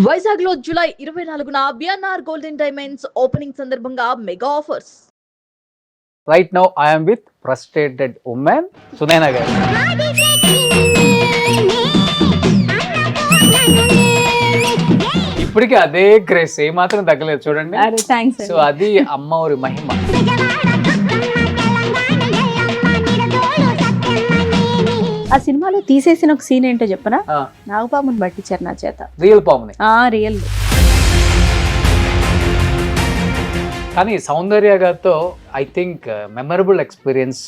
వైజాగ్ లో జూలై 24న BNR golden diamonds opening సందర్భంగా mega offers. Right now, I am with frustrated woman, Sunaina garu. ఇప్పటికీ అదే craze ఏమాత్రం తగ్గలేదు చూడండి. సో అది అమ్మవారి మహిమ. ఆ సినిమాలో తీసేసిన ఒక సీన్ ఏంటో చెప్పనా? నాగపాముని పట్టించారు నా చేత. రియల్ పాముని. రియల్. కానీ సౌందర్య గారితో I think memorable experience.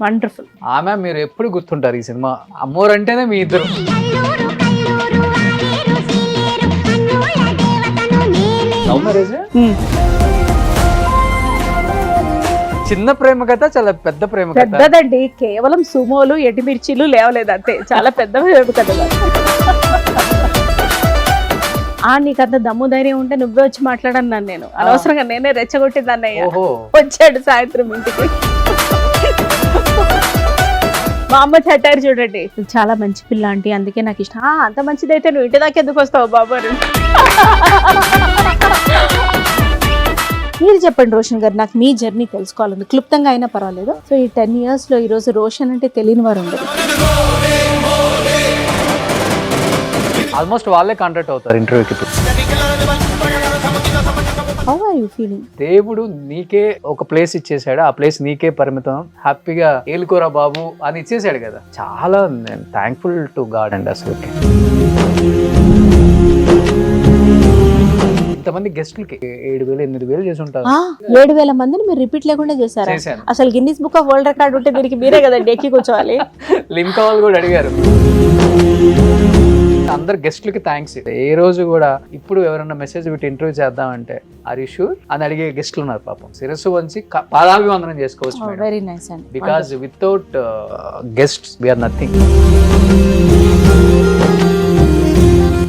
Wonderful. ఆమె మీరు ఎప్పుడు గుర్తుంటారు ఈ సినిమా. అమ్మోరు అంటేనే మీ ఇద్దరు. లవ్ మ్యారేజ్, చిన్న ప్రేమ కథ, చాలా పెద్ద ప్రేమ కథ. పెద్దదండి, కేవలం సుమోలు ఎటిమిర్చీలు లేవలేదు అంతే. చాలా పెద్ద ప్రేమ కథ. నీకంత దమ్ము ధైర్యం ఉంటే నువ్వే వచ్చి మాట్లాడన్నాను నేను. అనవసరంగా నేనే రెచ్చగొట్టింది అన్నయ్య. వచ్చాడు సాయంత్రం ఇంటికి. మా అమ్మ చట్టారు చూడండి, చాలా మంచి పిల్ల ఆంటీ, అందుకే నాకు ఇష్టం. అంత మంచిదైతే నువ్వు ఇంటి దాకా ఎందుకు వస్తావు బాబు? మీరు చెప్పండి రోషన్ గారు, నాకు మీ జర్నీ తెలుసుకోవాలండి, క్లుప్తంగా అయినా పర్వాలేదు. సో ఈ 10 years లో ఈరోజు రోషన్ అంటే తెలియని వారు ఉండదు. ఆల్మోస్ట్ వాళ్ళే కాంటాక్ట్ అవుతారు ఇంటర్వ్యూకి. How are you feeling? దేవుడు నీకే ఒక ప్లేస్ ఇచ్చేసాడు, ఆ ప్లేస్ నీకే పరిమితం, హ్యాపీగా ఏలుకోరా బాబు అని ఇచ్చేసాడు కదా. చాలా నేను థ్యాంక్ఫుల్ టు గాడ్ అండి. అసలు ఇంతమంది గెస్ట్లకి 7,000 8,000 చేసి ఉంటారు. 7,000 మందిని మీరు రిపీట్ లేకుండా చేశారు. అసలు Guinness book of world record ఉంటే దీనికి మీరే కదండి ఎక్కి కూర్చోవాలి. లింక్ వాళ్ళు కూడా అడిగారు. అందరు గెస్ట్లకి థ్యాంక్స్. ఏ రోజు కూడా ఇప్పుడు ఎవరైనా మెసేజ్ పెట్టి ఇంటర్వ్యూ చేద్దామంటే ఆర్ యు షూర్ అని అడిగే గెస్ట్లు ఉన్నారు. పాపం శిరస్సు వంచి పాదాభివందనం చేసుకోవచ్చు. వెరీ నైస్ అండి. Because without guests we are nothing.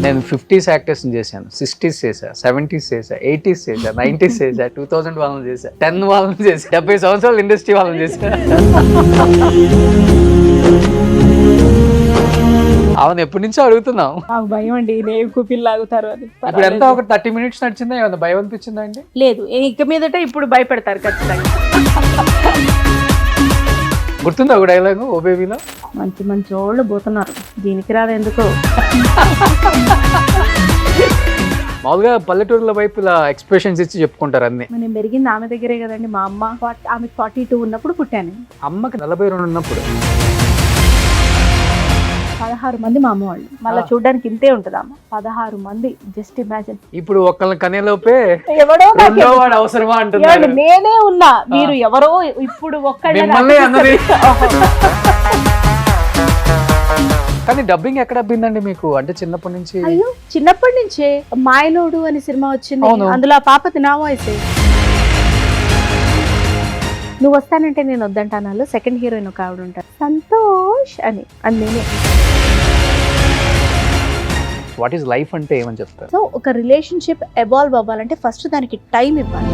నేను 50s యాక్టర్స్ చేశాను, 60s చేశా, 70s చేశా, 80s చేశా, 90s చేశా, 2000 వాళ్ళని చేశా, 10 వాళ్ళని చేశా, 70 సంవత్సరాలు ఇండస్ట్రీ వాళ్ళని చేశా. అవును, ఎప్పటి నుంచో అడుగుతున్నాం. భయం అండి, కూపిల్ లాగుతారు అని. ఇప్పుడు ఎంత ఒక 30 minutes నడిచిందా? ఏమన్నా భయం అనిపించిందా అండి? లేదు, ఇక మీదట ఇప్పుడు భయపెడతారు ఖచ్చితంగా. గుర్తుందా ఒక డైలాగు ఓ బేబీలో? మంచి మంచి వాళ్ళు పోతున్నారు, దీనికి రాదు ఎందుకు. మామూలుగా పల్లెటూరుల వైపు ఇలా ఎక్స్ప్రెషన్స్ ఇచ్చి చెప్పుకుంటారు అన్ని. నేను పెరిగింది ఆమె దగ్గరే కదండి. మా అమ్మ ఆమె 42 ఉన్నప్పుడు పుట్టాను. అమ్మకి 42 ఉన్నప్పుడు 16 మంది మా అమ్మ వాళ్ళు. మళ్ళీ చూడడానికి ఇంతే ఉంటుంది అమ్మ. 16 మంది, జస్ట్ ఇమాజిన్. ఇప్పుడు ఒక్కళ్ళ కనేలోపే ఎవడో వాడు అవసరమా అంటున్నారు. నేనే ఉన్నా, మీరు ఎవరో ఇప్పుడు ఒక్కడే. కానీ డబ్బింగ్ ఎక్కడ అబ్బిందండి మీకు? అంటే చిన్నప్పటి నుంచి? అయ్యో, చిన్నప్పటి నుంచే. మాయనోడు అని సినిమా వచ్చింది, అందులో ఆ పాపతి నా వాయిసే. నువ్వు వస్తానంటే నేను వద్దంటాను. సెకండ్ హీరోయిన్ ఒక ఆవిడ ఉంటారు, సంతోష్ అని, అది నేనే. వాట్ ఈస్ లైఫ్ అంటే ఏమని చెప్తారు? సో ఒక రిలేషన్షిప్ ఎవాల్వ్ అవ్వాలంటే ఫస్ట్ దానికి టైం ఇవ్వాలి.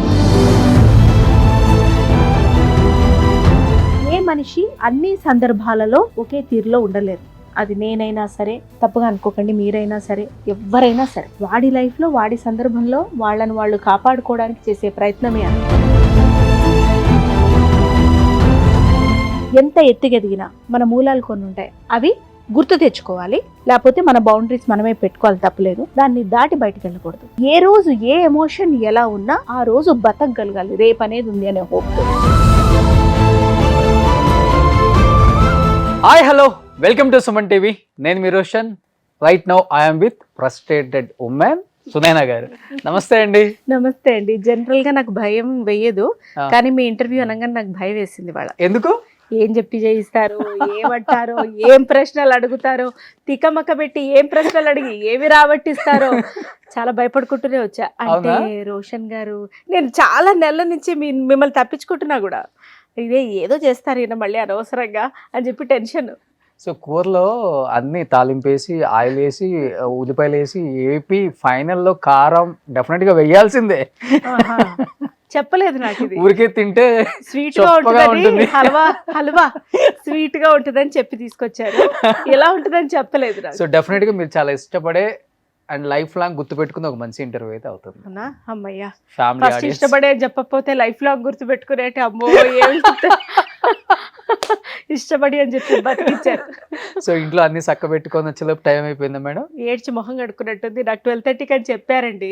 ఏ మనిషి అన్ని సందర్భాలలో ఒకే తీరులో ఉండలేరు. అది నేనైనా సరే, తప్పుగా అనుకోకండి, మీరైనా సరే, ఎవరైనా సరే. వాడి లైఫ్లో వాడి సందర్భంలో వాళ్ళని వాళ్ళు కాపాడుకోవడానికి చేసే ప్రయత్నమే అది. ఎంత ఎత్తుకెదిగినా మన మూలాలు కొన్ని ఉంటాయి, అవి గుర్తు తెచ్చుకోవాలి. లేకపోతే మన బౌండరీస్ మనమే పెట్టుకోవాలి, తప్పలేదు. దాన్ని దాటి బయటకు వెళ్ళకూడదు. ఏ రోజు ఏ ఎమోషన్ ఎలా ఉన్నా ఆ రోజు బతకగలగాలి. రేపు అనేది ఉంది అనే hope. Hi, hello, welcome to Suman TV. నేను మీ Roshan. Right now I'm with frustrated women, Sunaina గారు. నమస్తే అండి. నమస్తే అండి. జనరల్ గా నాకు భయం వేయదు, కానీ మీ ఇంటర్వ్యూ అనగానే నాకు భయం వేసింది. వాళ్ళ ఎందుకు? ఏం చెప్పి చేయిస్తారు, ఏమంటారో, ఏం ప్రశ్నలు అడుగుతారో, తికమక పెట్టి ఏం ప్రశ్నలు అడిగి ఏమి రాబట్టిస్తారో చాలా భయపడుకుంటూనే వచ్చా. అంటే రోషన్ గారు, నేను చాలా నెలల నుంచి మిమ్మల్ని తప్పించుకుంటున్నా కూడా, ఇదే ఏదో చేస్తారు ఈయన మళ్ళీ అనవసరంగా అని చెప్పి టెన్షన్. సో కూరలో అన్ని తాలింపేసి, ఆయిల్ వేసి, ఉల్లిపాయలు వేసి ఏపీ ఫైనల్లో కారం డెఫినెట్ గా వేయాల్సిందే. చెప్పలేదు నాకు, ఇది ఊరికే తింటే స్వీట్ గా ఉంటుంది, హల్వా స్వీట్ గా ఉంటుందని చెప్పి తీసుకొచ్చారు. ఎలా ఉంటుందని చెప్పలేదు. సో డెఫినెట్ గా మీరు చాలా ఇష్టపడే అండ్ లైఫ్ లాంగ్ గుర్తుపెట్టుకుని ఒక మంచి ఇంటర్వ్యూ అయితే అవుతుంది. అవునా అమ్మయ్యా. ఫ్యామిలీ ఫస్ట్ ఆడియన్స్ ఇష్టపడే చెప్పకపోతే లైఫ్ లాంగ్ గుర్తు పెట్టుకునేటి అమ్మో ఏమి ఇష్టపడి అని చెప్పి బతికిచ్చారు. సో ఇంట్లో అన్ని చక్క పెట్టుకొని వచ్చేలోపు టైం అయిపోయిందా మేడం? ఏడ్చి మొహం కడుక్కున్నట్టుంది. నాకు 12:30 అని చెప్పారండి.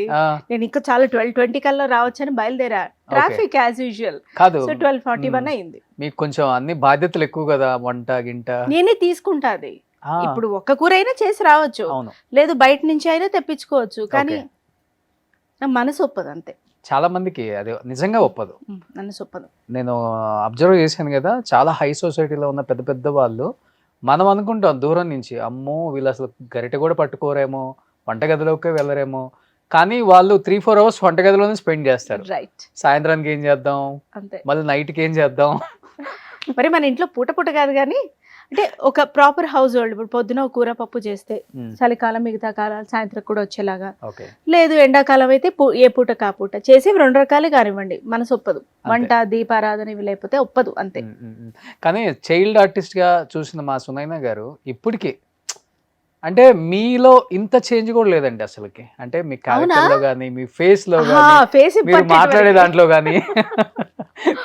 నేను ఇంకా చాలా 12:20 కల్లా రావచ్చని బయలుదేరా. Traffic as usual. కాదు, సో 12:41 అయింది. మీకు కొంచెం అన్ని బాధ్యతలు ఎక్కువ కదా, వంట గింట. నేనే తీసుకుంటాది. ఆ, ఇప్పుడు ఒక్క కూర అయినా చేసి రావచ్చు, అవును. లేదు బయట నుంచి అయినా తెప్పించుకోవచ్చు, కానీ Okay. నా మనసు ఒప్పదు అంతే. చాలా మందికి అది నిజంగా ఒప్పదు. మనసు ఒప్పదు. నేను అబ్జర్వ్ చేశాను కదా, చాలా హై సొసైటీలో ఉన్న పెద్ద పెద్ద వాళ్ళు, మనం అనుకుంటాం దూరం నుంచి, అమ్మో వీళ్ళు అసలు గరిటె కూడా పట్టుకోరేమో, వంటగదిలోకే వెళ్ళరేమో, కానీ వాళ్ళు 3-4 అవర్స్ వంటగదిలోనే స్పెండ్ చేస్తారు. రైట్, సాయంత్రానికి ఏం చేద్దాం, అంతే. మళ్ళీ నైట్కి ఏం చేద్దాం. మరి మన ఇంట్లో పూట పూట కాదు కానీ, అంటే ఒక ప్రాపర్ హౌస్ హోల్డ్. ఇప్పుడు పొద్దున ఒక కూర పప్పు చేస్తే చలికాలం మిగతా కాలాలు సాయంత్రం కూడా వచ్చేలాగా, ఓకే. లేదు ఎండాకాలం అయితే ఏ పూట కాపూట చేసి 2 రకాలు కానివ్వండి, మనసు ఒప్పదు. వంట దీపారాధన ఇవి లేకపోతే ఒప్పదు అంతే. కానీ చైల్డ్ ఆర్టిస్ట్ గా చూసిన మా సునైనా గారు ఇప్పటికి అంటే మీలో ఇంత చేంజ్ కూడా లేదండి అసలుకి. అంటే మీ క్యారెక్టర్ లో కానీ, మీ ఫేస్ లో కానీ, ఫేస్ మీరు మాట్లాడే దాంట్లో కానీ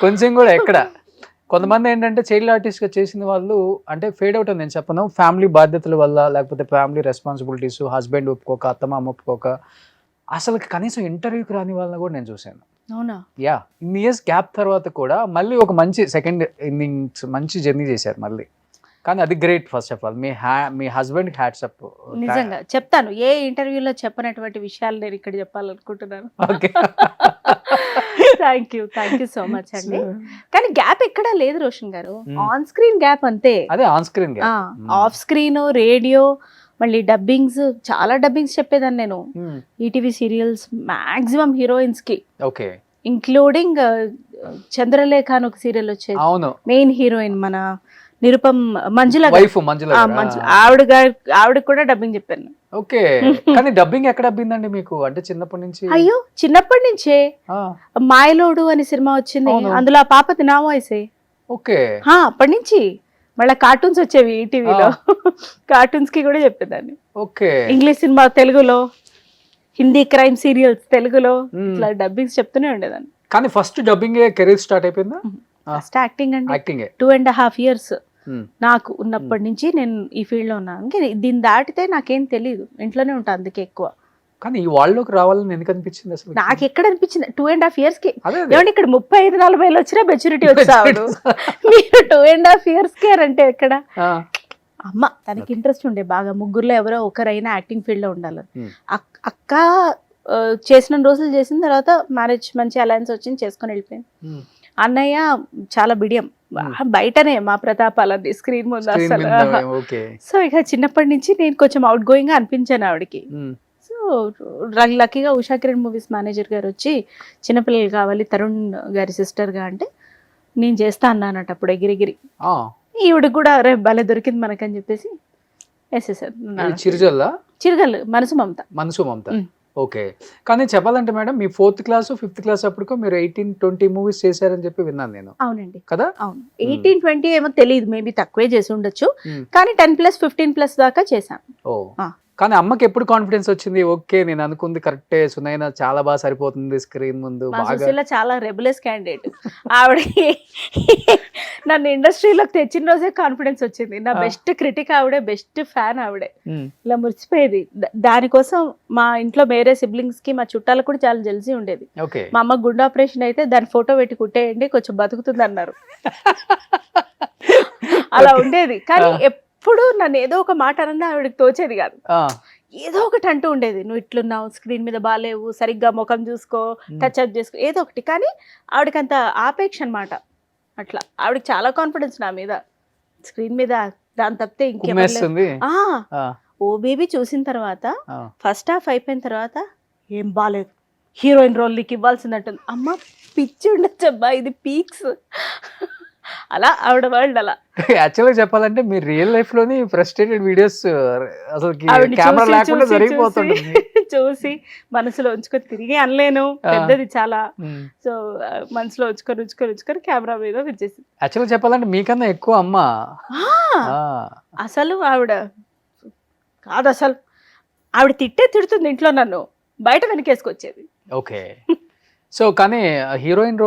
కొంచెం కూడా ఎక్కడ. కొంతమంది ఏంటంటే చైల్డ్ ఆర్టిస్ట్ గా చేసిన వాళ్ళు అంటే ఫేడ్ అవుట్ అని నేను చెప్పను, ఫ్యామిలీ బాధ్యతల వల్ల, లేకపోతే ఫ్యామిలీ రెస్పాన్సిబిలిటీస్, హస్బెండ్ ఒప్పుకోక, అత్తమామ ఒప్పుకోక, అసలు కనీసం ఇంటర్వ్యూకి రాని వాళ్ళని కూడా నేను చూశాను. అవునా? యా, ఇన్ని ఇయర్స్ గ్యాప్ తర్వాత కూడా మళ్ళీ ఒక మంచి సెకండ్ ఇన్నింగ్స్ మంచి జర్నీ చేశారు మళ్ళీ. కానీ అది great. First of all me husband hats up. నిజంగా చెప్తాను, ఏ ఇంటర్వ్యూలో చెప్పనటువంటి విషయాలు నేను ఇక్కడ చెప్పాలనుకుంటున్నాను. Okay, thank you so much అండి. కానీ గ్యాప్ ఎక్కడా లేదు రోషన్ గారు, ఆన్ స్క్రీన్ గ్యాప్ అంతే. అదే on screen off screen, radio, మళ్ళీ డబ్బింగ్స్, చాలా డబ్బింగ్స్ చెప్పేదాన్ని నేను. ఈటీవీ సీరియల్స్ మాక్సిమం హీరోయిన్స్ కి, ఓకే, ఇంక్లూడింగ్ చంద్రలేఖ అని ఒక సీరియల్ వచ్చేది. అవును, మెయిన్ హీరోయిన్ మన నిరుపం మంజుల వైఫ్ మంజుల. ఆవిడ కూడా డబ్బింగ్ చెప్పాను. ఓకే, కానీ డబ్బింగ్ ఎక్కడ అబ్బిందండి మీకు? అంటే చిన్నప్పటి నుంచి? అయ్యో చిన్నప్పటి నుంచే. మాయలోడు అని సినిమా వచ్చింది, అందులో ఆ పాపది నా వాయిసే. ఓకే, అప్పటి నుంచి. మళ్ళీ కార్టూన్స్ వచ్చేవి ఈటీవీలో, కార్టూన్స్ కి కూడా చెప్పేదాన్ని. ఓకే, ఇంగ్లీష్ సినిమా తెలుగులో, హిందీ క్రైమ్ సీరియల్స్ తెలుగులో, ఇట్లా డబ్బింగ్స్ చెప్తూనే ఉండేదాన్ని. కానీ ఫస్ట్ డబ్బింగ్ కెరీర్ స్టార్ట్ అయిపోయిందా? ఫస్ట్ యాక్టింగ్ అండి. యాక్టింగ్ 2.5 years నాకు ఉన్నప్పటి నుంచి నేను ఈ ఫీల్డ్ లో ఉన్నాను. దీన్ని దాటితే నాకేం తెలియదు, ఇంట్లోనే ఉంటాను అందుకే ఎక్కువ. కానీ ఈ వాళ్ళలోకి రావాలని ఎందుకు అనిపించింది అసలు? నాకు ఎక్కడ అనిపించింది 2.5 years కి. అదే ఏమంటే ఇక్కడ 35-40 వచ్చినా మెచ్యూరిటీ వచ్చాడు, మీరు 2.5 years కి అంటే ఎక్కడ? అమ్మ తనకి ఇంట్రెస్ట్ ఉండే బాగా, ముగ్గురులో ఎవరో ఒకరైనా యాక్టింగ్ ఫీల్డ్ లో ఉండాలి. అక్క చేసిన రోజులు చేసిన తర్వాత మ్యారేజ్ మంచి అలయన్స్ వచ్చింది, చేసుకొని వెళ్ళిపోయింది. అన్నయ్య చాలా బిడియం, బయటనే మా ప్రతాపాలన్నీ, స్క్రీన్ ముందు అసలు. సో ఇక చిన్నప్పటి నుంచి నేను కొంచెం అవుట్ గోయింగ్ గా అనిపించాను ఆవిడకి. సో లక్కీగా ఉషా కిరణ్ మూవీస్ మేనేజర్ గారు వచ్చి చిన్నపిల్లలు కావాలి తరుణ్ గారి సిస్టర్ గా అంటే నేను చేస్తా అన్నానట అప్పుడు ఎగిరిగిరి. ఈవిడికి కూడా రే భలే దొరికింది మనకని చెప్పేసి వేసేసారు. చిరుగల్లు మనసు మమత. ఓకే, కానీ చెప్పాలంటే మేడం మీ 4th class 5th class అప్పటికో మీరు 18-20 మూవీస్ చేశారని చెప్పి విన్నాను నేను. అవునండి కదా? అవును, 18-20 ఏమో తెలియదు, మేబీ తక్కువే చేసి ఉండొచ్చు, కానీ 10+, 15+ దాకా చేశాను. కానీ అమ్మకి ఎప్పుడు కాన్ఫిడెన్స్ వచ్చింది? ఓకే నేను అనుకుంది కరెక్టే, సునైనా చాలా బాగా సరిపోతుంది స్క్రీన్ ముందు. చాలా రెబులెస్ క్యాండిడేట్ ఆవిడ. నన్ను ఇండస్ట్రీలోకి తెచ్చిన రోజే కాన్ఫిడెన్స్ వచ్చింది. నా బెస్ట్ క్రిటిక్ ఆవిడే, బెస్ట్ ఫ్యాన్ ఆవిడే. ఇలా మురిసిపోయేది. దానికోసం మా ఇంట్లో వేరే సిబ్లింగ్స్ కి, మా చుట్టాలకు కూడా చాలా జెల్సీ ఉండేది. మా అమ్మ గుండె ఆపరేషన్ అయితే దాని ఫోటో పెట్టి కుట్టేయండి కొంచెం బతుకుతుంది అన్నారు. అలా ఉండేది. కానీ ఎప్పుడు నన్ను ఏదో ఒక మాట అన్నా ఆవిడకి తోచేది కాదు, ఏదో ఒకటి అంటూ ఉండేది. నువ్వు ఇట్లున్నావు, స్క్రీన్ మీద బాగాలేవు, సరిగ్గా ముఖం చూసుకో, టచ్ అప్ చేసుకో, ఏదో ఒకటి. కానీ ఆవిడకి అంత ఆపేక్ష అనమాట. అట్లా ఆవిడకి చాలా కాన్ఫిడెన్స్ నా మీద, స్క్రీన్ మీద. దాని తప్పితే ఇంకేమీ. ఓ బేబీ చూసిన తర్వాత ఫస్ట్ హాఫ్ అయిపోయిన తర్వాత ఏం బాగాలేదు, హీరోయిన్ రోల్ నీకు ఇవ్వాల్సిందంటుంది. అమ్మ పిచ్చి ఉండొచ్చబ్బా, ఇది పీక్స్. అలా ఆవిడ వరల్డ్ అలా. యాక్చువల్గా చెప్పాలంటే మీరు రియల్ లైఫ్ లోని ఫ్రస్ట్రేటెడ్ వీడియోస్ అసలు కెమెరా లేకుండా జరిగిపోతుంది. చూసి మనసులో ఉంచుకొని తిరిగి అనలేను, పెద్దది చాలా. సో మనసులో ఉంచుకొని కెమెరా మీద వచ్చేసి. యాక్చువల్గా చెప్పాలంటే మీకన్నా ఎక్కువ అమ్మ అసలు ఆవిడ కాదు. అసలు ఆవిడ తిడుతుంది ఇంట్లో నన్ను, బయట వెనకేసుకొచ్చేది. ఓకే. సో కానీ హీరోయిన్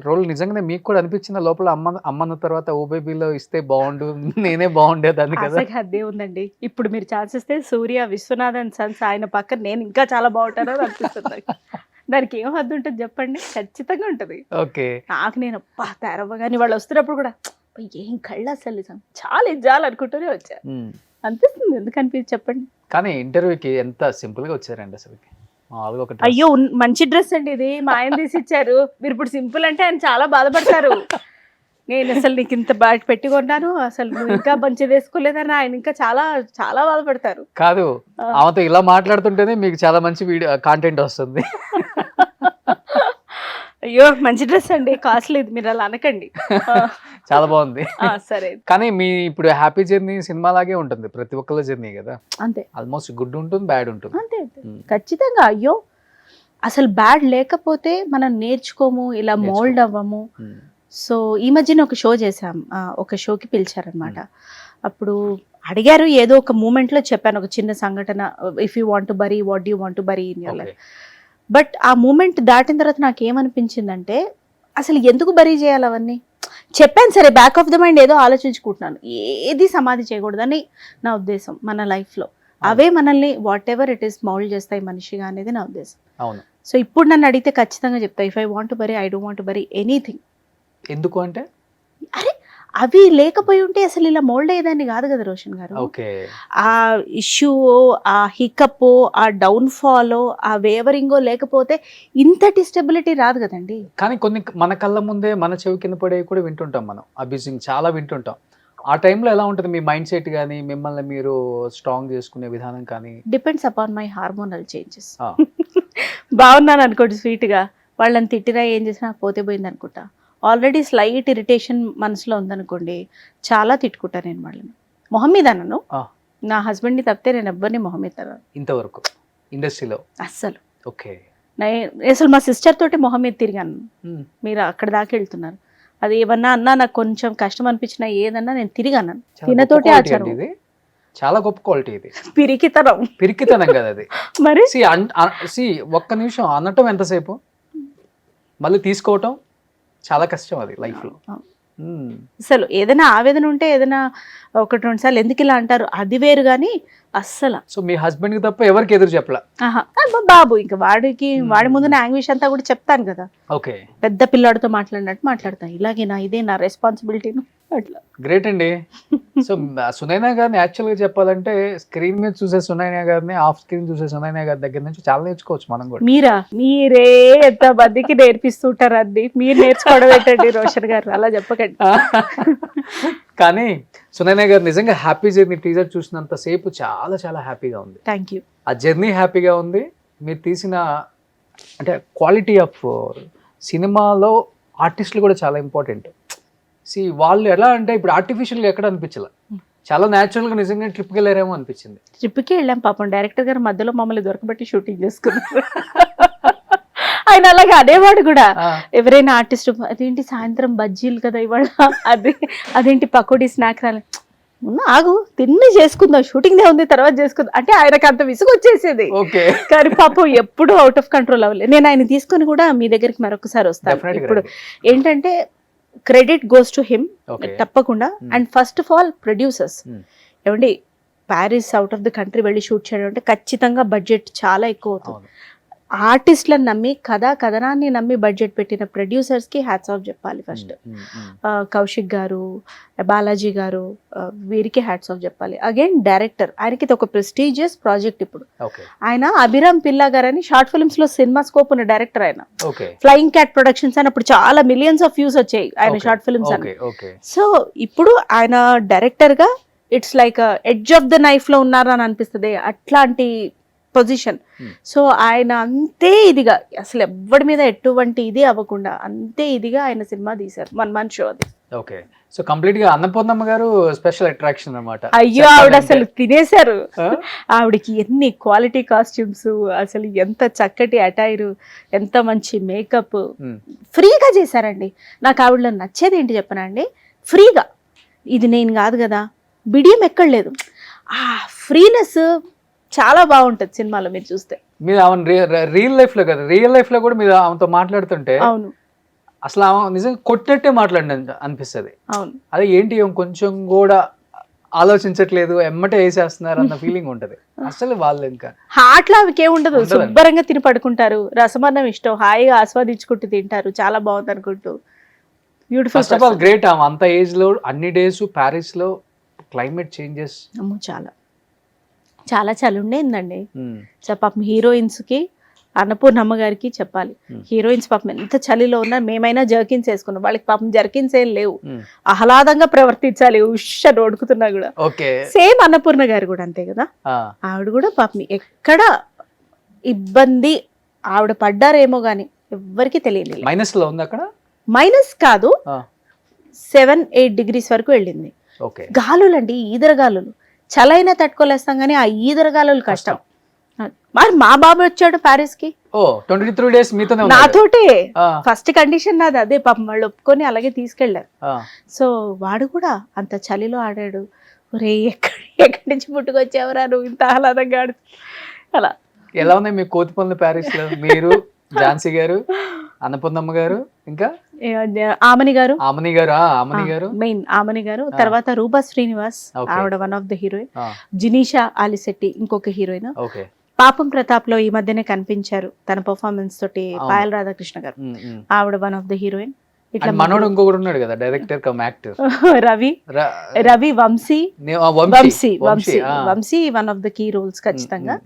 రోల్ నిజంగానే మీకు కూడా అనిపించిన లోపల అమ్మన్న తర్వాత ఓ బేబీలో ఇస్తే బాగుండు, నేనే బాగుండేదాన్ని కదా? అసలు అదే ఉందండి. ఇప్పుడు మీరు ఛాన్స్ ఇస్తే సూర్య, విశ్వనాథన్ సన్స్ ఆయన పక్కన నేను ఇంకా చాలా బాగుంటానో అని అనిపిస్తుంది నాకు. దానికి ఏం హద్దు ఉంటుంది చెప్పండి? ఖచ్చితంగా ఉంటుంది. ఓకే. నాకు నేను అబ్బా తెరవగాని వాళ్ళు వస్తున్నప్పుడు కూడా ఏం కళ్ళు అసలు నిజం చాలా ఇజ్జాలనుకుంటూనే వచ్చా అనిపిస్తుంది. ఎందుకు అనిపించి చెప్పండి? కానీ ఇంటర్వ్యూకి ఎంత సింపుల్ గా వచ్చారండి అసలు. మామూలుగా ఒక అయ్యో మంచి డ్రెస్ అండి ఇది, మా ఆయన తీసి ఇచ్చారు. మీరు ఇప్పుడు సింపుల్ అంటే ఆయన చాలా బాధపడతారు. నేను అసలు నీకు ఇంత బాగా పెట్టుకున్నాను, అసలు నువ్వు ఇంకా మంచిది వేసుకోలేదని ఆయన ఇంకా చాలా చాలా బాధపడతారు. కాదు, ఆమెతో ఇలా మాట్లాడుతుంటేనే మీకు చాలా మంచి వీడియో కాంటెంట్ వస్తుంది. అయ్యో మంచి డ్రెస్ అండి, కాస్ట్లీ, మీరు అలా అనకండి. చాలా బాగుంది. సరే. కానీ మీ ఇప్పుడు హ్యాపీ జర్నీ సినిమా లాగే ఉంటుంది, ప్రతి ఒక్కళ్ళ జర్నీ కదా. అంతే, ఆల్మోస్ట్ గుడ్ ఉంటుంది, బ్యాడ్ ఉంటుంది. అంతే ఖచ్చితంగా. అయ్యో అసలు బ్యాడ్ లేకపోతే మనం నేర్చుకోము, ఇలా మోల్డ్ అవ్వము. సో ఈ మధ్యన ఒక షో చేసాం, ఒక షోకి పిలిచారనమాట. అప్పుడు అడిగారు, ఏదో ఒక మూమెంట్ లో చెప్పాను ఒక చిన్న సంఘటన, if you want to bury what you want to bury in your life. But ఆ మూమెంట్ దాటిన తర్వాత నాకు ఏమనిపించిందంటే అసలు ఎందుకు బరీ చేయాలి అవన్నీ. చెప్పాను సరే, బ్యాక్ ఆఫ్ ద మైండ్ ఏదో ఆలోచించుకుంటున్నాను, ఏది సమాధి చేయకూడదని నా ఉద్దేశం. మన లైఫ్లో అవే మనల్ని what ever it is mould చేస్తాయి మనిషిగా అనేది నా ఉద్దేశం. అవును. సో ఇప్పుడు నన్ను అడిగితే ఖచ్చితంగా చెప్తా, if I want to bury I don't want to bury anything. ఎందుకు అంటే అరే అవి లేకపోయి ఉంటే అసలు ఇలా మోల్డ్ అయ్యేదాన్ని కాదు కదా రోషన్ గారు. ఆ ఇష్యూ, ఆ హికప్, ఆ డౌన్ ఫాల్, ఆ వేవరింగో లేకపోతే ఇంతటి స్టెబిలిటీ రాదు కదండి. కానీ కొన్ని మన కళ్ళ ముందే మన చెవి కింద పడే కూడా వింటుంటాం మనం, అబ్యూజింగ్ చాలా వింటుంటాం. ఆ టైంలో ఎలా ఉంటుంది మీ మైండ్ సెట్ కానీ, మిమ్మల్ని మీరు స్ట్రాంగ్ చేసుకునే విధానం కానీ? Depends upon my hormonal changes. బాగున్నాను అనుకోండి స్వీట్గా, వాళ్ళని తిట్టినా ఏం చేసినా పోతే పోయింది అనుకుంటా. ఆల్రెడీ స్లైట్ ఇరిటేషన్ మనసులో ఉందనుకోండి, చాలా తిట్టుకుంటా నేను వాళ్ళని. మొహం మీద అన్నాను, నా హస్బెండ్ని తప్పితే నేను ఎవ్వరిని మొహం మీద అన్నాను ఇంతవరకు ఇండస్ట్రీలో అస్సలు. ఓకే. అసలు మా సిస్టర్ తోటి మొహం మీద తిరిగాను. మీరు అక్కడ దాకా వెళ్తున్నారు, అది ఏమన్నా అన్నా నాకు కొంచెం కష్టం అనిపించినా ఏదన్నా నేను తిరిగి అన్నాను. తినతోటి ఆచారం, చాలా గొప్ప క్వాలిటీ ఇది. పిరికితనం కదా అది. మరి ఒక్క నిమిషం అనటం ఎంతసేపు, మళ్ళీ తీసుకోవటం చాలా కష్టం అది లైఫ్ లో. అసలు ఏదైనా ఆవేదన ఉంటే ఏదైనా ఒకటి రెండు సార్లు ఎందుకు ఇలా అంటారు, అది వేరు కానీ అస్సలు. సో మీ హస్బెండ్ కి తప్ప ఎవరికి ఎదురు చెప్పలా? బాబు ఇంకా వాడి ముందు నా యాంగ్విష్ అంతా కూడా చెప్తాను కదా. ఓకే. పెద్ద పిల్లాడితో మాట్లాడినట్టు మాట్లాడతాను, ఇలాగేనా ఇదే నా రెస్పాన్సిబిలిటీను అట్లా. గ్రేట్ అండి. సో సునైనా గారిని యాక్చువల్ గా చెప్పాలంటే స్క్రీన్ మీద చూసే సునైనా గారిని, ఆఫ్ స్క్రీన్ చూసే సునైనా గారి దగ్గర నుంచి చాలా నేర్చుకోవచ్చు మనం కూడా. మీరే ఎంత మందికి నేర్పిస్తుంటారు అండి, మీరు నేర్చుకోవడం ఏంటండి రోషన్ గారు, అలా చెప్పకండి. కానీ సునైనా గారు నిజంగా హ్యాపీ జర్నీ టీజర్ చూసినంత సేపు చాలా చాలా హ్యాపీగా ఉంది. Thank you. ఆ జర్నీ హ్యాపీగా ఉంది. మీరు తీసిన అంటే క్వాలిటీ ఆఫ్ సినిమాలో ఆర్టిస్టులు కూడా చాలా ఇంపార్టెంట్. వాళ్ళు ఎలా అంటే ఇప్పుడు ఆర్టిఫిషియల్గా ఎక్కడ అనిపించలే, చాలా న్యాచురల్గా నిజంగా ట్రిప్కి వెళ్ళారేమో అనిపించింది. ట్రిప్కి వెళ్ళాం పాపం, డైరెక్టర్ గారు మధ్యలో మమ్మల్ని దొరకబట్టి షూటింగ్ చేసుకున్నారు. ఆయన అలాగే అనేవాడు కూడా, ఎవరైనా ఆర్టిస్ట్ అదేంటి సాయంత్రం బజ్జీలు కదా ఇవాళ, అదేంటి పకోడీ స్నాక్ రాలే, ఆగు తిన్ని చేసుకుందాం, షూటింగ్ దే ఉంది తర్వాత చేసుకుందాం అంటే ఆయనకు అంత విసుగు వచ్చేసేది. కానీ పాపం ఎప్పుడు అవుట్ ఆఫ్ కంట్రోల్ అవ్వలేదు. నేను ఆయన తీసుకొని కూడా మీ దగ్గరికి మరొకసారి వస్తాను. ఇప్పుడు ఏంటంటే క్రెడిట్ గోస్ టు హిమ్ తప్పకుండా. And first of all producers, ఏమండి Paris out of the country వెళ్ళి షూట్ చేయడం అంటే ఖచ్చితంగా బడ్జెట్ చాలా ఎక్కువ అవుతుంది. ఆర్టిస్ట్లను నమ్మి కథనాన్ని నమ్మి బడ్జెట్ పెట్టిన ప్రొడ్యూసర్స్కి హ్యాట్స్ ఆఫ్ చెప్పాలి ఫస్ట్. కౌశిక్ గారు, బాలాజీ గారు, వీరికి హ్యాట్స్ ఆఫ్ చెప్పాలి. అగైన్ డైరెక్టర్, ఆయనకి ఇది ఒక ప్రెస్టీజియస్ ప్రాజెక్ట్. ఇప్పుడు ఆయన అభిరామ్ పిల్లా గారు అని షార్ట్ ఫిల్మ్స్ లో సినిమా స్కోప్ ఉన్న డైరెక్టర్. ఆయన ఫ్లయింగ్ క్యాట్ ప్రొడక్షన్స్ అని అప్పుడు చాలా మిలియన్స్ ఆఫ్ వ్యూస్ వచ్చాయి ఆయన షార్ట్ ఫిల్మ్స్ అని. సో ఇప్పుడు ఆయన డైరెక్టర్ గా it's like edge of the knife లో ఉన్నారు అని అనిపిస్తుంది, అట్లాంటి పొజిషన్. సో ఆయన అంతే ఇదిగా, అసలు ఎవ్వడి మీద ఎటువంటి ఇది అవ్వకుండా అంతే ఇదిగా ఆయన సినిమా తీశారు. 1 month షో అది. ఓకే. సో కంప్లీట్ గా అన్నపూర్ణమ్మ గారు స్పెషల్ అట్రాక్షన్ అన్నమాట. అయ్యో ఆవిడ అసలు తినేశారు. ఆవిడకి ఎన్ని క్వాలిటీ కాస్ట్యూమ్స్, అసలు ఎంత చక్కటి అటైర్, ఎంత మంచి మేకప్, ఫ్రీగా చేశారండి. నాకు ఆవిడలో నచ్చేది ఏంటి చెప్పనండి, ఫ్రీగా. ఇది నేను కాదు కదా, బిడియం ఎక్కడ లేదు, ఆ ఫ్రీనెస్ చాలా బాగుంటది సినిమాలో మీరు చూస్తే. మీరు ఆమె రియల్ లైఫ్ లో కదా, రియల్ లైఫ్ లో కూడా మీరు ఆమెతో మాట్లాడుతుంటే అవును అసలు ఆమె నిజంగా కొట్టినట్టే మాట్లాడిన అనిపిస్తుంది. అవును అదే ఏంటి ఏం కొంచెం కూడా ఆలోచించట్లేదు, ఎమ్మటే వేసేస్తున్నారు అన్న ఫీలింగ్ ఉంటది. అసలు వాళ్ళు ఇంకా హార్ట్ లో అవికే ఉండదు, ఉండదండి. శుభ్రంగా తిని పడుకుంటారు, రసమన్నం ఇష్టం, హాయిగా ఆస్వాదించుకుంటూ తింటారు, చాలా బాగుంది అనుకుంటూ. Beautiful. First of all great. ఆమె అంత ఏజ్ లో అన్ని డేస్ ప్యారిస్ లో క్లైమేట్ చేంజెస్ అమ్మో చాలా చాలా చలి ఉండేందండి. పాపం హీరోయిన్స్ కి, అన్నపూర్ణమ్మ గారికి చెప్పాలి, హీరోయిన్స్ పాపం ఎంత చలిలో ఉన్నా మేమైనా జర్కిన్స్ వేసుకున్నాం, వాళ్ళకి పాపం జర్కిన్స్ ఏం లేవు, ఆహ్లాదంగా ప్రవర్తించాలి ఉష్షని వణుకుతున్నా కూడా. సేమ్ అన్నపూర్ణ గారు కూడా అంతే కదా, ఆవిడ కూడా పాపం ఎక్కడ ఇబ్బంది ఆవిడ పడ్డారేమో గాని ఎవ్వరికి తెలియలేదు. మైనస్ లో ఉంది అక్కడ, మైనస్ కాదు 7-8 degrees వరకు వెళ్ళింది. గాలులండి, ఈదరగాలులు, చలైనా తట్టుకోలేస్తాం కానీ ఆ ఈదరగాలులు కష్టం. మరి మా బాబు వచ్చాడు ప్యారిస్ కి, 23 days మీతోనే నాతోటే. ఫస్ట్ కండిషన్ నాది అదే, పాపం వాళ్ళు ఒప్పుకొని అలాగే తీసుకెళ్లారు. సో వాడు కూడా అంత చలిలో ఆడాడు. ఒరే ఎక్కడి నుంచి పుట్టుకొచ్చావరా నువ్వు ఇంత ఆహ్లాదంగా ఆడు. అలా ఎలా ఉన్నాయి మీ కోతి పనులు ప్యారిస్ లో? మీరు, ఝాన్సీ గారు, అన్నపూర్ణమ్మ గారు, ఇంకా ఆమని గారు, ఆమని గారు మెయిన్ ఆమని గారు, తర్వాత రూపా శ్రీనివాస్ ఆవిడ వన్ ఆఫ్ ద హీరోయిన్, జినీషా ఆలిశెట్టి ఇంకొక హీరోయిన్, పాపం ప్రతాప్ లో ఈ మధ్యనే కనిపించారు తన పర్ఫార్మెన్స్ తోటి, పాయల్ రాధాకృష్ణ గారు ఆవిడ వన్ ఆఫ్ ద హీరోయిన్. ఇట్లా మనోడు ఇంకొకడు ఉన్నాడు కదా director cum actor, Ravi Vamshi one of the key roles ఖచ్చితంగా.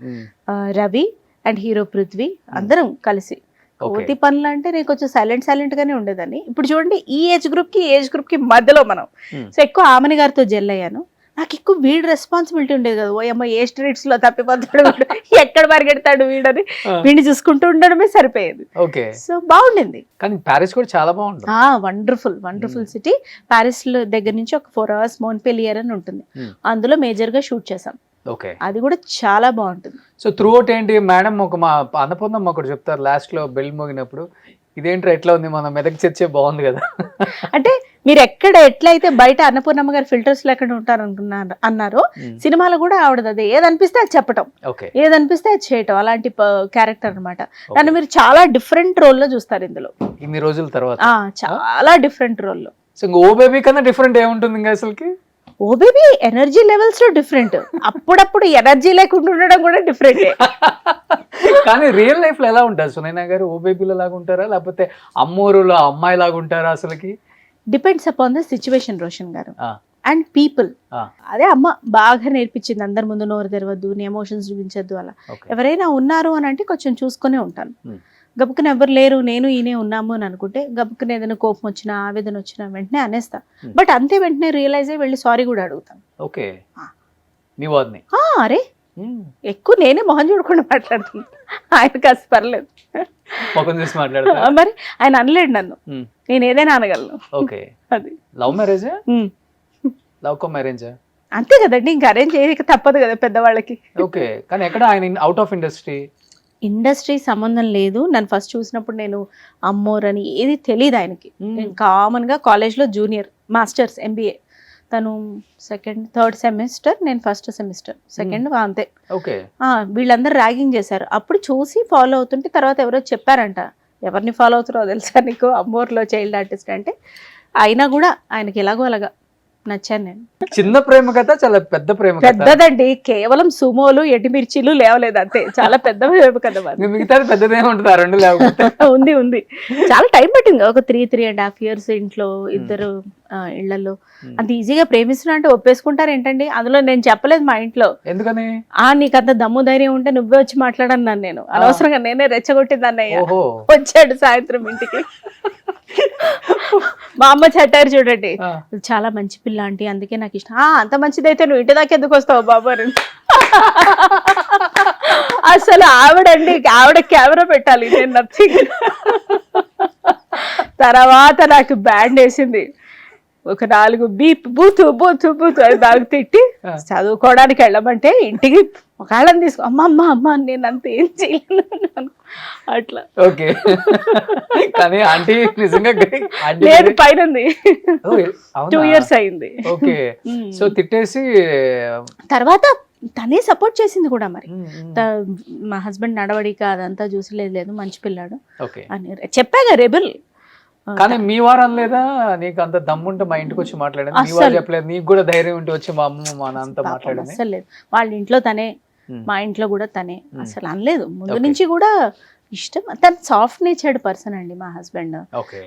రవి అండ్ హీరో పృథ్వీ అందరం కలిసి. కోతి పనులు అంటే నేను కొంచెం సైలెంట్ గానే ఉండేదాన్ని. ఇప్పుడు చూడండి ఈ ఏజ్ గ్రూప్ కి మధ్యలో మనం, సో ఎక్కువ ఆమని గారితో జెల్ అయ్యాను. నాకు ఎక్కువ వీడి రెస్పాన్సిబిలిటీ ఉండేది కదా, ఓ అమ్మ ఏ స్ట్రీట్స్ లో తప్పిపోతాడు ఎక్కడ పరిగెడతాడు వీడని, వీడిని చూసుకుంటూ ఉండడమే సరిపోయేది. సో బాగుండింది. కానీ ప్యారిస్ కూడా చాలా బాగుంటుంది. Wonderful city. ప్యారిస్ లో దగ్గర నుంచి ఒక 4 hours మోన్పెలియర్ అని ఉంటుంది, అందులో మేజర్ గా షూట్ చేసాం. అది కూడా చాలా బాగుంటుంది. సో త్రూ అవుట్ ఏంటి మేడం, ఒక మా అన్నపూర్ణమ్మ ఒకటి చెప్తారు లాస్ట్ లో బెల్ మోగినప్పుడు, ఇదేంట్రా ఎట్లా ఉంది మన మెదక్ చర్చే బాగుంది కదా. అంటే మీరు ఎట్లయితే బయట అన్నపూర్ణమ్మ గారు ఫిల్టర్స్ లేకుండా ఉంటారు అన్నారో, సినిమాలో కూడా ఆవిడది అదే, ఏదనిపిస్తే అది చెప్పటం, ఏదనిపిస్తే అది చేయటం, అలాంటి క్యారెక్టర్ అనమాట. నన్ను మీరు చాలా డిఫరెంట్ రోల్ లో చూస్తారు ఇందులో ఇన్ని రోజుల తర్వాత, చాలా డిఫరెంట్ రోల్ లో. సో ఓ బేబీ కన్నా డిఫరెంట్ ఏముంటుంది ఇంకా అసలుకి? ఓ బేబీ ఎనర్జీ లెవెల్స్ లో డిఫరెంట్, అప్పుడప్పుడు ఎనర్జీ లేకుండా ఉండడం కూడా డిఫరెంట్. కానీ రియల్ లైఫ్ లో ఎలా ఉంటారు సునైనా గారు? ఓ బేబీలో లాగా ఉంటారా, లేకపోతే అమ్మోరులో అమ్మాయి లాగా ఉంటారా అసలుకి? Depends upon the situation Roshan గారు అండ్ పీపుల్. అదే అమ్మ బాగా నేర్పించింది, అందరి ముందు నోరు తెరవద్దు, నీ ఎమోషన్స్ చూపించద్దు అలా. ఎవరైనా ఉన్నారు అని అంటే కొంచెం చూసుకునే ఉంటాను. గబుక్కున ఎవరు లేరు, నేను ఈయనే ఉన్నాము అని అనుకుంటే గబుక్కున ఏదైనా కోపం వచ్చినా ఆవేదన వచ్చినా వెంటనే అనేస్తా. బట్ అంతే వెంటనే రియలైజ్ అయ్యి వెళ్ళి సారీ కూడా అడుగుతాను. అరే ఎక్కువ నేనే మొహం చూడకుండా మాట్లాడుతున్నా, ఆయన కాస్త పర్లేదు. మరి ఆయన అనలేడు నన్ను, నేను ఏదైనా అనగలను. అది love marriage, love come marriage అంతే కదండి, ఇంకా అరేంజ్ చేయక తప్పదు కదా పెద్దవాళ్ళకి. ఓకే, కానీ ఎక్కడ ఆయన అవుట్ ఆఫ్ ఇండస్ట్రీ సంబంధం లేదు. నన్ను ఫస్ట్ చూసినప్పుడు నేను అమ్మోర్ అని ఏది తెలియదు ఆయనకి. నేను కామన్ గా కాలేజ్ లో జూనియర్, మాస్టర్స్ MBA, తను థర్డ్ సెమిస్టర్, నేను ఫస్ట్ సెమిస్టర్ సెకండ్, అంతే. వీళ్ళందరూ ర్యాగింగ్ చేశారు. అప్పుడు చూసి ఫాలో అవుతుంటే తర్వాత ఎవరో చెప్పారంట, ఎవరిని ఫాలో అవుతారో తెలుసా నీకు, అమ్మోర్లో చైల్డ్ ఆర్టిస్ట్ అంటే. అయినా కూడా ఆయనకి ఎలాగో అలాగా నచ్చాను నేను. చిన్న ప్రేమ కథ, చాలా పెద్ద ప్రేమ కథ. పెద్దదండి, కేవలం సుమోలు ఎటిమిర్చీలు లేవలేదు అంతే, చాలా పెద్ద ప్రేమ కథ. మిగతాది పెద్దదే ఉంటుంది, రెండు లేకపోతే. ఉంది చాలా టైం పట్టింది, ఒక 3.5 years ఇంట్లో, ఇద్దరు ఇళ్లలో. అంత ఈజీగా ప్రేమిస్తున్నా అంటే ఒప్పేసుకుంటారు ఏంటండి? అందులో నేను చెప్పలేదు మా ఇంట్లో. ఎందుకని? నీకు అంత దమ్ము ధైర్యం ఉంటే నువ్వే వచ్చి మాట్లాడన్నాను నేను. అనవసరంగా నేనే రెచ్చగొట్టింది అన్నయ్య. వచ్చాడు సాయంత్రం ఇంటికి, మా అమ్మ చట్టారు చూడండి, చాలా మంచి పిల్ల ఆంటీ, అందుకే నాకు ఇష్టం. అంత మంచిదైతే నువ్వు ఇంటి దాకా ఎందుకు వస్తావు బాబు అని. అసలు ఆవిడ కెమెరా పెట్టాలి, నేను నథింగ్. తర్వాత నాకు బ్యాండ్ వేసింది, ఒక 4 బీప్ బూతు బూతు బూతు అని దానికి తిట్టి, చదువుకోవడానికి వెళ్ళమంటే ఇంటికి ఒకళ్ళని తీసుకో, అమ్మ నేను అంత ఏం చేయలేను అట్లా. ఓకే, కానీ ఆంటీ నిజంగా లేదు పైన 2 years అయింది. ఓకే, సో తిట్టేసి తర్వాత తనే సపోర్ట్ చేసింది కూడా మరి. మా హస్బెండ్ నడవడిక అదంతా చూసి లేదు మంచి పిల్లాడు ఓకే అని చెప్పాగా రెబెల్. కానీ మీ వారం లేదా నీకు అంత దమ్ముంటే మా ఇంటికి వచ్చి మాట్లాడండి, మీ వారు చెప్పలేదు, నీకు కూడా ధైర్యం ఉంటే వచ్చి మా అమ్మ మా నాన్నతో మాట్లాడండి. అసలు లేదు, వాళ్ళ ఇంట్లో తనే, మా ఇంట్లో కూడా తనే, అసలు అనలేదు ముందు నుంచి కూడా. ఇష్టం, తను సాఫ్ట్ నేచర్డ్ పర్సన్ అండి మా హస్బెండ్.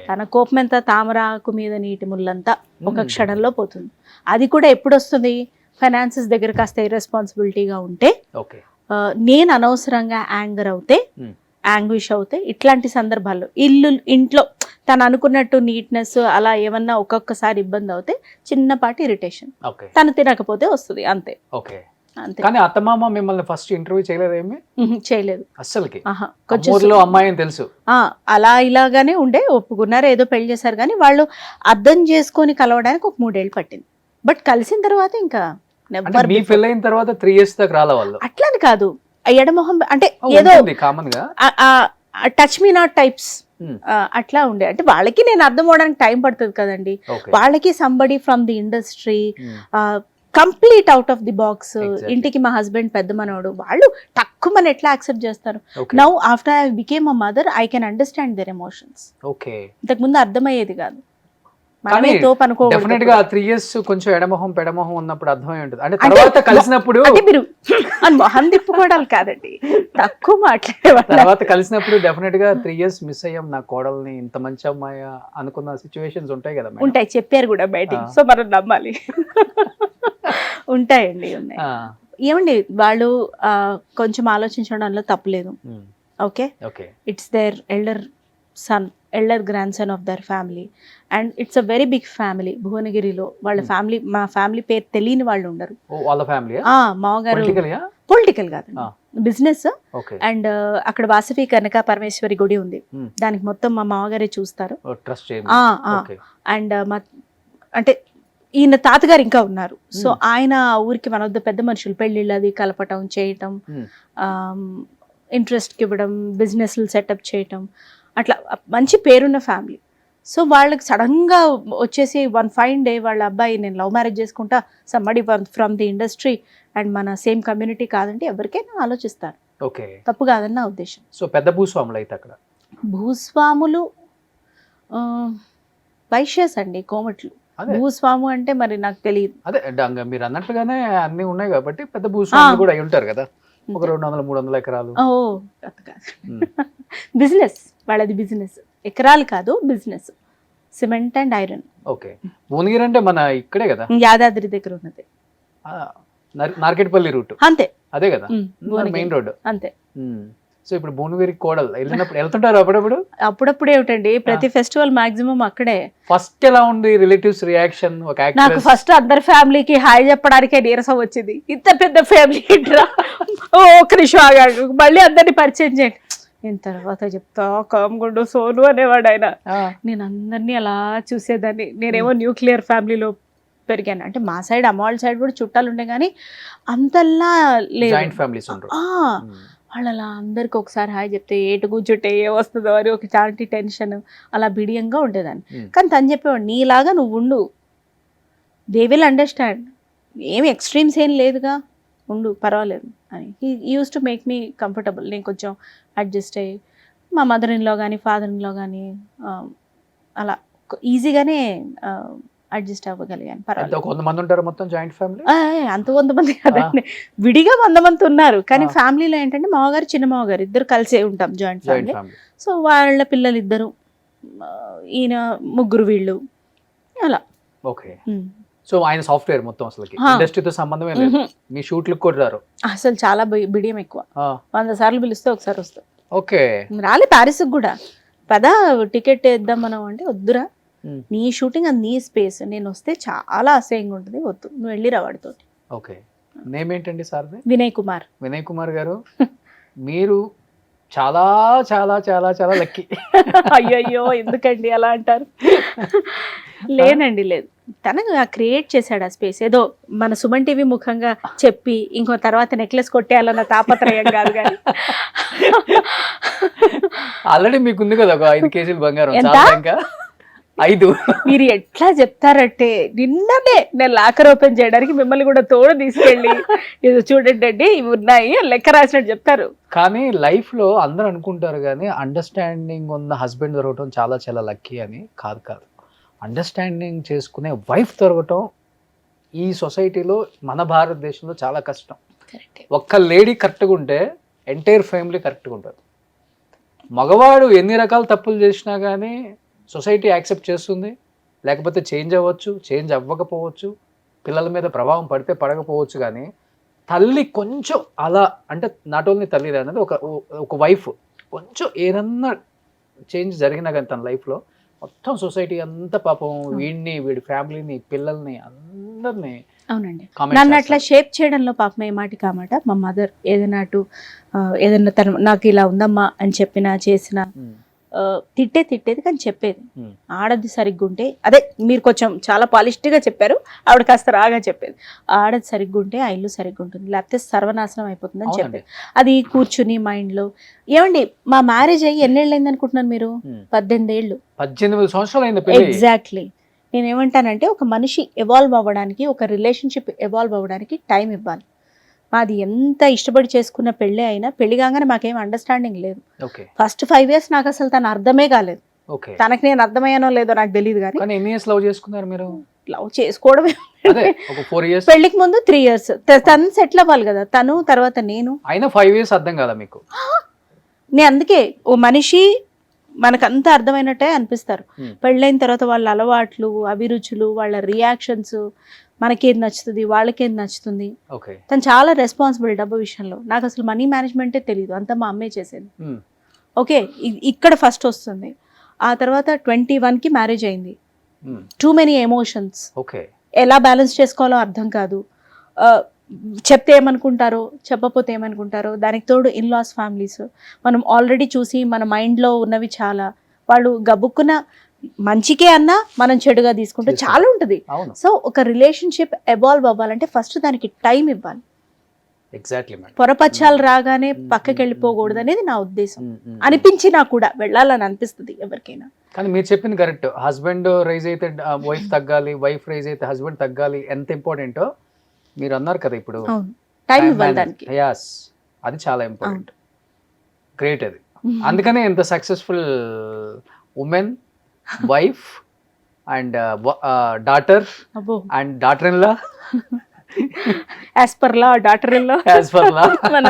తన కోపం ఎంత తామరాకు మీద నీటి ముళ్ళంతా ఒక క్షణంలో పోతుంది. అది కూడా ఎప్పుడు వస్తుంది, ఫైనాన్సెస్ దగ్గర కాస్త ఇర్రెస్పాన్సిబిలిటీగా ఉంటే, నేను అనవసరంగా యాంగర్ అవుతే, యాంగ్విష్ అవుతే, ఇట్లాంటి సందర్భాల్లో ఇంట్లో తను అనుకున్నట్టు నీట్నెస్ అలా ఏమన్నా ఒక్కొక్కసారి ఇబ్బంది అవుతే చిన్నపాటి ఇరిటేషన్, తను తినకపోతే వస్తుంది అంతే. అంతే. కానీ అత్తమామ మిమ్మల్ని ఫస్ట్ ఇంటర్వ్యూ చేయలేదేమి? చేయలేదు అస్సలకి. కొంచెం అమ్మాయి అని తెలుసు, అలా ఇలాగానే ఉండే, ఒప్పుకున్నారు, ఏదో పెళ్లి చేశారు. కానీ వాళ్ళు అర్థం చేసుకొని కలవడానికి ఒక 3 ఏళ్ళు పట్టింది. బట్ కలిసిన తర్వాత ఇంకా మీ పెళ్ళైన తర్వాత 3 years దాకా రాలే వాళ్ళు. అట్లని కాదు, ఎడమొహం అంటే ఏదో కామన్ గా టచ్ మీ నాట్ టైప్స్ అట్లా ఉండే. అంటే వాళ్ళకి నేను అర్థం అవడానికి టైం పడుతుంది కదండి. వాళ్ళకి somebody from the industry, complete out of the box. ఇంటికి మా హస్బెండ్ పెద్ద మనోడు, వాళ్ళు తక్కువ మన ఎట్లా యాక్సెప్ట్ చేస్తారు. Now after I became a mother I can understand their emotions. ఇంతకు ముందు అర్థమయ్యేది కాదు. డెఫినెట్ గా 3 years కొంచెం ఎడమొహం పెడమొహం ఉన్నప్పుడు అర్థమై ఉంటుంది. అంటే తర్వాత కలిసినప్పుడు మీరు మొహం తిప్పుకోవడాలు కాదండి, తక్కువ మాట్లాడేవాళ్ళు. తర్వాత కలిసినప్పుడు డెఫినెట్ గా 3 years మిస్ అయ్యాం నా కోడల్ని, ఇంత మంచి అమ్మాయి అనుకున్న సిచ్యువేషన్స్ ఉంటాయి కదా. ఉంటాయి, చెప్పారు కూడా బయటికి, సో మనం నమ్మాలి. ఉంటాయండి, ఉన్నాయి. ఏమండి వాళ్ళు కొంచెం ఆలోచించడంలో తప్పులేదు. Okay, it's their elder grandson of their family and it's a very big family. భువనగిరిలో వాళ్ళ ఫ్యామిలీ, మా ఫ్యామిలీ పేరు తెలియని వాళ్ళు ఉండరు. మామగారు పొలిటికల్ కాదు, బిజినెస్. అండ్ అక్కడ వాసవి కనక పరమేశ్వరి గుడి ఉంది, దానికి మొత్తం మా మామగారే చూస్తారు. అండ్ అంటే ఈయన తాతగారు ఇంకా ఉన్నారు. సో ఆయన ఊరికి మన వద్ద పెద్ద మనుషులు, పెళ్లిళ్ళు అది కలపటం చేయటం, ఇంట్రెస్ట్కి ఇవ్వడం, బిజినెస్లు సెటప్ చేయటం, అట్లా మంచి పేరున్న ఫ్యామిలీ. సో వాళ్ళకి సడన్గా వచ్చేసి వన్ ఫైన్ డే వాళ్ళ అబ్బాయి నేను లవ్ మ్యారేజ్ చేసుకుంటా, సమ్మడి ఫ్రమ్ ది ఇండస్ట్రీ అండ్ మన సేమ్ కమ్యూనిటీ కాదంటే ఎవరికైనా ఆలోచిస్తారు, తప్పు కాదని నా ఉద్దేశం. సో పెద్ద భూస్వాములు అయితే అక్కడ భూస్వాములు వైశ్యస్ అండి, కోమట్లు. భూస్వాము అంటే మరి నాకు తెలియదు. అదే మీరు అన్నట్టుగానే అన్ని ఉన్నాయి కాబట్టి పెద్ద భూస్వాములు కూడా అయి ఉంటారు కదా, ఒక 200-300 ఎకరాలు. బిజినెస్ వాళ్ళది, బిజినెస్ ఎకరాలు కాదు, business cement and iron. Okay, Bhuvanagiri అంటే మన ఇక్కడే కదా, యాదాద్రి దగ్గర ఉన్నది, నార్కెట్పల్లి రూట్. అంతే, అదే కదా మెయిన్ రోడ్, అంతే. సో ఇప్పుడు భువనగిరి కోడలు వెళ్ళినప్పుడు వెళ్తుంటారు అప్పుడప్పుడు? అప్పుడప్పుడు ఏమిటండి, ప్రతి ఫెస్టివల్ మాక్సిమం అక్కడే. ఫస్ట్ ఎలా ఉంది రిలేటివ్స్ రియాక్షన్? నాకు ఫస్ట్ అందరి ఫ్యామిలీకి హాయ్ చెప్పడానికే నీరసం వచ్చింది. ఇంత పెద్ద ఫ్యామిలీ ఒక నిమిషం ఆగాడు, మళ్ళీ అందరినీ పరిచయం చేయండి. నేను తర్వాత చెప్తా కామ్గుండు సోను అనేవాడు ఆయన. నేను అందరినీ అలా చూసేదాన్ని. నేనేమో న్యూక్లియర్ ఫ్యామిలీలో పెరిగాను, అంటే మా సైడ్ అమ్మ వాళ్ళ సైడ్ కూడా చుట్టాలు ఉండే కానీ అంతల్లా లేదు. వాళ్ళు అలా అందరికి ఒకసారి హాయ్ చెప్తే ఏటు కూర్చుంటే ఏ వస్తుందో అని ఒక చాంటి టెన్షన్, అలా బిడియంగా ఉండేదాన్ని. కానీ తను చెప్పేవాడు నీలాగా నువ్వు ఉండు, దే విల్ అండర్స్టాండ్, ఏమి ఎక్స్ట్రీమ్స్ ఏం లేదుగా, ఉండు పర్వాలేదు అని. He use to make me comfortable. నేను కొంచెం అడ్జస్ట్ అయ్యి మా మదర్ ఇన్లో కానీ ఫాదర్ ఇన్లో కానీ అలా ఈజీగానే అడ్జస్ట్ అవ్వగలిగాను. కొంతమంది ఉంటారు మొత్తం జాయింట్ ఫ్యామిలీ, అంత 100 మంది కదండి, విడిగా 100 మంది ఉన్నారు. కానీ ఫ్యామిలీలో ఏంటంటే మామగారు చిన్న మామగారు ఇద్దరు కలిసే ఉంటాం, జాయింట్ ఫ్యామిలీ. సో వాళ్ళ పిల్లలు 2, ఈయన 3 వీళ్ళు అలా. ఓకే, సో ఆయన సాఫ్ట్వేర్ మొత్తం అసలు ఇండస్ట్రీతో సంబంధమే లేదు, మీ షూట్లకు కూడా రారు అసలు. చాలా బిడియం ఎక్కువ, 100 సార్లు పిలిస్తే ఒకసారి వస్తాం. ఓకే, రాలే ప్యారిస్కి కూడా, పదా టికెట్ వేద్దాం మనం అంటే వద్దురా, నీ షూటింగ్ అది నీ స్పేస్, నేను వస్తే చాలా అసహ్యంగా ఉంటుంది, వద్దు నువ్వు వెళ్ళి రావాడితో. ఓకే, నేమ్ ఏంటండి సార్? వినయ్ కుమార్. వినయ్ కుమార్ గారు, మీరు చాలా చాలా చాలా చాలా లక్కీ. అయ్యయ్యో ఎందుకండి అలా అంటారు? లేనండి, లేదు, తనకు క్రియేట్ చేశాడు ఆ స్పేస్. ఏదో మన సుమన్ టీవీ ముఖంగా చెప్పి ఇంకో తర్వాత నెక్లెస్ కొట్టేయాలన్న తాపత్రయం కాదు కానీ ఆల్రెడీ మీకుంది కదా ఒక 5 కేజీలు బంగారం. 5 మీరు ఎట్లా చెప్తారంటే నిన్ననే నేను లాకర్ ఓపెన్ చేయడానికి మిమ్మల్ని కూడా తోడు తీసుకెళ్ళి ఇది చూడండి అండి ఇవి ఉన్నాయి లెక్క రాసినట్టు చెప్తారు. కానీ లైఫ్ లో అందరూ అనుకుంటారు కానీ అండర్స్టాండింగ్ ఉన్న హస్బెండ్ దొరకటం చాలా చాలా లక్కీ అని. కాదు, అండర్స్టాండింగ్ చేసుకునే వైఫ్ దొరకటం ఈ సొసైటీలో మన భారతదేశంలో చాలా కష్టం. ఒక్క లేడీ కరెక్ట్గా ఉంటే ఎంటైర్ ఫ్యామిలీ కరెక్ట్గా ఉంటుంది. మగవాడు ఎన్ని రకాల తప్పులు చేసినా కానీ సొసైటీ యాక్సెప్ట్ చేస్తుంది, లేకపోతే చేంజ్ అవ్వచ్చు, చేంజ్ అవ్వకపోవచ్చు, పిల్లల మీద ప్రభావం పడితే పడకపోవచ్చు. కానీ తల్లి కొంచెం అలా అంటే నాట్ ఓన్లీ తల్లి అనేది ఒక వైఫ్ కొంచెం ఏదన్నా చేంజ్ జరిగినా కానీ తన లైఫ్లో మొత్తం సొసైటీ అంతా పాపం వీడిని, వీడి ఫ్యామిలీని, పిల్లల్ని అందరినీ. అవునండి, నన్ను అట్లా షేప్ చేయడంలో పాపం ఏ మాటి కామాట మా మదర్ ఏదైనా ఏదైనా తను నాకు ఇలా ఉందమ్మా అని చెప్పినా చేసినా తిట్టేది కానీ చెప్పేది. ఆడది సరిగ్గా ఉంటే అదే మీరు కొంచెం చాలా పాలిష్డ్గా చెప్పారు, ఆవిడ కాస్త రాగా చెప్పేది. ఆడది సరిగ్గా ఉంటే ఆ ఇల్లు సరిగ్గా ఉంటుంది, లేకపోతే సర్వనాశనం అయిపోతుంది అని చెప్పేది. అది కూర్చుని మైండ్లో. ఏమండి మా మ్యారేజ్ అయ్యి ఎన్నేళ్ళు అయింది అనుకుంటున్నారు మీరు? 18 ఏళ్ళు. 18 సంవత్సరాలు. ఎగ్జాక్ట్లీ. నేనేమంటానంటే ఒక మనిషి ఎవాల్వ్ అవ్వడానికి, ఒక రిలేషన్షిప్ ఎవాల్వ్ అవ్వడానికి టైం ఇవ్వాలి. మాది ఎంత ఇష్టపడి చేసుకున్న పెళ్ళే అయినా పెళ్లి కాగానే మాకేం అండర్స్టాండింగ్ లేదు. ఫస్ట్ 5 years నాకు అసలు తను అర్థమే కాలేదు. తనకి నేను అర్థమయ్యానో లేదో నాకు తెలియదు. కానీ లవ్ చేసుకోవడమే. పెళ్లికి ముందు 3 years తను సెటిల్ అవ్వాలి కదా, తను తర్వాత నేను. 5 years అర్థం కదా మీకు? నేను అందుకే ఓ మనిషి మనకు అంత అర్థమైనట్టే అనిపిస్తారు. పెళ్ళైన తర్వాత వాళ్ళ అలవాట్లు, అభిరుచులు, వాళ్ళ రియాక్షన్స్, మనకేది నచ్చుతుంది, వాళ్ళకేది నచ్చుతుంది. తను చాలా రెస్పాన్సిబుల్ డబ్బు విషయంలో. నాకు అసలు మనీ మేనేజ్మెంటే తెలియదు, అంతా మా అమ్మే చేసేది. ఓకే, ఇక్కడ ఫస్ట్ వస్తుంది. ఆ తర్వాత 21కి మ్యారేజ్ అయింది. టూ మెనీ ఎమోషన్స్, ఎలా బ్యాలెన్స్ చేసుకోవాలో అర్థం కాదు. చెప్తే ఏమనుకుంటారో, చెప్పకపోతే ఏమనుకుంటారో. దానికి తోడు ఇన్లాస్ ఫ్యామిలీస్ మనం ఆల్రెడీ చూసి మన మైండ్లో ఉన్నవి చాలా. వాళ్ళు గబుక్కున మంచికే అన్నా మనం చెడుగా తీసుకుంటే చాలా ఉంటుంది. సో ఒక రిలేషన్షిప్ ఎవాల్వ్ అవ్వాలంటే ఫస్ట్ దానికి టైం ఇవ్వాలి. పొరపచ్చాలు రాగానే పక్కకి వెళ్ళిపోకూడదు అనేది నా ఉద్దేశం. అనిపించినా కూడా వెళ్ళాలని అనిపిస్తుంది ఎవరికైనా. కానీ మీరు చెప్పింది కరెక్ట్. హస్బెండ్ రైజ్ అయితే వైఫ్ తగ్గాలి, వైఫ్ రైజ్ అయితే హస్బెండ్ తగ్గాలి. ఎంత ఇంపార్టెంటో మీరు అన్నారు కదా ఇప్పుడు. టైం ఇవ్వాలి దానికి. అది చాలా ఇంపార్టెంట్. గ్రేట్ అది. అందుకనే ఎంత successful women, wife and daughter and daughter in law, as per law daughter in law, మన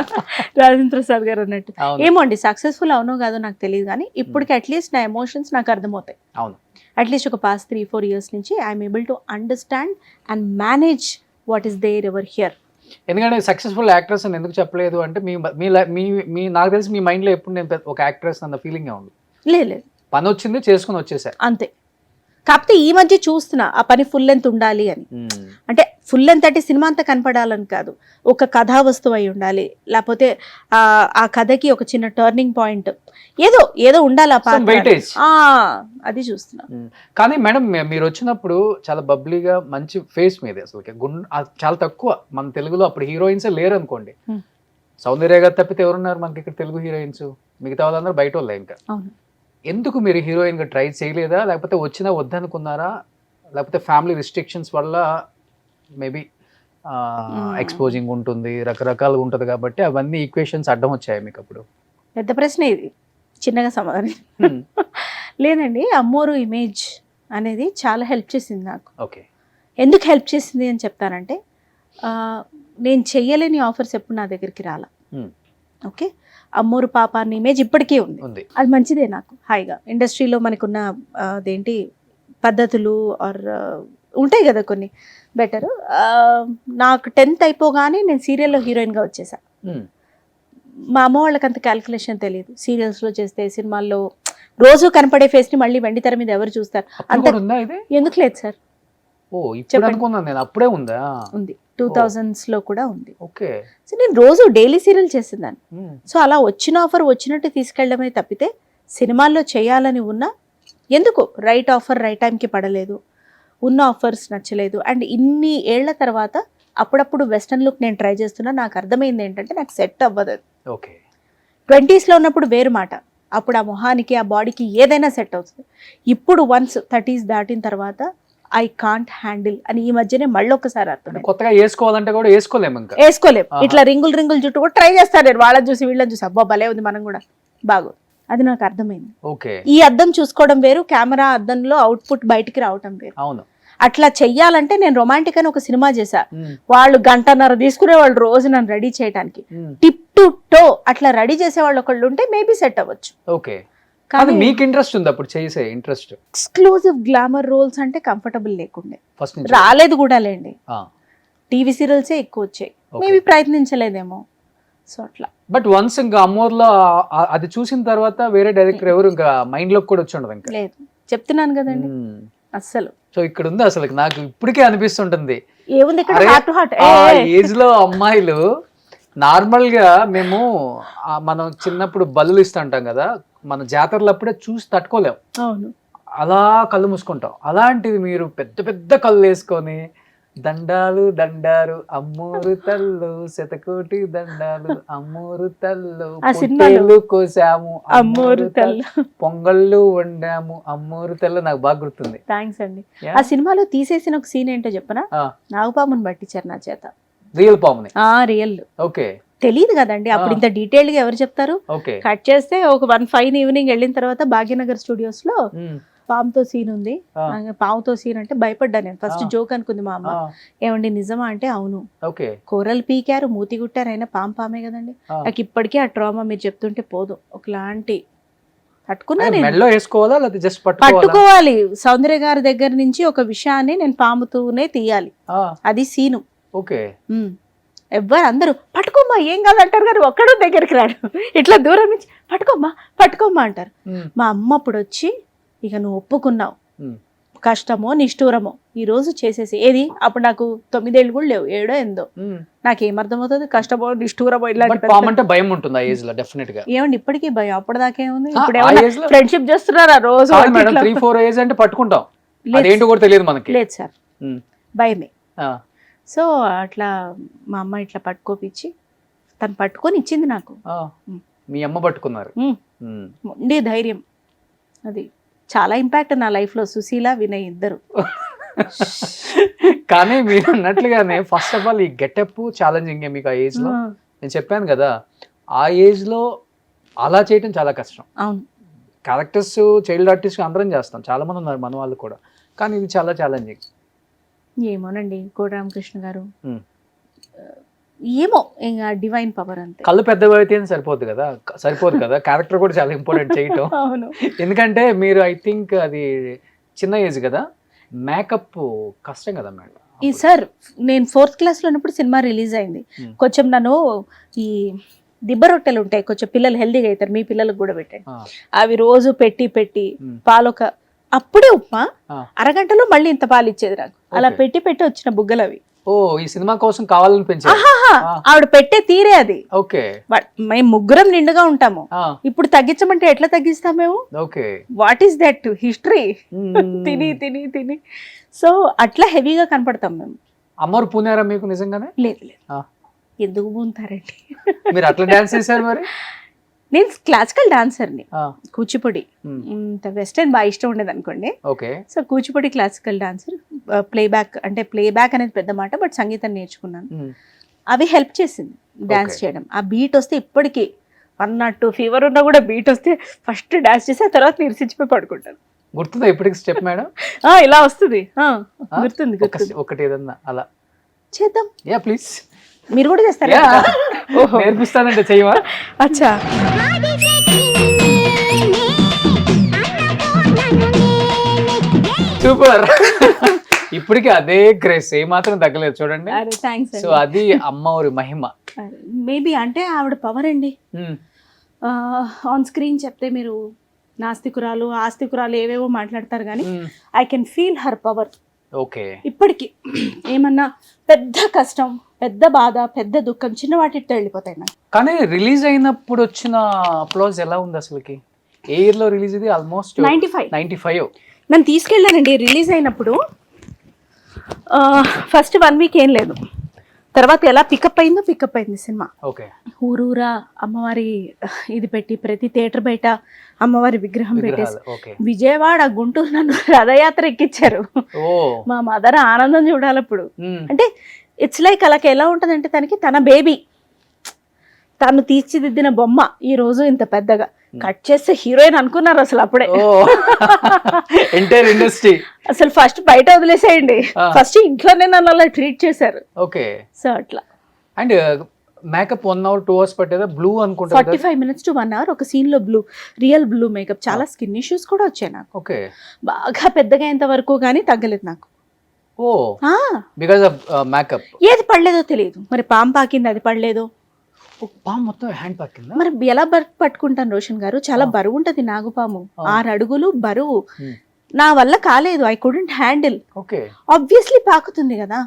రాజేంద్ర ప్రసాద్ గారు అన్నట్టు. ఏమో అండి, సక్సెస్ఫుల్ అవునో కాదో నాకు తెలియదు, కానీ ఇప్పటికి అట్లీస్ట్ నా ఎమోషన్స్ నాకు అర్థమవుతాయి. అట్లీస్ట్ ఒక పాస్ట్ 3-4 years నుంచి I'm able to understand and manage what is there ever here. ఎందుకంటే సక్సెస్ఫుల్ యాక్ట్రెస్ అని ఎందుకు చెప్పలేదు అంటే మీ నాకు తెలిసి మీ మైండ్లో ఎప్పుడు నేను ఒక యాక్ట్రెస్ అన్న ఫీలింగ్ ఉంది. లేదు, పని వచ్చింది చేసుకుని వచ్చేసా అంతే. కాకపోతే ఈ మధ్య చూస్తున్నా ఆ పని ఫుల్ లెంత్ ఉండాలి అని. అంటే ఫుల్ లెంత్ అంటే సినిమా అంతా కనపడాలని కాదు, ఒక కథా వస్తువు అయి ఉండాలి, లేకపోతే ఆ కథకి ఒక చిన్న టర్నింగ్ పాయింట్ ఏదో ఉండాలి. అది చూస్తున్నా. కానీ మేడం మీరు వచ్చినప్పుడు చాలా బబ్లీగా మంచి ఫేస్ మీద, అసలు చాలా తక్కువ మన తెలుగులో అప్పుడు హీరోయిన్స్ లేరు అనుకోండి. సౌందర్య గారు తప్పితే ఎవరున్నారు మనకి ఇక్కడ తెలుగు హీరోయిన్స్? మిగతా వాళ్ళందరూ బయట వాళ్ళే. ఇంకా ఎందుకు మీరు హీరోయిన్ గా ట్రై చేయలేదా, లేకపోతే వచ్చినా వద్దనుకున్నారా, లేకపోతే ఫ్యామిలీ రిస్ట్రిక్షన్స్ వల్ల మేబీ ఎక్స్పోజింగ్ ఉంటుంది, రకరకాలుగా ఉంటుంది కాబట్టి అవన్నీ ఈక్వేషన్స్ అడ్డం వచ్చాయి మీకు అప్పుడు? పెద్ద ప్రశ్న ఇది, చిన్నగా సమాధానం. లేదండి, అమ్మోరు ఇమేజ్ అనేది చాలా హెల్ప్ చేసింది నాకు. ఎందుకు హెల్ప్ చేసింది అని చెప్తానంటే, నేను చెయ్యలేని ఆఫర్స్ ఎప్పుడు నా దగ్గరికి రాలా. ఓకే, అమ్మోరు పాప అన్న ఇమేజ్ ఇప్పటికీ ఉంది. అది మంచిదే నాకు. హాయిగా ఇండస్ట్రీలో మనకున్న అదేంటి పద్ధతులు ఆర్ ఉంటాయి కదా కొన్ని, బెటర్. నాకు 10th అయిపోగానే నేను సీరియల్లో హీరోయిన్గా వచ్చేసా. మా అమ్మ వాళ్ళకి అంత క్యాల్కులేషన్ తెలియదు. సీరియల్స్లో చేస్తే సినిమాల్లో రోజు కనపడే ఫేస్ని మళ్ళీ వెండి తెర మీద ఎవరు చూస్తారు? అంత ఎందుకు లేదు సార్? ఉంది, 2000s లో కూడా ఉంది. సో నేను రోజు డైలీ సీరియల్ చేసేదాన్ని. సో అలా వచ్చిన ఆఫర్ వచ్చినట్టు తీసుకెళ్ళడమే తప్పితే సినిమాల్లో చేయాలని ఉన్నా ఎందుకు రైట్ ఆఫర్ రైట్ టైంకి పడలేదు, ఉన్న ఆఫర్స్ నచ్చలేదు. అండ్ ఇన్ని ఏళ్ల తర్వాత అప్పుడప్పుడు వెస్టర్న్ లుక్ నేను ట్రై చేస్తున్నా. నాకు అర్థమైంది ఏంటంటే నాకు సెట్ అవ్వదు. 20s లో ఉన్నప్పుడు వేరు మాట, అప్పుడు ఆ మొహానికి ఆ బాడీకి ఏదైనా సెట్ అవుతుంది. ఇప్పుడు వన్స్ 30s దాటిన తర్వాత ఐ కాంట్ హ్యాండిల్ అని ఈ మధ్యనే మళ్ళీ ఒకసారి అర్థం. కొత్తగా వేసుకోవాలంటే కూడా వేసుకోలేము, ఇంకా వేసుకోలేము. ఆహా. ఇట్లా రింగులు జుట్టు కూడా ట్రై చేస్తారు నేను, వాళ్ళని చూసి వీళ్ళని చూసి అబ్బా భలే ఉంది మనం కూడా బాగోదు. అది నాకు అర్థమైంది. ఓకే, ఈ అద్దం చూసుకోవడం వేరు, కెమెరా అద్దంలో అవుట్పుట్ బయటికి రావటం వేరు. అవును. అట్లా చెయ్యాలంటే నేను రొమాంటిక్ అని ఒక సినిమా చేశా. వాళ్ళు 1.5 గంట తీసుకునే వాళ్ళు రోజు నన్ను రెడీ చేయడానికి, టిప్ టు టో అట్లా రెడీ చేసే వాళ్ళు ఒకళ్ళు ఉంటే మేబీ సెట్ అవ్వచ్చు. ఓకే, కానీ మీకు ఇంట్రెస్ట్ ఉంది అప్పుడు చేసే ఇంట్రెస్ట్? ఎక్స్క్లూజివ్ గ్లామర్ రోల్స్ అంటే కంఫర్టబుల్ లేకుండే, ఫస్ట్ రాలేదు కూడా లేండి. టీవీ సీరియల్సే ఎక్కువ వచ్చాయి, మేబీ ప్రయత్నించలేదేమో. సో అట్లా. బట్ వన్స్ ఇంకా అమ్మోర్లో అది చూసిన తర్వాత వేరే డైరెక్టర్ ఎవరు ఇంకా మైండ్ లోకి కూడా వచ్చి ఉండదు ఇంకా? లేదు, చెప్తున్నాను కదండి అస్సలు. సో ఇక్కడ ఉంది అసలు నాకు ఇప్పటికే అనిపిస్తుంటుంది, ఏముంది ఇక్కడ హార్ట్ టు హార్ట్. ఏజ్ లో అమ్మాయిలు నార్మల్ గా మేము మనం చిన్నప్పుడు బల్లులు ఇస్తుంటాం కదా, మన జాతరలు అప్పుడే చూసి తట్టుకోలేం, అవును, అలా కళ్ళు మూసుకుంటాం. అలాంటిది మీరు పెద్ద పెద్ద కళ్ళు వేసుకొని దండాలు దండారు అమ్మూరు తల్లు శతకోటి దండాలు అమ్మూరు తల్లు పొట్టేలు కోసాము అమ్మూరు తల్లు పొంగళ్ళు వండాము అమ్మూరు తల్లు నాకు బాగా గుర్తుంది. థ్యాంక్స్ అండి. ఆ సినిమాలో తీసేసిన ఒక సీన్ ఏంటో చెప్పనా? నాగపాముని పట్టించారు నా చేత. రియల్ పాముని? రియల్. ఓకే, తెలియదు కదండి అప్పుడు, ఇంత డీటెయిల్ గా ఎవరు చెప్తారు? కట్ చేస్తే ఒక 1 ఫైన్ ఈవినింగ్ వెళ్ళిన తర్వాత భాగ్యనగర్ స్టూడియోస్ లో పాముతో సీన్ ఉంది. పాముతో సీన్ అంటే భయపడ్డా నేను. ఫస్ట్ జోక్ అనుకుంది మా అమ్మ. ఏమండి నిజమా అంటే అవును. కూరలు పీకారు, మూతి గుట్టారు, అయినా పామే కదండి. నాకు ఇప్పటికీ ఆ ట్రామా మీరు చెప్తుంటే పోదు, ఒకలాంటి పట్టుకోవాలి. సౌందర్య గారి దగ్గర నుంచి ఒక విషయాన్ని నేను పాముతూనే తీయాలి, అది సీను. ఎవ్వరు అందరూ పట్టుకోమ్మా ఏం కాదంటారు కానీ ఒక్కడో దగ్గరికి రాడు, ఇట్లా దూరం నుంచి పట్టుకోమ్మా అంటారు. మా అమ్మ అప్పుడు వచ్చి ఇక నువ్వు ఒప్పుకున్నావు, కష్టమో నిష్ఠూరమో ఈ రోజు చేసేసి. ఏది అప్పుడు నాకు 9 ఏళ్ళు కూడా లేవు, 7 8 నాకేమర్థమవుతుంది కష్టమో నిష్ఠూరమో ఇలాంటి భయం ఉంటుంది ఆ ఏజ్ లో డెఫినెట్ గా. ఏమండి ఇప్పటికీ భయం, అప్పటిదాకా ఏముంది, ఇప్పుడు ఫ్రెండ్షిప్ చేస్తున్నారా రోజు? 3-4 ఏజ్ అంటే పట్టుకుంటాం, అదేంటో కూడా తెలియదు మనకి. లేదు సార్, భయమే. సో అట్లా మా అమ్మ ఇట్లా పట్టుకోపిచ్చి తను పట్టుకొని ఇచ్చింది నాకు. మీ అమ్మ పట్టుకున్నారు, ఉండే ధైర్యం అది చాలా ఇంపాక్ట్ నా లైఫ్ లో. సుశీల, వినయ్ ఇద్దరు. కానీ మీరు అన్నట్లుగానే ఫస్ట్ ఆఫ్ ఆల్ ఈ గెటప్ ఛాలెంజింగ్ మీకు ఆ ఏజ్ లో. నేను చెప్పాను కదా, ఆ ఏజ్ లో అలా చేయటం చాలా కష్టం. అవును, క్యారెక్టర్స్ చైల్డ్ ఆర్టిస్ట్ అందరం చేస్తాం, చాలా మంది ఉన్నారు మన వాళ్ళు కూడా, కానీ ఇది చాలా ఛాలెంజింగ్. ఏమోనండి కోట రామకృష్ణ గారు, ఏమో ఇంకా డివైన్ పవర్ అంతే. కళ్ళు పెద్దవి అయితే సరిపోదు కదా, క్యారెక్టర్ కూడా చాలా ఇంపార్టెంట్ చేయటం. అవును, ఎందుకంటే మీరు ఐ థింక్ అది చిన్న ఏజ్ కదా, మేకప్ కష్టం కదా మేడం. ఈ సార్ నేను 4th క్లాస్ లో ఉన్నప్పుడు సినిమా రిలీజ్ అయింది. కొంచెం నన్ను ఈ దిబ్బ రొట్టెలు ఉంటాయి, కొంచెం పిల్లలు హెల్దీగా అవుతారు, మీ పిల్లలకు కూడా పెట్టండి, అవి రోజు పెట్టి పాలొక అప్పుడే ఉప్మా అరగంటలో మళ్ళీ ఇంత పాలు ఇచ్చేది నాకు. అలా పెట్టి వచ్చిన బుగ్గలు అవి. ఈ సినిమా కోసం కావాలని పెంచారు. ఆవిడ పెట్టే తీరే అది. ఓకే, మేము ముగ్గురం నిండుగా ఉంటాము, ఇప్పుడు తగ్గించమంటే ఎట్లా తగ్గిస్తాం మేము? What is that history? తిని సో అట్లా హెవీగా కనపడతాం మేము. అమ్మవారు పూనారా మీకు నిజంగానే? లేదు, ఎందుకు పూనుతారండి? మీరు అట్లా డాన్స్ చేశారు మరి? నేను క్లాసికల్ డాన్సర్ని, కూచిపూడి. వెస్టర్న్ బాగా ఇష్టం ఉండేది అనుకోండి. So Kuchipudi classical dancer. Playback అనేది పెద్ద మాట, బట్ సంగీతం నేర్చుకున్నాను. అవి హెల్ప్ చేసింది డాన్స్ చేయడం. ఆ బీట్ వస్తే ఇప్పటికీ 102 ఫీవర్ ఉన్నా కూడా బీట్ వస్తే ఫస్ట్ డాన్స్ చేసి ఆ తర్వాత నిరసించిపోయి పడుకుంటాను. గుర్తుందా ఇప్పటికి స్టెప్ మేడం? ఇలా వస్తుంది, గుర్తుంది. ఒకటి ఏదన్నా అలా చేద్దాం. Yeah please. మీరు కూడా చేస్తారా? నేర్పిస్తానంటే చెయ్యవా? అచ్చా, సూపర్. ఇప్పటికి అదే గ్రేస్ ఏమాత్రం తగ్గలేదు చూడండి. సో అది అమ్మవారి మహిమ. మేబీ అంటే ఆవిడ పవర్ అండి. ఆన్ స్క్రీన్ చెప్తే మీరు నాస్తికురాలు ఆస్తికురాలు ఏవేవో మాట్లాడతారు కానీ I can feel her power. Okay, ఇప్పటికి ఏమన్నా పెద్ద కష్టం, పెద్ద బాధ, పెద్ద దుఃఖం, చిన్న వాటితో వెళ్ళిపోతాయి నాకు. కానీ రిలీజ్ అయినప్పుడు వచ్చిన అప్లాజ్ ఎలా ఉంది అసలుకి? ఏ ఇయర్ లో రిలీజ్ ఇది? ఆల్మోస్ట్ 95. నన్ను తీసుకెళ్ళానండి రిలీజ్ అయినప్పుడు. ఫస్ట్ 1 వీక్ ఏం లేదు, తర్వాత ఎలా పికప్ అయింది సినిమా. ఓకే. ఊరూరా అమ్మవారి ఇది పెట్టి ప్రతి థియేటర్ బయట అమ్మవారి విగ్రహం పెట్టేసి ఓకే. విజయవాడ గుంటూరు నన్ను రథయాత్ర ఎక్కించారు. ఓ. మా మదర్ ఆనందం చూడాలి అప్పుడు. అంటే ఇట్స్ లైక్ అలాగే ఎలా ఉంటదంటే తనకి తన బేబీ తను తీర్చిదిద్దిన బొమ్మ ఈ రోజు ఇంత పెద్దగా కట్ చేస్తే హీరోయిన్ అనుకున్నారు అసలు అప్పుడే. ఎంటైర్ ఇండస్ట్రీ అసలు ఫస్ట్ బయట వదిలేసేయండి, ఫస్ట్ ఇంట్లోనే నన్ను అలా ట్రీట్ చేశారు. ఓకే. సో అట్లా. అండ్ మేకప్ 1 hour 2 hours పట్టేదా? బ్లూ అనుకుంటా. 45 minutes to 1 hour ఒక సీన్ లో బ్లూ, రియల్ బ్లూ మేకప్. చాలా స్కిన్ ఇష్యూస్ కూడా వచ్చాయి నాకు. ఓకే. బాగా పెద్దగా అయ్యేంత వరకు కానీ తగ్గలేదు నాకు. ఓ, బికాజ్ ఆఫ్ మేకప్. ఏది పడలేదో తెలియదు, మరి పాము పాకింది అది పడలేదో. పాము మొత్తం హ్యాండ్ పాకిందా? మరి ఎలా పట్టుకుంటాను రోషన్ గారు, చాలా బరువు ఉంటది నాగుపాము, 6 అడుగులు బరువు. నా వల్ల కాలేదు, I couldn't handle. Okay. Obviously పాకుతుంది కదా.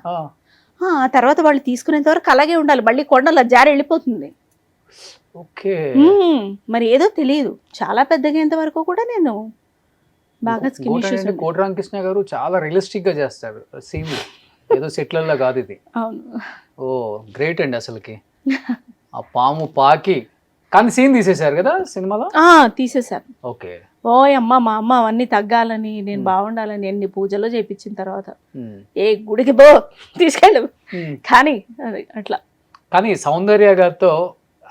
తర్వాత వాళ్ళు తీసుకునేంత వరకు అలాగే ఉండాలి, మళ్ళీ కొండల జారి వెళ్ళిపోతుంది. ఓకే. మరి ఏదో తెలియదు, చాలా పెద్దగా అయ్యేంత వరకు కూడా నేను బాగా స్కిన్ ఇష్యూస్. కోటి రామకృష్ణ గారు చాలా రియలిస్టిక్ గా చేస్తారు సీన్, ఏదో సెట్లల్లో కాదు ఇది. అవును. ఓ గ్రేట్ అండి అసలుకి. ఆ పాము పాకి కానీ సీన్ తీసేశారు కదా సినిమాలో? తీసేశారు. ఓకే. ఓ అమ్మ, మా అమ్మ అవన్నీ తగ్గాలని, నేను బాగుండాలని ఎన్ని పూజలో చేయించిన తర్వాత ఏ గుడికి పో తీసుకెళ్ళు కానీ అది అట్లా. కానీ సౌందర్య గారితో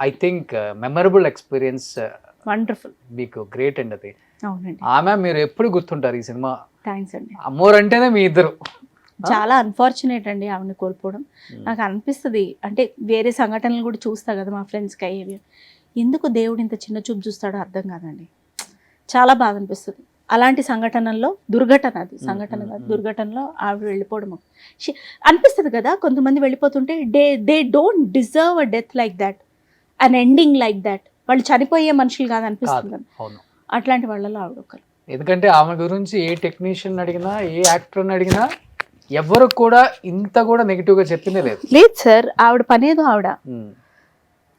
I think memorable experience. Wonderful. మీకు గ్రేట్ అండి అది. అవునండి. ఆమె మీరు ఎప్పుడు గుర్తుంటారు ఈ సినిమా. థ్యాంక్స్ అండి. అమ్మోరు అంటేనే మీ ఇద్దరు. చాలా అన్ఫార్చునేట్ అండి ఆవిడని కోల్పోవడం. నాకు అనిపిస్తుంది, అంటే వేరే సంఘటనలు కూడా చూస్తా కదా మా ఫ్రెండ్స్కి అయ్యేవి, ఎందుకు దేవుడు ఇంత చిన్న చూపు చూస్తాడో అర్థం కాదండి. చాలా బాధ అనిపిస్తుంది. అలాంటి సంఘటనల్లో దుర్ఘటన, అది సంఘటన కాదు, దుర్ఘటనలో ఆవిడ వెళ్ళిపోవడం అనిపిస్తుంది కదా. కొంతమంది వెళ్ళిపోతుంటే they don't deserve a death like that, an ending like that. వాళ్ళు చనిపోయే మనుషులు కాదు అనిపిస్తుంది కదా. అట్లాంటి వాళ్ళలో ఆవిడ ఒకరు. ఎందుకంటే ఆమె గురించి ఏ టెక్నీషియన్ అడిగినా, ఏ యాక్టర్ని అడిగినా ఎవరు కూడా ఇంత కూడా నెగిటివ్ గా చెప్పిందే లేదు. లేదు సార్, ఆవిడ పనేదో ఆవిడ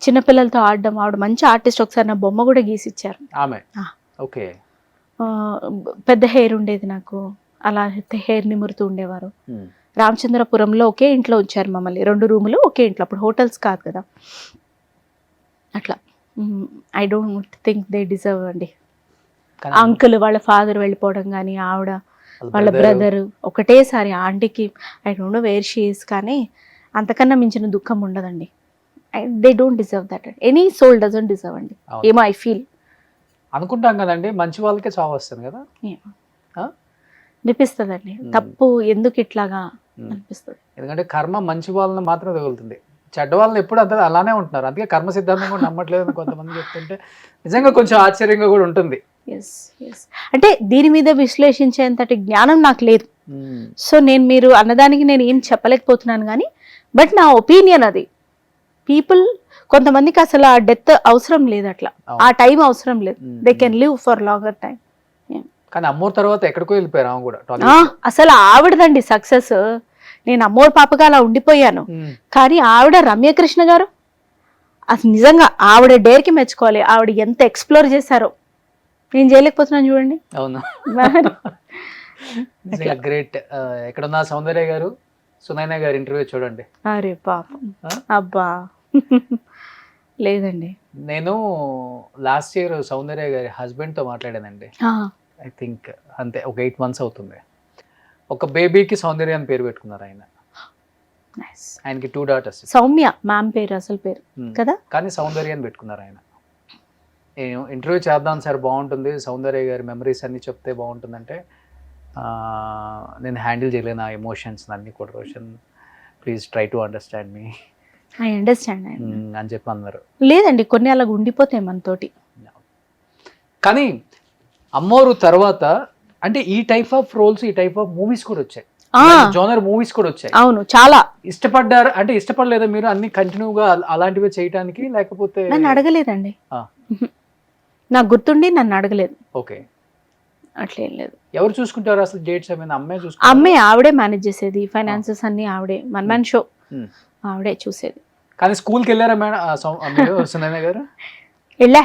చిన్నపిల్లలతో ఆడడం. ఆవిడ మంచి ఆర్టిస్ట్. ఒకసారి నా బొమ్మ కూడా గీసిచ్చారు ఆమె. ఓకే. పెద్ద హెయిర్ ఉండేది నాకు, అలా హెయిర్ నిమురుతూ ఉండేవారు. రామచంద్రపురంలో ఒకే ఇంట్లో ఉంచారు మమ్మల్ని, 2 రూములు ఒకే ఇంట్లో. అప్పుడు హోటల్స్ కాదు కదా అట్లా. I don't think they deserve అండి. అంకుల్ వాళ్ళ ఫాదర్ వెళ్ళిపోవడం కానీ, ఆవిడ వాళ్ళ బ్రదర్ ఒకటేసారి ఆంటీకి, I don't know where she is, కానీ అంతకన్నా మించిన దుఃఖం ఉండదండి. They don't deserve that. Any soul doesn't deserve అండి. ఏమో ఐ ఫీల్. అనుకుంటాం కదండి, మంచి వాళ్ళకే చావు వస్తుంది కదా అనిపిస్తుందండి. తప్పు ఎందుకు ఇట్లాగా అనిపిస్తుంది. ఎందుకంటే కర్మ మంచి వాళ్ళని మాత్రమే తగులుతుంది, చెడ్డ వాళ్ళని ఎప్పుడు అంతా అలానే ఉంటున్నారు. అందుకే కర్మ సిద్ధాంతం కూడా నమ్మట్లేదు కొంతమంది చెప్తుంటే నిజంగా కొంచెం ఆశ్చర్యంగా కూడా ఉంటుంది. అంటే దీని మీద విశ్లేషించేంతటి జ్ఞానం నాకు లేదు. సో మీరు అన్నదానికి నేను ఏం చెప్పలేకపోతున్నాను కానీ, బట్ నా ఒపీనియన్ అది. పీపుల్ కొంతమందికి అసలు ఆ డెత్ అవసరం లేదు, అట్లా ఆ టైం అవసరం లేదు. They can live for longer time. కానీ అమ్మోరు తర్వాత ఎక్కడికో వెళ్ళిపోయారు ఆమె కూడా. అసలు ఆవిడదండి సక్సెస్. నేను అమ్మోరు పాపగా అలా ఉండిపోయాను, కానీ ఆవిడ రమ్యకృష్ణ గారు అసలు నిజంగా ఆవిడ డేర్కి మెచ్చుకోవాలి. ఆవిడ ఎంత ఎక్స్ప్లోర్ చేశారో నేను చేయలేకపోతున్నాను చూడండి. అవునా, గ్రేట్. ఎక్కడున్నా సౌందర్య గారు, సునైనా గారి ఇంటర్వ్యూ చూడండి. అరే పాపం, అబ్బా లేదండి. నేను లాస్ట్ ఇయర్ సౌందర్య గారి హస్బెండ్తో మాట్లాడానండి. ఐ థింక్ అంతే, ఒక 8 months అవుతుంది. ఒక బేబీకి సౌందర్య అని పేరు పెట్టుకున్నారు ఆయన. ఆయనకి 2 daughters. సౌమ్య మ్యామ్ పేరు, అసలు పేరు కదా, కానీ సౌందర్య అని పెట్టుకున్నారు ఆయన. ఇంటర్వ్యూ చేద్దాం సార్, బాగుంటుంది, సౌందర్య గారి మెమరీస్ అన్ని చెప్తే బాగుంటుందంటే నేను హ్యాండిల్ చేయలేను ఆ ఎమోషన్స్ అన్ని కూడా. Roshan please try to understand me. I understand అని చెప్పి అన్నారు. లేదండి, కొన్ని అలాగ ఉండిపోతాయి మనతోటి. కానీ అమ్మోరు తర్వాత అంటే ఈ టైప్ ఆఫ్ రోల్స్, ఈ టైప్ ఆఫ్ మూవీస్ కూడా వచ్చాయి, జోనర్ మూవీస్ కూడా వచ్చాయి. అవును, చాలా ఇష్టపడ్డారు. అంటే ఇష్టపడలేదా మీరు అన్ని కంటిన్యూగా అలాంటివి చేయడానికి? లేకపోతే నన్ను అడగలేదండి, నాకు గుర్తుండి నన్ను అడగలేదు. ఓకే, అట్లేం లేదు. ఎవరు చూసుకుంటారు అసలు డేట్స్? అమ్మే అమ్మే, ఆవిడే మేనేజ్ చేసేది, ఫైనాన్సెస్ అన్ని ఆవిడే, వన్ మ్యాన్ షో ఆవిడే చూసేది. కానీ స్కూల్కి వెళ్ళారా మేడం సునైనా గారు? వెళ్ళా,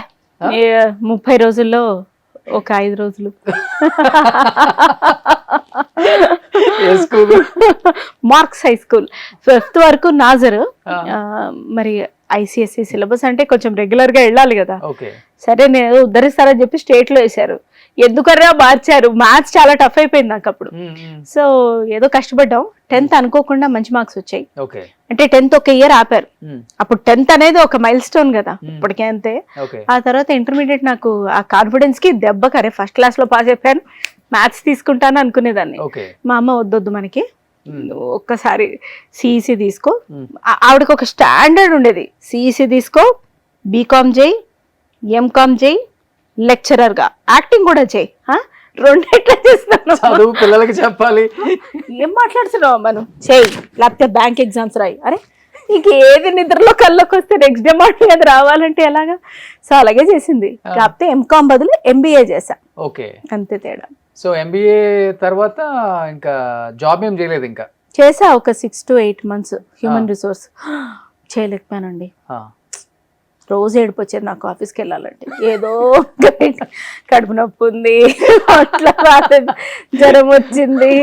30 రోజుల్లో ఒక 5 రోజులు. ఏ school? Marks high school. 5th వరకు నాజర్. మరి ICSE సిలబస్ అంటే కొంచెం రెగ్యులర్ గా వెళ్ళాలి కదా. ఓకే. సరే నేను ఉద్ధరిస్తారని చెప్పి స్టేట్ లో వేశారు. ఎందుకన్నా మార్చారు, మ్యాథ్స్ చాలా టఫ్ అయిపోయింది నాకు అప్పుడు. సో ఏదో కష్టపడ్డాం. 10th అనుకోకుండా మంచి మార్క్స్ వచ్చాయి. ఓకే. అంటే 10th ఒక ఇయర్ ఆపారు. అప్పుడు 10th అనేది ఒక మైల్ స్టోన్ కదా, ఇప్పటికే అంతే. ఓకే. ఆ తర్వాత ఇంటర్మీడియట్ నాకు ఆ కాన్ఫిడెన్స్ కి దెబ్బ కరే. ఫస్ట్ క్లాస్ లో పాస్ అయిపోయాను, మ్యాథ్స్ తీసుకుంటాను అనుకునేదాన్ని. ఓకే. మా అమ్మ వద్దొద్దు మనకి, ఒక్కసారి సిఈసి తీసుకో. ఆవిడకి ఒక స్టాండర్డ్ ఉండేది, సిఈసి తీసుకో, బీకామ్ చేయి, ఎంకామ్ చేయి, లెక్చరర్ గా యాక్టింగ్ కూడా చేయి. రెండేట్లా చేస్తాను, చదువు పిల్లలకి చెప్పాలి. ఏం మాట్లాడుతున్నావు మనం, చేయి, లేకపోతే బ్యాంక్ ఎగ్జామ్స్ రాయి. అరే నీకు ఏది నిద్రలో కళ్ళకి వస్తే నెక్స్ట్ డే మార్నింగ్ అది రావాలంటే ఎలాగా? సో అలాగే చేసింది. కాకపోతే ఎంకామ్ బదులు MBA చేశా. ఓకే. అంతే తేడా. సో MBA తర్వాత ఇంకా జాబ్ ఏం చేయలేదు ఇంకా? చేసా ఒక 6 to 8 months హ్యూమన్ రిసోర్స్. చేయలేకపోయానండి. రోజు ఏడుపు వచ్చేది నాకు ఆఫీస్కి వెళ్ళాలంటే. ఏదో కడుపు నొప్పి ఉంది, అట్లా జ్వరం వచ్చింది.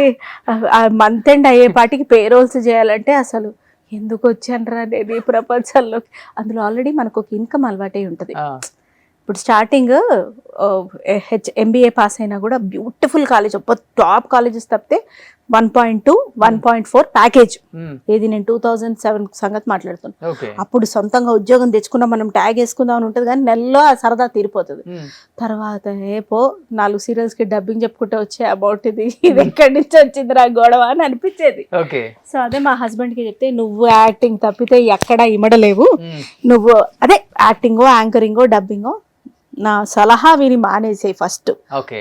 మంత్ ఎండ్ అయ్యేపాటికి పేరోల్స్ చేయాలంటే అసలు ఎందుకు వచ్చానరా నేను ఈ ప్రపంచంలో. అందులో ఆల్రెడీ మనకు ఒక ఇన్కమ్ అలవాటే ఉంటుంది. ఇప్పుడు స్టార్టింగ్ MBA పాస్ అయినా కూడా బ్యూటిఫుల్ కాలేజ్, టాప్ కాలేజెస్ తప్పితే 1.2, 1.4 ప్యాకేజ్. ఏది నేను 2007 సంగతి మాట్లాడుతున్నాను. అప్పుడు సొంతంగా ఉద్యోగం తెచ్చుకున్నా మనం ట్యాగ్ వేసుకుందాం అని ఉంటుంది, కానీ నెలలో ఆ సరదా తీరిపోతుంది. తర్వాత ఏపో 4 సీరియల్స్ కి డబ్బింగ్ చెప్పుకుంటే వచ్చే అమౌంట్ ఇది ఎక్కడి నుంచి వచ్చింది రా గొడవ అని అనిపించేది. సో అదే మా హస్బెండ్ కి చెప్తే, నువ్వు యాక్టింగ్ తప్పితే ఎక్కడా ఇమడలేవు, నువ్వు అదే యాక్టింగో, యాంకరింగో, డబ్బింగో, నా సలహా విని మానేసేయి ఫస్ట్,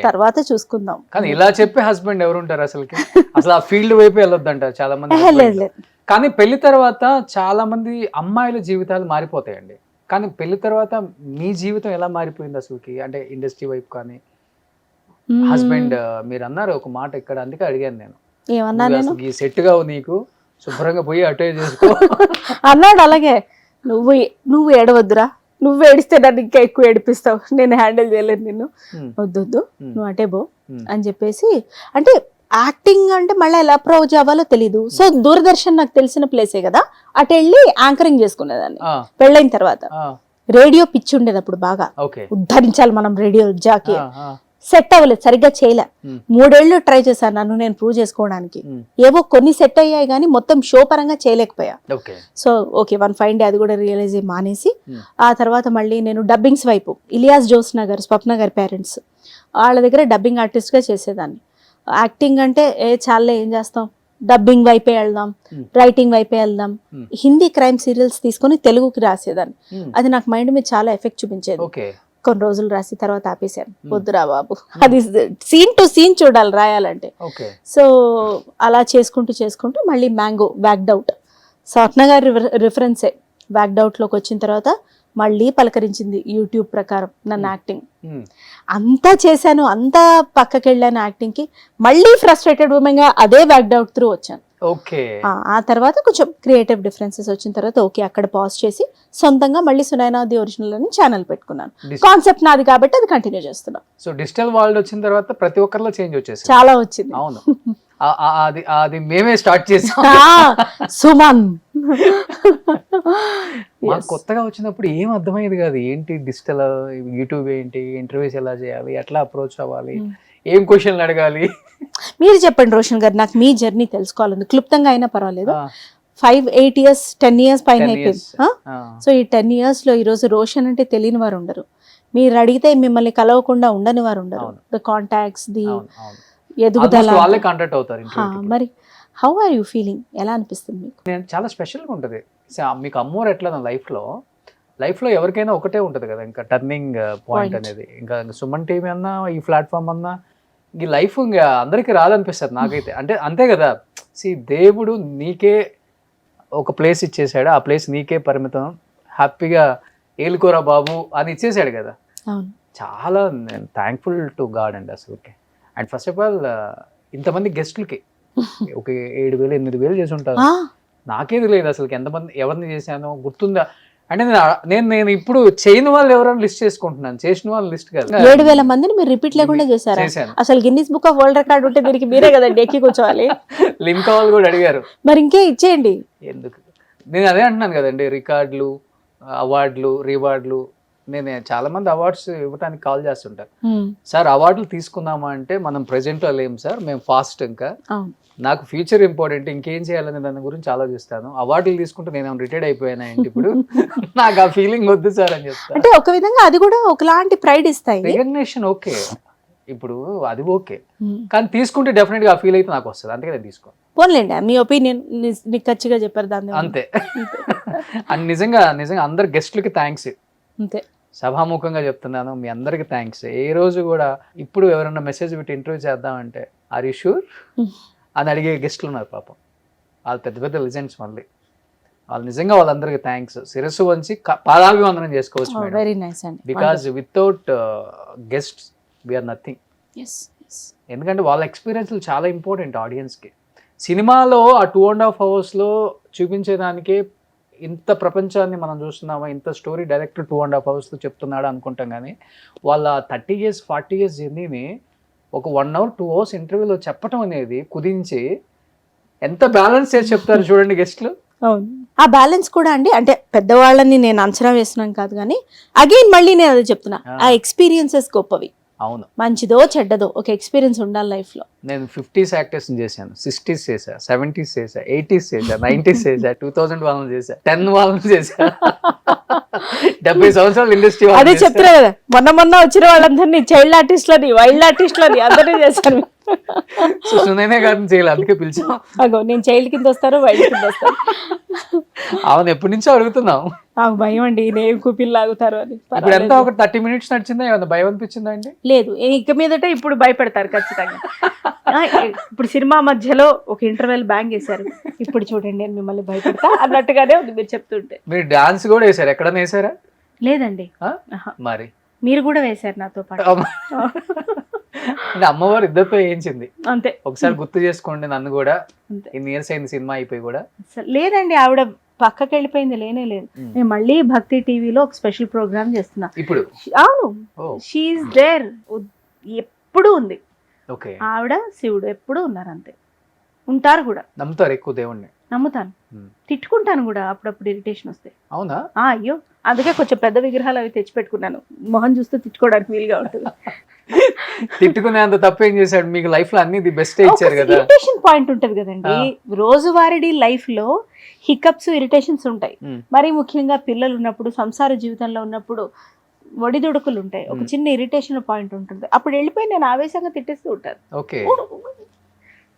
తర్వాత చూసుకుందాం. కానీ ఇలా చెప్పే హస్బెండ్ ఎవరు ఉంటారు అసలుకి? అసలు ఆ ఫీల్డ్ వైపు వెళ్ళొద్దంటారు చాలా మంది. లేదు. కానీ పెళ్లి తర్వాత చాలా మంది అమ్మాయిల జీవితాలు మారిపోతాయండి. కానీ పెళ్లి తర్వాత మీ జీవితం ఎలా మారిపోయింది అసలుకి? అంటే ఇండస్ట్రీ వైపు కానీ హస్బెండ్, మీరు అన్నారు ఒక మాట ఇక్కడ, అందుకే అడిగాను నేను. ఏమన్నా నేను ఈ సెట్ గా నీకు శుభ్రంగా పోయి అటే చేసుకో అన్నాడు. అలాగే నువ్వు ఏడవద్దురా, నువ్వు ఏడిస్తే నన్ను ఇంకా ఎక్కువ ఏడిపిస్తావు, నేను హ్యాండిల్ చేయలేను నిన్ను, వద్దొద్దు నువ్వు అటే బో అని చెప్పేసి. అంటే యాక్టింగ్ అంటే మళ్ళీ ఎలా అప్రోచ్ అవ్వాలో తెలీదు. సో దూరదర్శన్ నాకు తెలిసిన ప్లేసే కదా, అటు వెళ్ళి యాంకరింగ్ చేసుకునేదాన్ని. పెళ్ళైన తర్వాత రేడియో పిచ్చి ఉండేది అప్పుడు బాగా, ఉద్ధరించాలి మనం రేడియో జాకీ. సెట్ అవ్వలేదు, సరిగ్గా చేయలే. 3 ఏళ్ళు ట్రై చేశాను నన్ను నేను ప్రూవ్ చేసుకోవడానికి. ఏవో కొన్ని సెట్ అయ్యాయి కానీ మొత్తం షో పరంగా చేయలేకపోయా. సో ఓకే, 1 ఫైన్ డే అది కూడా రియలైజ్ అయ్యి మానేసి, ఆ తర్వాత మళ్ళీ నేను డబ్బింగ్స్ వైపు, ఇలియాస్ జోస్నా గారు, స్వప్న గారి పేరెంట్స్, వాళ్ళ దగ్గర డబ్బింగ్ ఆర్టిస్ట్ గా చేసేదాన్ని. యాక్టింగ్ అంటే చాలే ఏం చేస్తాం, డబ్బింగ్ వైపే వెళ్దాం, రైటింగ్ వైపే వెళ్దాం. హిందీ క్రైమ్ సీరియల్స్ తీసుకొని తెలుగుకి రాసేదాన్ని. అది నాకు మైండ్ మీద చాలా ఎఫెక్ట్ చూపించేది. కొన్ని రోజులు రాసి తర్వాత ఆపేశాను, వద్దురా బాబు, అది సీన్ టు సీన్ చూడాలి రాయాలంటే. సో అలా చేసుకుంటూ మళ్ళీ మ్యాంగో వ్యాక్డ్ అవుట్, స్వప్న గారి రిఫరెన్సే వ్యాక్డ్ అవుట్ లోకి వచ్చిన తర్వాత మళ్ళీ పలకరించింది యూట్యూబ్ ప్రకారం నన్ను. యాక్టింగ్ అంతా చేశాను, అంతా పక్కకి వెళ్ళాను యాక్టింగ్ కి. మళ్ళీ ఫ్రస్ట్రేటెడ్ ఉమెన్ గా అదే వ్యాక్డ్ అవుట్ త్రూ వచ్చాను. ఆ తర్వాత కొంచెం క్రియేటివ్ డిఫరెన్సెస్ వచ్చిన తర్వాత ఓకే అక్కడ పాజ్ చేసి సొంతంగా మళ్ళీ సునైనా ది ఒరిజినల్ అని ఛానల్ పెట్టుకున్నాను. కాన్సెప్ట్ నాది కాబట్టి అది కంటిన్యూ చేస్తున్నా. సో డిజిటల్ వరల్డ్ వచ్చిన తర్వాత ప్రతి ఒక్కరిలో చేంజ్ వచ్చేసి చాలా వచ్చింది. అవును, అది మేమే స్టార్ట్ చేసాం. సుమన్ మాకు కొత్తగా వచ్చినప్పుడు ఏం అర్థమయ్యేది కాదు, ఏంటి డిజిటల్, యూట్యూబ్ ఏంటి, ఇంటర్వ్యూస్ ఎలా చేయాలి, ఎట్లా అప్రోచ్ అవ్వాలి, ఏం క్వశ్చన్లు అడగాలి. మీరు చెప్పండి రోషన్ గారు, నాకు మీ జర్నీ తెలుసుకోవాలండి, క్లుప్తంగా అయినా పర్వాలేదు. 5, 8 years 10 years పైన అయిపోయింది. సో ఈ 10 years లో ఈరోజు రోషన్ అంటే తెలియని వారు ఉండరు, మీరు అడిగితే మిమ్మల్ని కలవకుండా ఉండని వారు ఉండరు. ద కాంటాక్ట్స్, ది ఎదుగుదల, మరి హౌ ఆర్ యూ ఫీలింగ్, ఎలా అనిపిస్తుంది మీకు? నేను చాలా స్పెషల్గా ఉంటుంది. మీకు అమ్మోరు ఎట్లా నా లైఫ్లో ఎవరికైనా ఒకటే ఉంటుంది కదా, ఇంకా టర్నింగ్ పాయింట్ అనేది. ఇంకా సుమన్ టీవీ అన్నా, ఈ ప్లాట్ఫామ్ అన్నా, ఈ లైఫ్ ఇంకా అందరికీ రాదనిపిస్తుంది నాకైతే. అంటే అంతే కదా, దేవుడు నీకే ఒక ప్లేస్ ఇచ్చేసాడు, ఆ ప్లేస్ నీకే పరిమితం, హ్యాపీగా ఏలుకోరా బాబు అని ఇచ్చేసాడు కదా. చాలా నేను థ్యాంక్ఫుల్ టు గాడ్ అండి అసలుకి. అండ్ ఫస్ట్ ఆఫ్ ఆల్ ఇంతమంది గెస్టులకి ఒక 7,000 8,000 చేసి ఉంటారు. నాకేది లేదు అసలుకి, ఎంతమంది ఎవరిని చేశానో గుర్తుందా. అంటే నేను ఇప్పుడు చేయని వాళ్ళు ఎవరైనా లిస్ట్ చేసుకుంటున్నాను, చేసిన వాళ్ళు లిస్ట్ కాదు. 7,000 మందిని మీరు రిపీట్ లేకుండా చేశారు. చేశాను. అసలు Guinness book of world record ఉంటే దీనికి మీరే కదండి ఎక్కి కూర్చోవాలి. లింక్ వాళ్ళు కూడా అడిగారు మరి ఇంకే ఇచ్చేయండి. ఎందుకు, నేను అదే అంటున్నాను కదండి, రికార్డులు, అవార్డులు, రివార్డులు. నేను చాలా మంది అవార్డ్స్ ఇవ్వడానికి కాల్ చేస్తుంటారు. సార్ అవార్డులు తీసుకుందామా అంటే మనం ప్రెజెంట్ లో లేము సార్, మేము ఫాస్ట్, ఇంకా నాకు ఫ్యూచర్ ఇంపార్టెంట్, ఇంకేం చేయాలని దాని గురించి ఆలోచిస్తాను. అవార్డులు తీసుకుంటే నేను రిటైర్డ్ అయిపోయాను ఏంటి ఇప్పుడు, నాకు ఆ ఫీలింగ్ వద్దు సార్ అని చెప్తాను. అంటే ఒక విధంగా అది కూడా ఒకలాంటి ప్రైడ్ ఇస్తాయి. రికగ్నిషన్ ఓకే, ఇప్పుడు అది ఓకే, కానీ తీసుకుంటే డెఫినెట్ గా ఆ ఫీల్ అయితే నాకు వస్తుంది, అందుకే నేను తీసుకోను. పోన్లేండి, మీ ఒపీనియన్ నిక్కచ్చిగా చెప్పారు దాన్ని. అంతే. అండ్ నిజంగా అందరు గెస్ట్లకి థ్యాంక్స్, అంతే సభాముఖంగా చెప్తున్నాను, మీ అందరికి థ్యాంక్స్. ఏ రోజు కూడా ఇప్పుడు ఎవరైనా మెసేజ్ పెట్టి ఇంటర్వ్యూ చేద్దామంటే ఆర్ యూ షూర్ అని అడిగే గెస్ట్లు ఉన్నారు పాపం, వాళ్ళు పెద్ద పెద్ద లెజెండ్స్. మళ్ళీ వాళ్ళు నిజంగా వాళ్ళందరికీ థ్యాంక్స్, శిరస్సు వంచి పాదాభివందనం చేసుకోవచ్చు. వెరీ నైస్ అండి, because without guests we are nothing. ఎందుకంటే వాళ్ళ ఎక్స్పీరియన్స్లు చాలా ఇంపార్టెంట్ ఆడియన్స్కి. సినిమాలో ఆ 2.5 hours చూపించేదానికే ఇంత ప్రపంచాన్ని మనం చూస్తున్నామా, ఇంత స్టోరీ డైరెక్టర్ 2.5 hours చెప్తున్నాడు అనుకుంటాం, కానీ వాళ్ళ 30 years 40 years జర్నీని ఒక 1 hour 2 hours ఇంటర్వ్యూలో చెప్పటం అనేది కుదించి ఎంత బ్యాలెన్స్ చేసి చెప్తారు చూడండి గెస్ట్లు. అవును, ఆ బ్యాలెన్స్ కూడా అండి, అంటే పెద్దవాళ్ళని నేను అంచనా వేస్తున్నాను కాదు, కానీ అగైన్ మళ్ళీ నేను అదే చెప్తున్నా, ఆ ఎక్స్పీరియన్సెస్ గొప్పవి. అవును, మంచిదో చెడ్డదో ఒక ఎక్స్పీరియన్స్ ఉండాలి లైఫ్ లో. నేను 50s యాక్టర్స్ చేశాను, 60s చేశా, 70s చేశా, 80s చేశా, 90s చేశా, 2000 వాళ్ళని చేశా, 10 వాళ్ళని చేశా, 70 సంవత్సరాలు ఇండస్ట్రీ. అదే చెప్తున్నా కదా, మొన్న వచ్చిన వాళ్ళందరినీ చైల్డ్ ఆర్టిస్ట్లని, వైల్డ్ ఆర్టిస్ట్లని అందరినీ చేశాను. సునైనా గారిని చేయాలి, అందుకే పిలిచాం. అగో నేను చైల్డ్ కింద వస్తాను, వైల్డ్ కింద వస్తాను. అవును, ఎప్పటి నుంచో అడుగుతున్నాం. నాకు భయం అండి, నేను కూపిల్ లాగుతారు అని. ఇప్పుడు ఎంత ఒక 30 minutes నడిచిందా, ఏమన్నా భయం అనిపించిందా అండి? లేదు, ఇక మీదట ఇప్పుడు భయపెడతారు ఖచ్చితంగా. ఇప్పుడు సినిమా మధ్యలో ఒక ఇంటర్వెల్ బ్యాంగ్ వేశారు, ఇప్పుడు చూడండి నేను మిమ్మల్ని భయపెడతా అన్నట్టుగానే ఉంది మీరు చెప్తుంటే. మీరు డాన్స్ కూడా వేసారు, ఎక్కడన్నా వేసారా? లేదండి. మరి మీరు కూడా వేశారు నాతో పాటు. అంటే అమ్మవారు ఇద్దరితో వేయించింది అంతే. ఒకసారి గుర్తు చేసుకోండి నన్ను కూడా, ఇన్ని ఇయర్స్ అయింది సినిమా అయిపోయి కూడా. లేదండి, ఆవిడ పక్కకి వెళ్ళిపోయింది, లేనే లేదు. నేను మళ్ళీ భక్తి టీవీలో ఒక స్పెషల్ ప్రోగ్రామ్ చేస్తున్నా ఇప్పుడు. అవును, షీఈస్ దేర్, ఎప్పుడు ఉంది. ఓకే, ఆవిడ శివుడు ఎప్పుడు ఉన్నారు, అంతే ఉంటారు కూడా. నమ్ముతారు ఎక్కువ దేవుణ్ణి? నమ్ముతాను, తిట్టుకుంటాను కూడా అప్పుడప్పుడు ఇరిటేషన్ వస్తే. అవునా? అయ్యో, అందుకే కొంచెం పెద్ద విగ్రహాలు అవి తెచ్చి పెట్టుకున్నాను, మొహం చూస్తే తిట్టుకోవడానికి వీలుగా ఉంటుంది. తిట్టుకునే అంత తప్పేం చేశాడు మీకు లైఫ్ లో? అన్ని ది బెస్ట్ ఇచ్చారు కదా. ఇరిటేషన్ పాయింట్ ఉంటది కదండి, రోజువారీ లైఫ్ లో హికప్స్, ఇరిటేషన్స్ ఉంటాయి. మరి ముఖ్యంగా పిల్లలు ఉన్నప్పుడు, సంసార జీవితంలో ఉన్నప్పుడు ఒడిదుడుకులు ఉంటాయి, ఒక చిన్న ఇరిటేషన్ పాయింట్ ఉంటుంది. అప్పుడు వెళ్ళిపోయి నేను ఆవేశంగా తిట్టేస్తూ ఉంటాను. ఓకే,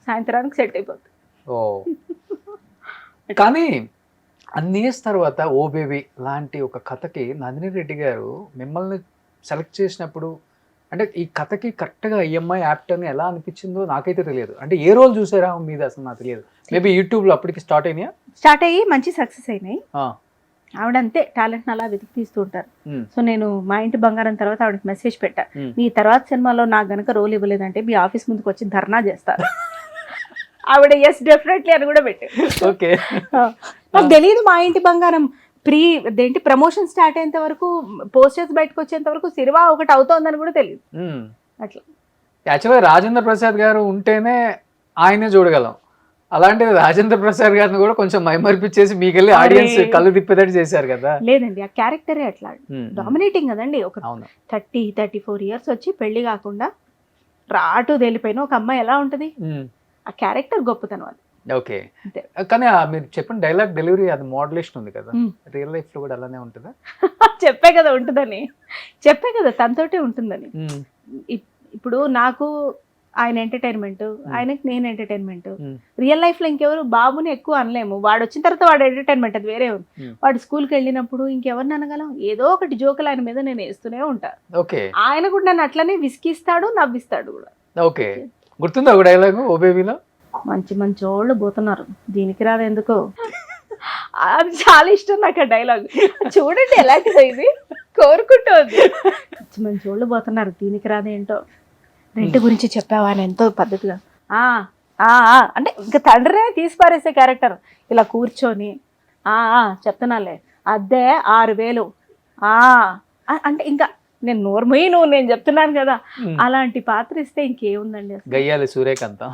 సాయంత్రానికి సెట్ అయిపోతుంది. ఓ, కానీ అన్ని ఇయర్స్ తర్వాత ఓ బేబీ లాంటి ఒక కథకి నందిని రెడ్డి గారు మిమ్మల్ని సెలెక్ట్ చేసినప్పుడు, అంటే ఈ కథకి కరెక్ట్గా ఈఎంఐ యాప్ట్ అని ఎలా అనిపించిందో నాకైతే తెలియదు. అంటే ఏ రోజు చూసారా మీద అసలు నాకు తెలియదు. మేబీ యూట్యూబ్లో అప్పటికి స్టార్ట్ అయ్యి మంచి సక్సెస్ అయినాయి. ఆవిడ అంతే టాలెంట్ అలా వెతికి తీస్తూ ఉంటారు. సో నేను మా ఇంటి బంగారం తర్వాత ఆవిడకి మెసేజ్ పెట్టా, మీ తర్వాత సినిమాలో నాకు గనక రోల్ ఇవ్వలేదంటే మీ ఆఫీస్ ముందుకు వచ్చి ధర్నా చేస్తారు. ఆవిడ ఎస్ డెఫినెట్లీ అని కూడా పెట్టారు. ఓకే, నాకు తెలియదు మా ఇంటి బంగారం ప్రమోషన్ స్టార్ట్ అయ్యేంత వరకు, పోస్టర్స్ బయటకు వచ్చేంత వరకు సినిమా ఒకటి అవుతోందని కూడా తెలియదు. అట్లా యాక్చువల్గా రాజేంద్ర ప్రసాద్ గారు ఉంటేనే ఆయనే చూడగలం. అలాంటిది రాజేంద్ర ప్రసాద్ గారిని కూడా కొంచెం మైమర్పిచ్చేసి మీకెళ్ళి ఆడియన్స్ కళ్ళు తిప్పేటట్టు చేశారు కదా. లేదండి, ఆ క్యారెక్టరే అట్లా డామినేటింగ్ కదండి. ఒక 30-34 years వచ్చి పెళ్లి కాకుండా రాటు తెలిపోయిన ఒక అమ్మాయి ఎలా ఉంటది, ఆ క్యారెక్టర్ గొప్పతనం అది. ఓకే, కానీ మీరు చెప్పిన డైలాగ్ డెలివరీ అది మోడ్యులేషన్ ఉంది కదా, రియల్ లైఫ్ లో కూడా అలానే ఉంటుందా? చెప్పే కదా ఉంటుందని, చెప్పే కదా తనతోటే ఉంటుందని. ఇప్పుడు నాకు ఆయన ఎంటర్టైన్మెంట్, ఆయనకి నేను ఎంటర్టైన్మెంట్. రియల్ లైఫ్ లో ఇంకెవరు బాబుని ఎక్కువ అనలేము, వాడు వచ్చిన తర్వాత వాడు ఎంటర్టైన్మెంట్ అది వేరే ఉంది. వాడు స్కూల్కి వెళ్ళినప్పుడు ఇంకెవరిని అనగలం, ఏదో ఒకటి జోకులు ఆయన మీద నేను వేస్తూనే ఉంటాను. ఆయన కూడా నన్ను అట్లనే విసిగిస్తాడు, నవ్విస్తాడు కూడా. ఓకే, గుర్తుందా ఒక డైలాగ్ ఓ బేబీలో? మంచి మంచి వాళ్ళు పోతున్నారు దీనికి రాదు ఎందుకో, అది చాలా ఇష్టం నాకు ఆ డైలాగ్. చూడండి ఎలాంటిదో ఇది, కోరుకుంటోంది. మంచి మంచి వాళ్ళు పోతున్నారు దీనికి రాదేంటో. రెంట్ గురించి చెప్పావా అని ఎంతో పద్ధతిగా, అంటే ఇంకా తండ్రినే తీసి పారేసే క్యారెక్టర్. ఇలా కూర్చొని చెప్తున్నాలే అద్దె 6,000. అంటే ఇంకా నేను నోర్మయ్యి నేను చెప్తున్నాను కదా, అలాంటి పాత్ర ఇస్తే ఇంకేముందండి అసలు. గయ్యాలి సూర్యకాంతం.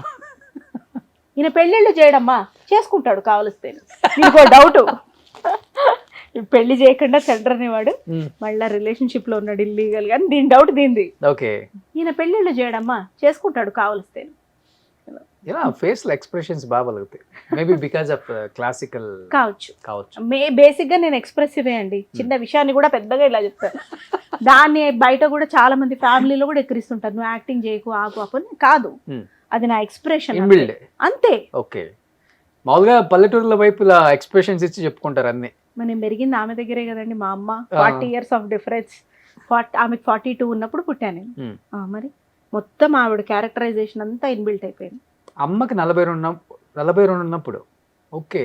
ఈయన పెళ్ళిళ్ళు చేయడమ్మా, చేసుకుంటాడు కావలిస్తే. నీకు డౌట్, పెళ్లి చేయకుండా సెంటర్ అనేవాడు మళ్ళా రిలేషన్షిప్ లో ఉన్నాడు ఇల్లీగల్ గా, దీని డౌట్ దీనిది. ఓకే, ఈయన పెళ్ళిళ్ళు చేయడమ్మా, చేసుకుంటాడు కావలిస్తే. ఫేషియల్ ఎక్స్ప్రెషన్స్ బాగా పలుకుతాయి. మేబీ బికాజ్ ఆఫ్ క్లాసికల్ కావచ్చు. బేసిక్ గా నేను ఎక్స్ప్రెసివే అండి, చిన్న విషయాన్ని కూడా పెద్దగా ఇలా చెప్తాను. దాన్ని బయట కూడా చాలా మంది ఫ్యామిలీలో కూడా ఎక్కిరిస్తుంటారు, నువ్వు యాక్టింగ్ చేయకు ఆకు అప్పుడు. కాదు, అది నా ఎక్స్ప్రెషన్ అంతే. ఓకే, మామూలుగా పల్లెటూరుల వైపు ఇలా ఎక్స్ప్రెషన్స్ ఇచ్చి చెప్పుకుంటారు అన్ని. నేను పెరిగింది ఆమె దగ్గరే కదండి, మా అమ్మ 40 years ఆఫ్ డిఫరెన్స్. ఆమెకు 42 ఉన్నప్పుడు పుట్టాను నేను. మరి మొత్తం ఆవిడ క్యారెక్టరైజేషన్ అంతా ఇన్బిల్ట్ అయిపోయింది. అమ్మకి 42 ఉన్నప్పుడు. ఓకే,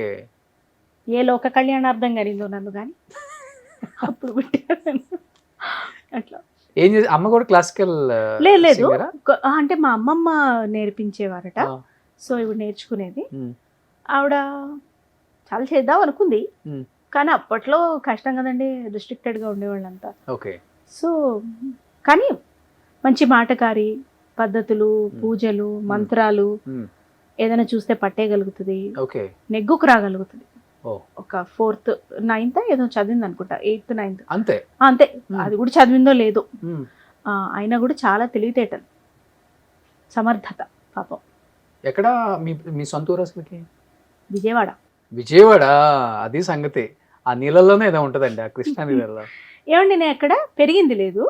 ఏ లోక కళ్యాణార్థం కనిందో నన్ను కానీ అప్పుడు పుట్టాను. అట్లా ఏం చేసి అమ్మ కూడా క్లాసికల్ లేదు, అంటే మా అమ్మమ్మ నేర్పించేవారట. సో ఇవి నేర్చుకునేది. ఆవిడ చాలా చేద్దాం అనుకుంది, కానీ అప్పట్లో కష్టం కదండి, రిస్ట్రిక్టెడ్ గా ఉండేవాళ్ళంతా. ఓకే, సో కానీ మంచి మాటకారి, పద్ధతులు, పూజలు, మంత్రాలు, ఏదైనా చూస్తే పట్టేయగలుగుతుంది, నెగ్గుకు రాగలుగుతుంది. ఒక 4th 9th ఏదో చదివింది అనుకుంటా, 8th 9th అంతే. అది కూడా చదివిందో లేదో, అయినా కూడా చాలా తెలివితేటలు, సమర్థత పాపం. ఎక్కడ మీ సొంత ఊరు అసలుకి? విజయవాడ. అది సంగతి. ఆ నీళ్ళలోనే ఏదో ఉంటదండి, ఆ కృష్ణా నీళ్ళలో. ఏమండి, నేను ఎక్కడ పెరిగింది లేదు,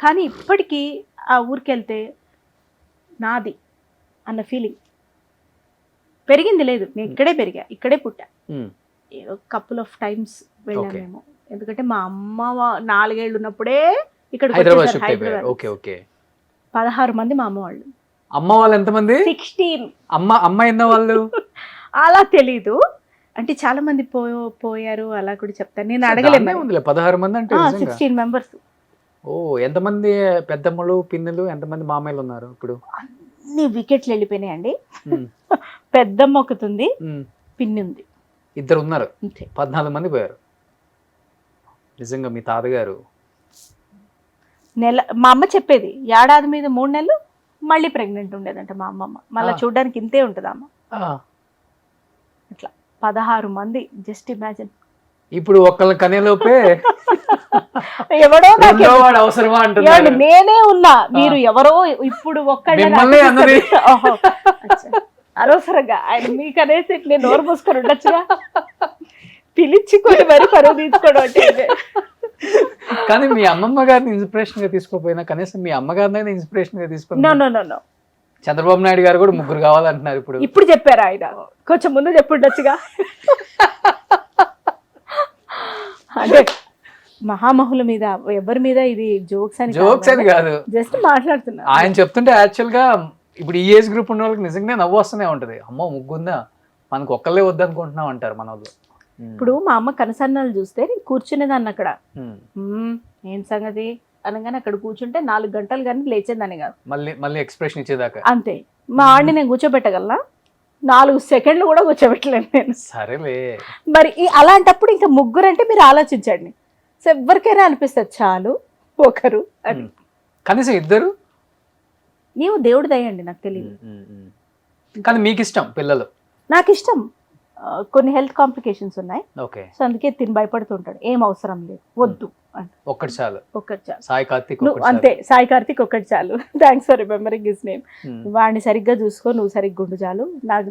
కానీ ఇప్పటికీ ఆ ఊరికి వెళ్తే నాది అన్న ఫీలింగ్. పెరిగింది లేదు, నేను ఇక్కడే పెరిగా, ఇక్కడే పుట్టా. ఏదో కపుల్ ఆఫ్ టైమ్స్ వెళ్ళాను మేము, ఎందుకంటే మా అమ్మ 4 ఏళ్ళు ఉన్నప్పుడే ఇక్కడ హైదరాబాద్. 16 మంది మా అమ్మ వాళ్ళు. అమ్మ వాళ్ళు ఎంతమంది? 16. అమ్మ ఎన్న వాళ్ళు అలా తెలీదు, అంటే చాలా మంది పోయారు అలా కూడా చెప్తాను, నేను అడగలేదు. 16 మంది అంటే 16 members. ఓ, ఎంతమంది పెద్దమ్మలు పిన్నులు, ఎంతమంది మామయ్యలు ఉన్నారు ఇప్పుడు? అన్ని వికెట్లు వెళ్ళిపోయినాయండి. పెద్దమ్మ ఒకటి ఉంది, పిన్ని ఉంది, 2 ఉన్నారు, 14 మంది పోయారు. నిజంగా మీ తాతగారు మా అమ్మ చెప్పేది, ఏడాది మీద 3 నెలలు మళ్ళీ ప్రెగ్నెంట్ ఉండేదంట మా అమ్మమ్మ. మళ్ళీ చూడడానికి ఇంతే ఉంటుంది అమ్మ. అట్లా 16 మంది, జస్ట్ ఇమాజిన్. ఇప్పుడు ఒక్కళ్ళ కనేలోపే ఎవడో అవసరమా అంటున్నాడు. నేనే ఉన్నా, మీరు ఎవరో ఇప్పుడు అనవసరంగా ఆయన మీకు అనేసి నేను నోరు మూసుకొని ఉండొచ్చుగా, పిలిచికొని మరి పరువు తీసుకోవడం అంటే. కానీ మీ అమ్మమ్మ గారిని ఇన్స్పిరేషన్ గా తీసుకోపోయినా కనీసం మీ అమ్మగారిని ఇన్స్పిరేషన్ గా తీసుకుని. నో చంద్రబాబు నాయుడు గారు కూడా 3 కావాలంటున్నారు ఇప్పుడు. ఇప్పుడు చెప్పారు ఆయన, కొంచెం ముందు చెప్పుండొచ్చుగా. అంటే మహామహుల మీద, ఎవరి మీద ఇది జోక్స్ అని కాదు, జస్ట్ మాట్లాడుతున్నా. ఆయన చెప్తుంటే యాక్చువల్ గా ఇప్పుడు ఈ ఏజ్ గ్రూప్ ఉన్న వాళ్ళకి నిజంగా నవ్వు వస్తూనే ఉంటది. అమ్మో, ముగ్గుందా, మనకు ఒక్కళ్ళే వద్దనుకుంటున్నాం అంటారు మన వాళ్ళు. ఇప్పుడు మా అమ్మ కనసన్నాలు చూస్తే నేను కూర్చునేదాన్ని అక్కడ, ఏం సంగతి అనగానే అక్కడ కూర్చుంటే 4 గంటలు కానీ లేచేదాన్ని కాదు, మళ్ళీ ఎక్స్ప్రెషన్ ఇచ్చేదాకా అంతే. మా ఆడిని నేను కూర్చోబెట్టగలనా? 4 సెకండ్లు కూడా కూర్చోబెట్టలేను నేను. సరేలే, మరి అలాంటప్పుడు ఇంకా ముగ్గురు అంటే మీరు ఆలోచించండి, సో ఎవరికైనా అనిపిస్తుంది చాలు ఒకరు అని. కనీసం 2 ఏమో దేవుడి దయండి, నాకు తెలియదు. కానీ మీకు ఇష్టం పిల్లలు? నాకు ఇష్టం, కొన్ని హెల్త్ కాంప్లికేషన్స్ ఉన్నాయి, సో అందుకే తిని భయపడుతుంటాడు. ఏం అవసరం లేదు, వద్దు ఒక్కటి చాలు. సాయి కార్తిక్ అంతే, సాయి కార్తిక్ ఒక్కటి చాలు. Thanks for remembering his name. వాడిని సరిగ్గా చూసుకో, నువ్వు సరిగ్గా ఉండు చాలు,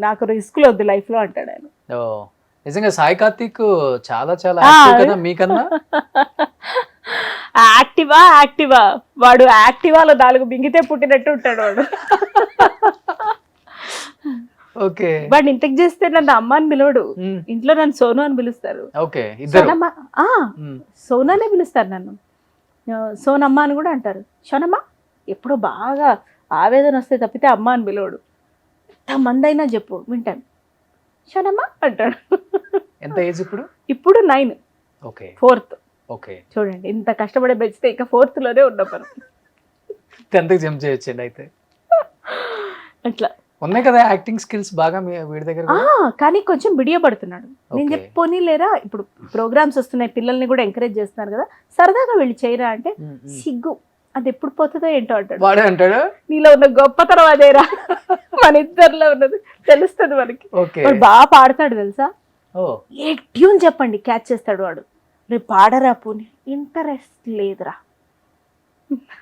నాకు రిస్క్ వద్దు లైఫ్ లో అంటాడు ఆయన. నిజంగా సాయి కార్తిక్ చాలా యాక్టివ్ కదా మీకన్నా. యాక్టివా వాడు యాక్టివాలో 4 బింగితే పుట్టినట్టు ఉంటాడు వాడు. వాడిని ఇంటికి చేస్తే నన్ను అమ్మ అని పిలవడు, ఇంట్లో నన్ను సోను అని పిలుస్తారు. సోనానే పిలుస్తారు నన్ను, సోనమ్మ అని కూడా అంటారు. షోనమ్మ ఎప్పుడో బాగా ఆవేదన వస్తే తప్పితే అమ్మ అని పిలవడు. ఎంతమంది అయినా చెప్పు వింటాను, షోనమ్మ అంటాడు. ఎంత ఏజ్ ఇప్పుడు? ఇప్పుడు 9, 4th. చూడండి, ఇంత కష్టపడే పెంచితే ఇక 4th లోనే ఉన్న పని. 10th జంప్ చేయొచ్చండి అయితే. అట్లా ఉన్నాయి కదా యాక్టింగ్ స్కిల్స్ బాగా వీడి దగ్గర ఆ, కానీ కొంచెం బిడియ పడుతున్నాడు. నేను Okay. చెప్పి పోనీ లేరా, ఇప్పుడు ప్రోగ్రామ్స్ వస్తున్నాయి, పిల్లల్ని కూడా ఎంకరేజ్ చేస్తున్నారు కదా, సరదాగా వెళ్ళి చేయరా అంటే సిగ్గు, అది ఎప్పుడు పోతుందో ఏంటో అంటాడు. వాడే అంటాడు నీలో ఉన్న గొప్పతనం అదేరా, మన ఇద్దరిలో ఉన్నది తెలుస్తుంది మనకి. ఓకే. వాడు బాగా పాడతాడు తెలుసా, ఓ ఏ ట్యూన్ చెప్పండి క్యాచ్ చేస్తాడు వాడు. రేపు పాడరా పోనీ, ఇంట్రెస్ట్ లేదురా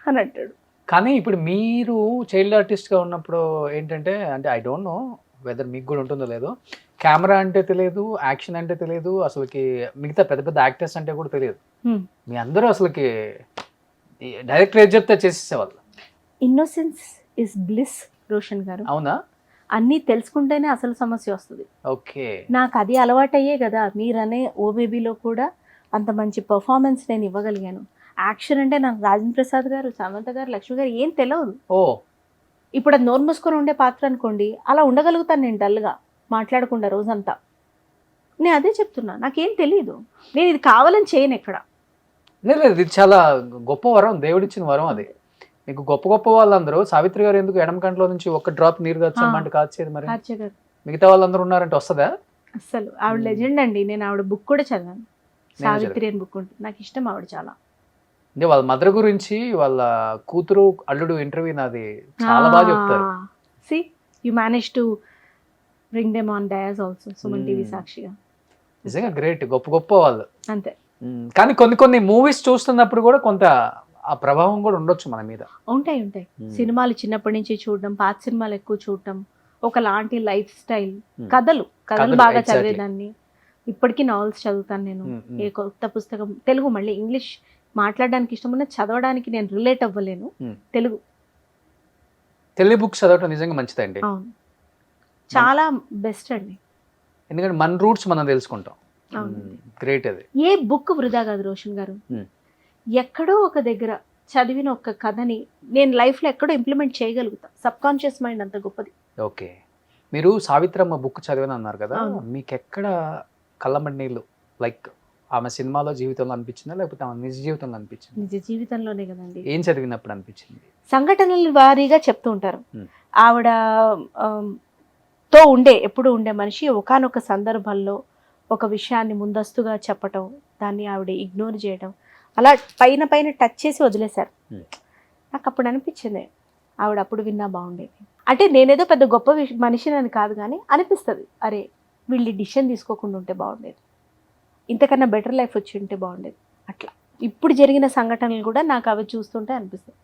అని అంటాడు. కానీ ఇప్పుడు మీరు చైల్డ్ ఆర్టిస్ట్గా ఉన్నప్పుడు ఏంటంటే, అంటే ఐ డోంట్ నో వెదర్ మీకు కూడా ఉంటుందో లేదో, కెమెరా అంటే తెలియదు, యాక్షన్ అంటే తెలియదు, అసలుకి మిగతా పెద్ద పెద్ద యాక్టర్స్ అంటే కూడా తెలియదు. మీ అందరూ అసలుకి డైరెక్ట్ ఏది చెప్తే చేసేసేవాళ్ళు. ఇన్నోసెన్స్ ఇస్ బ్లిస్ రోషన్ గారు. అవునా? అన్నీ తెలుసుకుంటేనే అసలు సమస్య వస్తుంది. ఓకే. నాకు అది అలవాటయ్యే కదా, మీరనే ఓ బేబీలో కూడా అంత మంచి పర్ఫార్మెన్స్ నేను ఇవ్వగలిగాను. యాక్షన్ అంటే నాకు రాజేంద్ర ప్రసాద్ గారు, సమంత గారు, లక్ష్మి గారు ఏం తెలియదు. ఓ ఇప్పుడు అది నోరు మూసుకొని ఉండే పాత్ర అనుకోండి, అలా ఉండగలుగుతాను నేను డల్గా మాట్లాడకుండా రోజంతా. నేను అదే చెప్తున్నా, నాకేం తెలియదు, నేను ఇది కావాలని చేయను ఎక్కడ. లేదు, ఇది చాలా గొప్ప వరం, దేవుడిచ్చిన వరం అది. మీకు గొప్ప గొప్ప వాళ్ళందరూ, సావిత్రి గారు ఎందుకు ఎడమ కంట్లో నుంచి ఒక్క డ్రాప్ నీరు కాచమంటే కాచేది, మరి ఆర్చే గారు మిగతా వాళ్ళందరూ ఉన్నారంటే వస్తుందా? అస్సలు ఆవిడ లెజెండ్ అండి. నేను ఆవిడ బుక్ కూడా చదివాను, సావిత్రి అని బుక్ ఉంటుంది, నాకు ఇష్టం ఆవిడ చాలా. అంటే వాళ్ళ మదర్ గురించి, వాళ్ళ కూతురు అల్లుడు ఇంటర్వ్యూ నాది చాలా బాగా చెప్తారు. C you manage to bring them on dais also, Suman TV సాక్షిగా. నిజంగా గ్రేట్, గొప్ప గొప్ప వాళ్ళు. అంతే. కానీ కొన్ని కొన్ని మూవీస్ చూస్తున్నప్పుడు కూడా కొంత ఆ ప్రభావం కూడా ఉండొచ్చు మన మీద. ఉంటాయి. సినిమాలు చిన్నప్పటి నుంచి చూడడం, పాత సినిమాలు ఎక్కువ చూడటం, ఒకలాంటి లైఫ్ స్టైల్, కథలు బాగా exactly. చదివేదాన్ని. ఇప్పటికీ నావెల్స్ చదువుతాను నేను. ఏ కొత్త పుస్తకం, తెలుగు మళ్ళీ ఇంగ్లీష్ మాట్లాడడానికి ఇష్టం ఉన్న, చదవడానికి నేను రిలేట్ అవ్వలేను. తెలుగు బుక్స్ చదవటం నిజంగా మంచిదండి. అవును, చాలా బెస్ట్ అండి. ఎందుకంటే మన రూట్స్ మనం తెలుసుకుంటాం. గ్రేట్ అది. ఏ బుక్ వృధా కాదు రోషన్ గారు. ఎక్కడో ఒక దగ్గర చదివిన ఒక కథని నేను లైఫ్లో ఎక్కడో ఇంప్లిమెంట్ చేయగలుగుతా. సబ్ కాన్షియస్ మైండ్ అంత గొప్పది. ఓకే. మీరు సావిత్రమ్మ బుక్ చదివాను అన్నారు కదా, అవును. మీకు ఎక్కడ కళ్ళమడి నీళ్ళు, లైక్ ఆమె సినిమాలో జీవితంలో అనిపించిందా, లేకపోతే ఆమె నిజ జీవితంలో అనిపించింది? నిజ జీవితంలోనే కదండి. ఏం చదివినప్పుడు అనిపించింది? సంఘటనల వారీగా చెప్తూ ఉంటారు. ఆవిడ ఎప్పుడు ఉండే మనిషి ఒకానొక సందర్భంలో ఒక విషయాన్ని ముందస్తుగా చెప్పటం, దాన్ని ఆవిడ ఇగ్నోర్ చేయడం, అలా పైన పైన టచ్ చేసి వదిలేశారు. నాకు అప్పుడు అనిపించింది, ఆవిడ అప్పుడు విన్నా బాగుండేది. అంటే నేనేదో పెద్ద గొప్ప మనిషిని అని కాదు, కానీ అనిపిస్తుంది, అరే వీళ్ళు డిసిషన్ తీసుకోకుండా ఉంటే బాగుండేది, ఇంతకన్నా బెటర్ లైఫ్ వచ్చి ఉంటే బాగుండేది. అట్లా ఇప్పుడు జరిగిన సంఘటనలు కూడా నాకు అవి చూస్తుంటే అనిపిస్తుంది,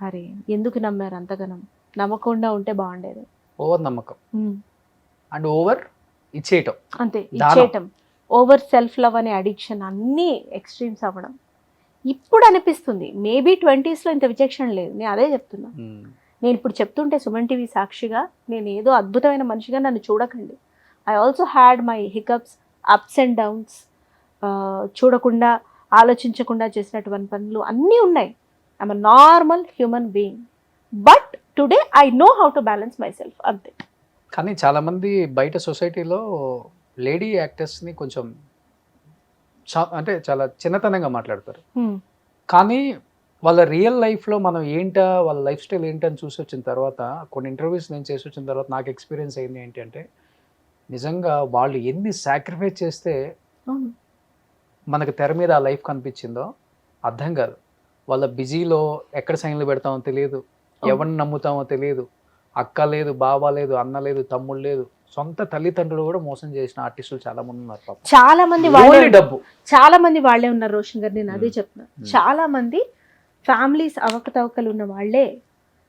అరే ఎందుకు నమ్మారు అంతగానం, నమ్మకుండా ఉంటే బాగుండేది. ఓవర్ నమ్మకం అండ్ ఓవర్ ఇచ్చేయటం, అంతే, ఇచ్చేయటం, ఓవర్ సెల్ఫ్ లవ్ అనే అడిక్షన్, అన్నీ ఎక్స్ట్రీమ్స్ అవ్వడం. ఇప్పుడు అనిపిస్తుంది, మేబీ 20s ఇంత విచక్షణ లేదు. నేను అదే చెప్తున్నా. నేను ఇప్పుడు చెప్తుంటే సుమన్ టీవీ సాక్షిగా, నేను ఏదో అద్భుతమైన మనిషిగా నన్ను చూడకండి. I also had my hiccups, ups and downs. చూడకుండా ఆలోచించకుండా చేసినటువంటి పనులు అన్నీ ఉన్నాయి. I'm a normal human being, but today I know how to balance my self, అంతే. కానీ చాలామంది బయట సొసైటీలో లేడీ యాక్టర్స్ని కొంచెం అంటే చాలా చిన్నతనంగా మాట్లాడతారు. కానీ వాళ్ళ రియల్ లైఫ్లో మనం ఏంటా, వాళ్ళ లైఫ్ స్టైల్ ఏంటని చూసి వచ్చిన తర్వాత, కొన్ని ఇంటర్వ్యూస్ నేను చేసి వచ్చిన తర్వాత నాకు ఎక్స్పీరియన్స్ అయింది ఏంటి అంటే, నిజంగా వాళ్ళు ఎన్ని సాక్రిఫైస్ చేస్తే మనకు తెర మీద ఆ లైఫ్ కనిపించిందో అర్థం కాదు. వాళ్ళ బిజీలో ఎక్కడ సైన్లు పెడతామో తెలియదు, ఎవరిని నమ్ముతామో తెలియదు, అక్క లేదు, బావ లేదు, అన్న లేదు, తమ్ముడు లేదు, సొంత తల్లిదండ్రులు కూడా మోసం చేసిన ఆర్టిస్టులు చాలా మంది ఉన్నారు. చాలా మంది డబ్బు, చాలా మంది వాళ్ళే ఉన్నారు రోషన్ గారు. నేను అదే చెప్తున్నా, చాలా మంది ఫ్యామిలీస్ అవకతవకలు ఉన్న వాళ్ళే.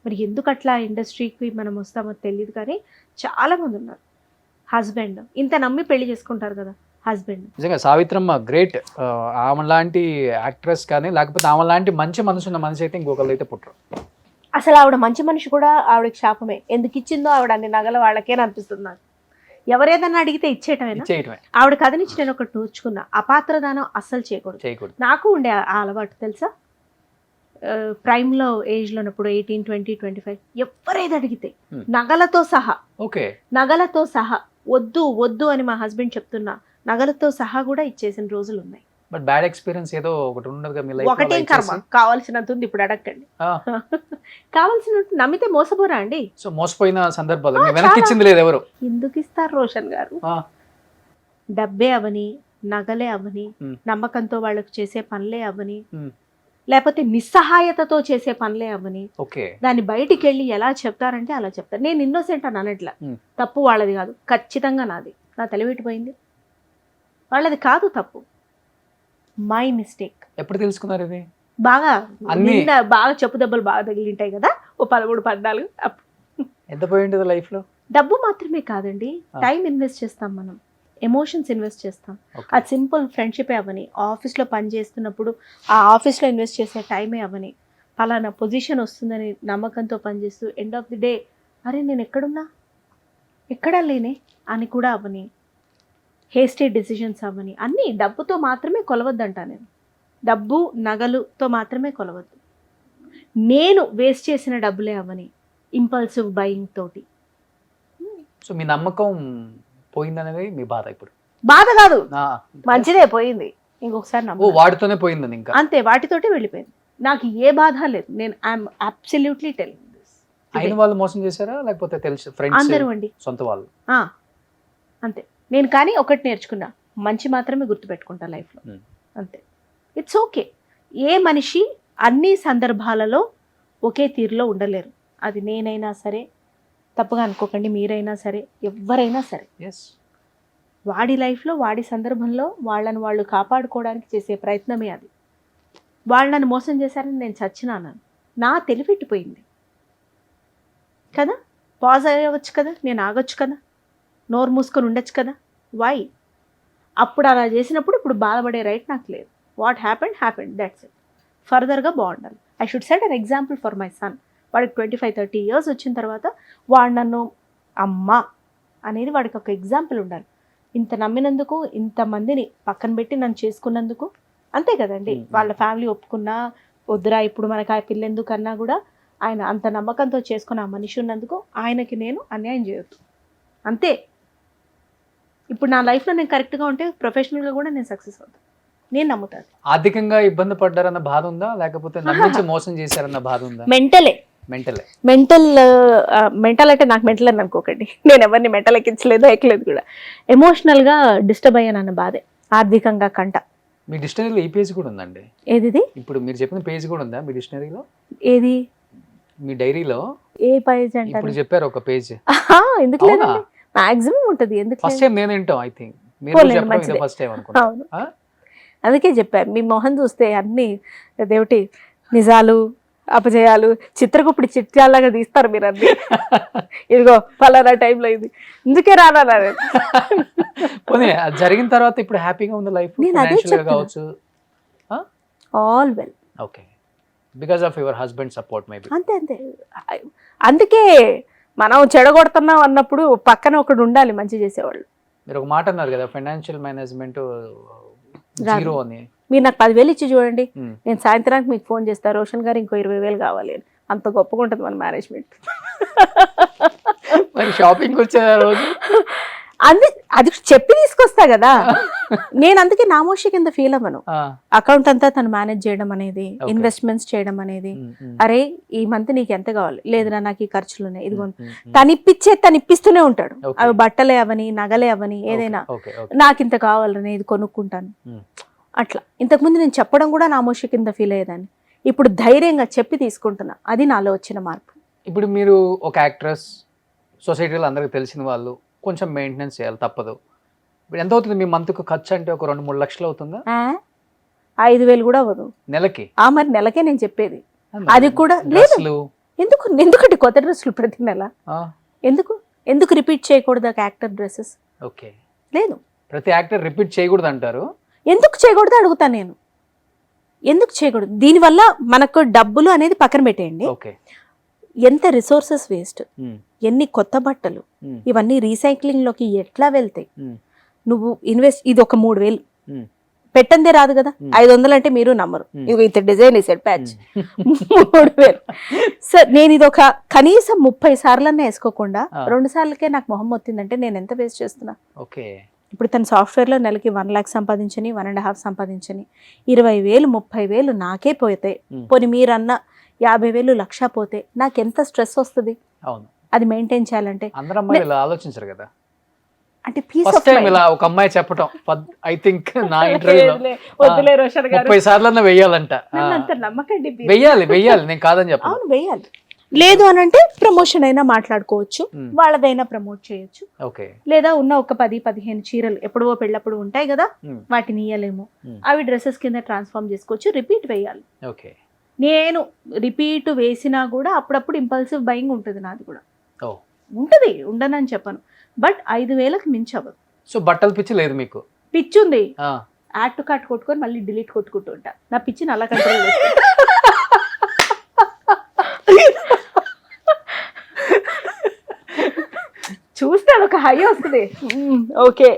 మరి ఎందుకు అట్లా ఇండస్ట్రీకి మనం వస్తామో తెలియదు, కానీ చాలా మంది ఉన్నారు. హస్బెండ్ ఇంత నమ్మి పెళ్లి చేసుకుంటారు కదా, హస్బెండ్. నిజంగా సావిత్రమ్మ గ్రేట్. ఆమె లాంటి యాక్ట్రెస్ కానీ, లేకపోతే ఆమె లాంటి మంచి మనసు ఉన్న మనిషి అయితే ఇంకొకళ్ళు అయితే పుట్టరు. అసలు ఆవిడ మంచి మనిషి కూడా ఆవిడకి శాపమే. ఎందుకు ఇచ్చిందో ఆవిడ అన్ని నగల వాళ్ళకే అనిపిస్తుంది నాకు. ఎవరేదన్నా అడిగితే ఇచ్చేయటమేనా? ఆవిడ కథ నుంచి నేను ఒకటి నూర్చుకున్నా, అపాత్రదానం అస్సలు చేయకూడదు. నాకు ఉండే ఆ అలవాటు తెలుసా, ప్రైమ్లో ఏజ్లో ఉన్నప్పుడు 18, 20, 25 ఎవరేది అడిగితే నగలతో సహా, నగలతో సహా, వద్దు వద్దు అని మా హస్బెండ్ చెప్తున్నా, నగలతో సహా కూడా ఇచ్చేసిన రోజులు ఉన్నాయి. బట్ బ్యాడ్ ఎక్స్పీరియన్స్ ఏదో ఒకటి ఉండదు కదా మీ లైఫ్ ఒకటే కర్మ, కావాల్సినంత ఉంది, ఇప్పుడు అడగండి. కావాల్సినంత నమ్మితే మోసపోరా అండి? సో మోసపోయిన సందర్భాలు మీ వెనక్కి ఇచ్చింది లేదు ఎవరు? ఎందుకు ఇస్తారు రోషన్ గారు? డబ్బే అవని, నగలే అవని, నమ్మకంతో వాళ్ళకు చేసే పనులే అవని, లేకపోతే నిస్సహాయతతో చేసే పనులే అవని, దాన్ని బయటికి వెళ్ళి ఎలా చెప్తారంటే అలా చెప్తారు. నేను ఇన్నోసెంట్ అని అనట్లా, తప్పు వాళ్ళది కాదు, ఖచ్చితంగా నాది. నా తెలివిటిపోయింది, వాళ్ళది కాదు తప్పు, మై మిస్టేక్. ఎప్పుడు తెలుసుకున్నారు ఇది? బాగా బాగా చెప్పు దెబ్బలు బాగా తగిలింటాయి కదా, ఓ 13-14. ఎంత పోయింది లైఫ్ లో? డబ్బు మాత్రమే కాదండి, టైం ఇన్వెస్ట్ చేస్తాం మనం, ఎమోషన్స్ ఇన్వెస్ట్ చేస్తాం. అది సింపుల్ ఫ్రెండ్షిపే అవని, ఆఫీస్లో పని చేస్తున్నప్పుడు ఆ ఆఫీస్లో ఇన్వెస్ట్ చేసే టైమే అవని, పలానా పొజిషన్ వస్తుందని నమ్మకంతో పనిచేస్తూ ఎండ్ ఆఫ్ ది డే అరే నేను ఎక్కడున్నా, ఎక్కడా లేనే అని కూడా అవని, హేస్టీ డెసిషన్స్ అవని, అన్నీ డబ్బుతో మాత్రమే కొలవద్దంట నేను. డబ్బు నగలుతో మాత్రమే కొలవద్దు. నేను వేస్ట్ చేసిన డబ్బులే అవని, ఇంపల్సివ్ బయింగ్ తోటి. సో మీ నమ్మకం పోయిందనేది మీ బాధ? ఇప్పుడు బాధ కాదు, మంచిదే, పోయింది. ఇంకొకసారి నమ్మకం వాటితోనే పోయింది, ఇంకా అంతే, వాటితోటే వెళ్ళిపోయింది. నాకు ఏ బాధ లేదు. నేను ఐఎమ్ అబ్సల్యూట్లీ టెలింగ్ దిస్. అయిన వాళ్ళు మోసం చేశారా లేకపోతే తెలుసు ఫ్రెండ్స్? అందరూ అండి, సొంత వాళ్ళు. అంతే. నేను కానీ ఒకటి నేర్చుకున్నా, మంచి మాత్రమే గుర్తుపెట్టుకుంటా లైఫ్లో, అంతే. It's okay. ఏ మనిషి అన్ని సందర్భాలలో ఒకే తీరులో ఉండలేరు. అది నేనైనా సరే, తప్పుగా అనుకోకండి, మీరైనా సరే, ఎవరైనా సరే. వాడి లైఫ్లో వాడి సందర్భంలో వాళ్ళని వాళ్ళు కాపాడుకోవడానికి చేసే ప్రయత్నమే అది. వాళ్ళు నన్ను మోసం చేశారని నేను చచ్చినాను, నా తెలివిట్టిపోయింది కదా. పాజ్ అయ్యవచ్చు కదా, నేను ఆగొచ్చు కదా, నోరు మూసుకొని ఉండొచ్చు కదా. వై? అప్పుడు అలా చేసినప్పుడు ఇప్పుడు బాధపడే రైట్ నాకు లేదు. What happened, that's it. ఫర్దర్గా బాగుండాలి. I should set an example for my son. వాడికి 25-30 years వచ్చిన తర్వాత వాడు నన్ను అమ్మ అనేది వాడికి ఒక ఎగ్జాంపుల్ ఉండాలి. ఇంత నమ్మినందుకు, ఇంతమందిని పక్కన పెట్టి నన్ను చేసుకున్నందుకు, అంతే కదండి. వాళ్ళ ఫ్యామిలీ ఒప్పుకున్నా వద్దురా ఇప్పుడు మనకు ఆ పిల్లెందుకన్నా కూడా ఆయన అంత నమ్మకంతో చేసుకున్న ఆ మనిషి ఉన్నందుకు ఆయనకి నేను అన్యాయం చేయొద్దు, అంతే. ఇప్పుడు నా లైఫ్లో నేను కరెక్ట్గా ఉంటే ప్రొఫెషనల్గా కూడా నేను సక్సెస్ అవుతాను, నేను నమ్ముతాను. ఆర్థికంగా ఇబ్బంది పడ్డారన్న బాధ ఉందా లేకపోతే నమ్మించి మోసం చేశారన్న బాధ ఉందా? మెంటల్ అంటే నాకు మెంటల్ అని అనుకోకండి, నేను ఎవరిని మెంటల్ ఎక్కించలేదు, ఎక్కలేదు కూడా. ఎమోషనల్గా డిస్టర్బ్ అయ్యానన్న బాధే, ఆర్థికంగా కంట. మీ డిక్షనరీలో ఈ పేజ్ కూడా ఉందండి? ఏది? ఇప్పుడు మీరు చెప్పిన పేజ్ కూడా ఉందా మీ డిక్షనరీలో? ఏది? మీ డైరీలో ఏ పేజ్ అంటే? ఇప్పుడు చెప్పారు ఒక పేజ్. ఎందుకు లేదండి, మాక్సిమం ఉంటది. ఎందుకు? ఫస్ట్ టైం నేను వింటాం. ఐ థింక్ మీరు చెప్పడం ఇదే ఫస్ట్ టైం అనుకుంటా. అందుకే చెప్పాను, మీ మొహం చూస్తే అన్ని అదేమిటి నిజాలు అపజయాలు చిత్రగుప్పిడి చిట్యాలాగా తీస్తారు మీరు అన్ని. ఇదిగో ఫలానా టైంలో ఇది, ఇందుకే రానా జరిగిన తర్వాత ఇప్పుడు హ్యాపీగా ఉంది లైఫ్, ఫైనాన్షియల్ గా కావచ్చు, all well. Okay, because of your husband support maybe. అంతే. అందుకే మనం చెడగొడుతున్నాం అన్నప్పుడు పక్కన ఒకడు ఉండాలి మంచి చేసేవాళ్ళు. మీరు ఒక మాట అన్నారు కదా, ఫైనాన్షియల్ మేనేజ్మెంట్ జీరో అని. మీరు నాకు 10,000 ఇచ్చి చూడండి, నేను సాయంత్రానికి మీకు ఫోన్ చేస్తాను, రోషన్ గారు ఇంకో 20,000 కావాలి అని. అంత గొప్పగా ఉంటుంది మన మేనేజ్మెంట్. మరి షాపింగ్ వచ్చే రోజు అది చెప్పి తీసుకొస్తా కదా నేను. అందుకే నామోషి కింద ఫీల్ అవ్వను. అకౌంట్ అంతా తను మేనేజ్ చేయడం అనేది, ఇన్వెస్ట్మెంట్స్ చేయడం అనేది. అరే ఈ మంత్ నీకు ఎంత కావాలి, లేదురా నాకు ఈ ఖర్చులు ఉన్నాయి, ఇదిగో. తను ఇప్పిస్తూనే ఉంటాడు. అవి బట్టలే అవని, నగలే అవని, ఏదైనా నాకు ఇంత కావాలని ఇది కొనుక్కుంటాను అట్లా. ఇంతకుముందు నేను చెప్పడం కూడా నామోషి కింద ఫీల్ అయ్యేదాన్ని. ఇప్పుడు ధైర్యంగా చెప్పి తీసుకుంటున్నా, అది నాలో వచ్చిన మార్పు. ఇప్పుడు మీరు ఒక యాక్ట్రెస్, సొసైటీలో అందరికి తెలిసిన వాళ్ళు, కొంచెం మెయింటెనెన్స్ చేయాలి, తప్పదు. ఇప్పుడు ఎంత అవుతుంది మీ మంత్కు ఖర్చు? అంటే ఒక 2-3 లక్షలు అవుతుందా? 5,000 కూడా అవ్వదు నెలకి. మరి నెలకే నేను చెప్పేది. అది కూడా లేదు. ఎందుకంటే కొత్త డ్రెస్సులు ప్రతి నెల ఎందుకు రిపీట్ చేయకూడదు యాక్టర్ డ్రెస్సెస్? ఓకే, లేదు, ప్రతి యాక్టర్ రిపీట్ చేయకూడదు అంటారు. ఎందుకు చేయకూడదు అడుగుతాను నేను. ఎందుకు చేయకూడదు? దీనివల్ల మనకు డబ్బులు అనేది పక్కన పెట్టేయండి, ఎంత రిసోర్సెస్ వేస్ట్, ఎన్ని కొత్త బట్టలు, ఇవన్నీ రీసైక్లింగ్ లోకి ఎట్లా వెళ్తాయి? నువ్వు ఇన్వెస్ట్, ఇది ఒక 3,000 పెట్టందే రాదు కదా. 500 అంటే మీరు నమ్మరు. ఇది ఇంత డిజైన్ వేసాడు ప్యాచ్, 3,000. సార్ నేను ఇది ఒక కనీసం 30 సార్లన్నా వేసుకోకుండా 2 సార్లకే నాకు మొహం వచ్చిందంటే నేను ఎంత వేస్ట్ చేస్తున్నా? ఇప్పుడు తన సాఫ్ట్వేర్లో నెలకి 1 lakh సంపాదించని 1.5 సంపాదించని 20,000 30,000 నాకే పోతాయి. పోనీ మీరన్న 50,000 లక్ష పోతే నాకు ఎంత స్ట్రెస్ వస్తుంది అవును, అది మెయింటైన్ చేయాలంటే. అందరూ అమ్మాయిలు ఇలా ఆలోచించరు కదా. అంటే పీస్ ఫస్ట్ ఆఫ్ టైం ఇలా ఒక అమ్మాయి చెప్పటం, ఐ థింక్ నా ఇంటర్వ్యూలో వద్దులే రోషన్ గారు 30 సార్లన్నా వెయ్యాలంట. నన్ను అంత నమ్మకండి. వెయ్యాలి నేను కాదని చెప్పను. అవును వెయ్యాలి. లేదు అని అంటే ప్రమోషన్ అయినా మాట్లాడుకోవచ్చు, వాళ్ళదైనా ప్రమోట్ చేయొచ్చు. ఓకే, లేదా ఉన్న ఒక 10-15 చీరలు ఎప్పుడో పెళ్ళప్పుడు ఉంటాయి కదా, వాటిని ఇయ్యలేము, అవి డ్రెస్సెస్ కింద ట్రాన్స్ఫార్మ్ చేసుకోవచ్చు. రిపీట్ వేయాలి. ఓకే, నేను రిపీట్ వేసినా కూడా అప్పుడప్పుడు ఇంపల్సివ్ బయింగ్ ఉంటుంది నాది కూడా. ఓ ఉంటుంది, ఉండనని చెప్పను, బట్ 5,000కి మించి అవ్వదు. సో బట్టల పిచ్చి లేదు మీకు? పిచ్చి ఉంది, ఆ, యాడ్ టు కార్ట్ కొట్టుకొని మళ్ళీ డిలీట్ కొట్టుకుంటూ ఉంటా. నా పిచ్చిని అలా కంట్రోల్ చూస్తే ఒక హై వస్తుంది. ఓకే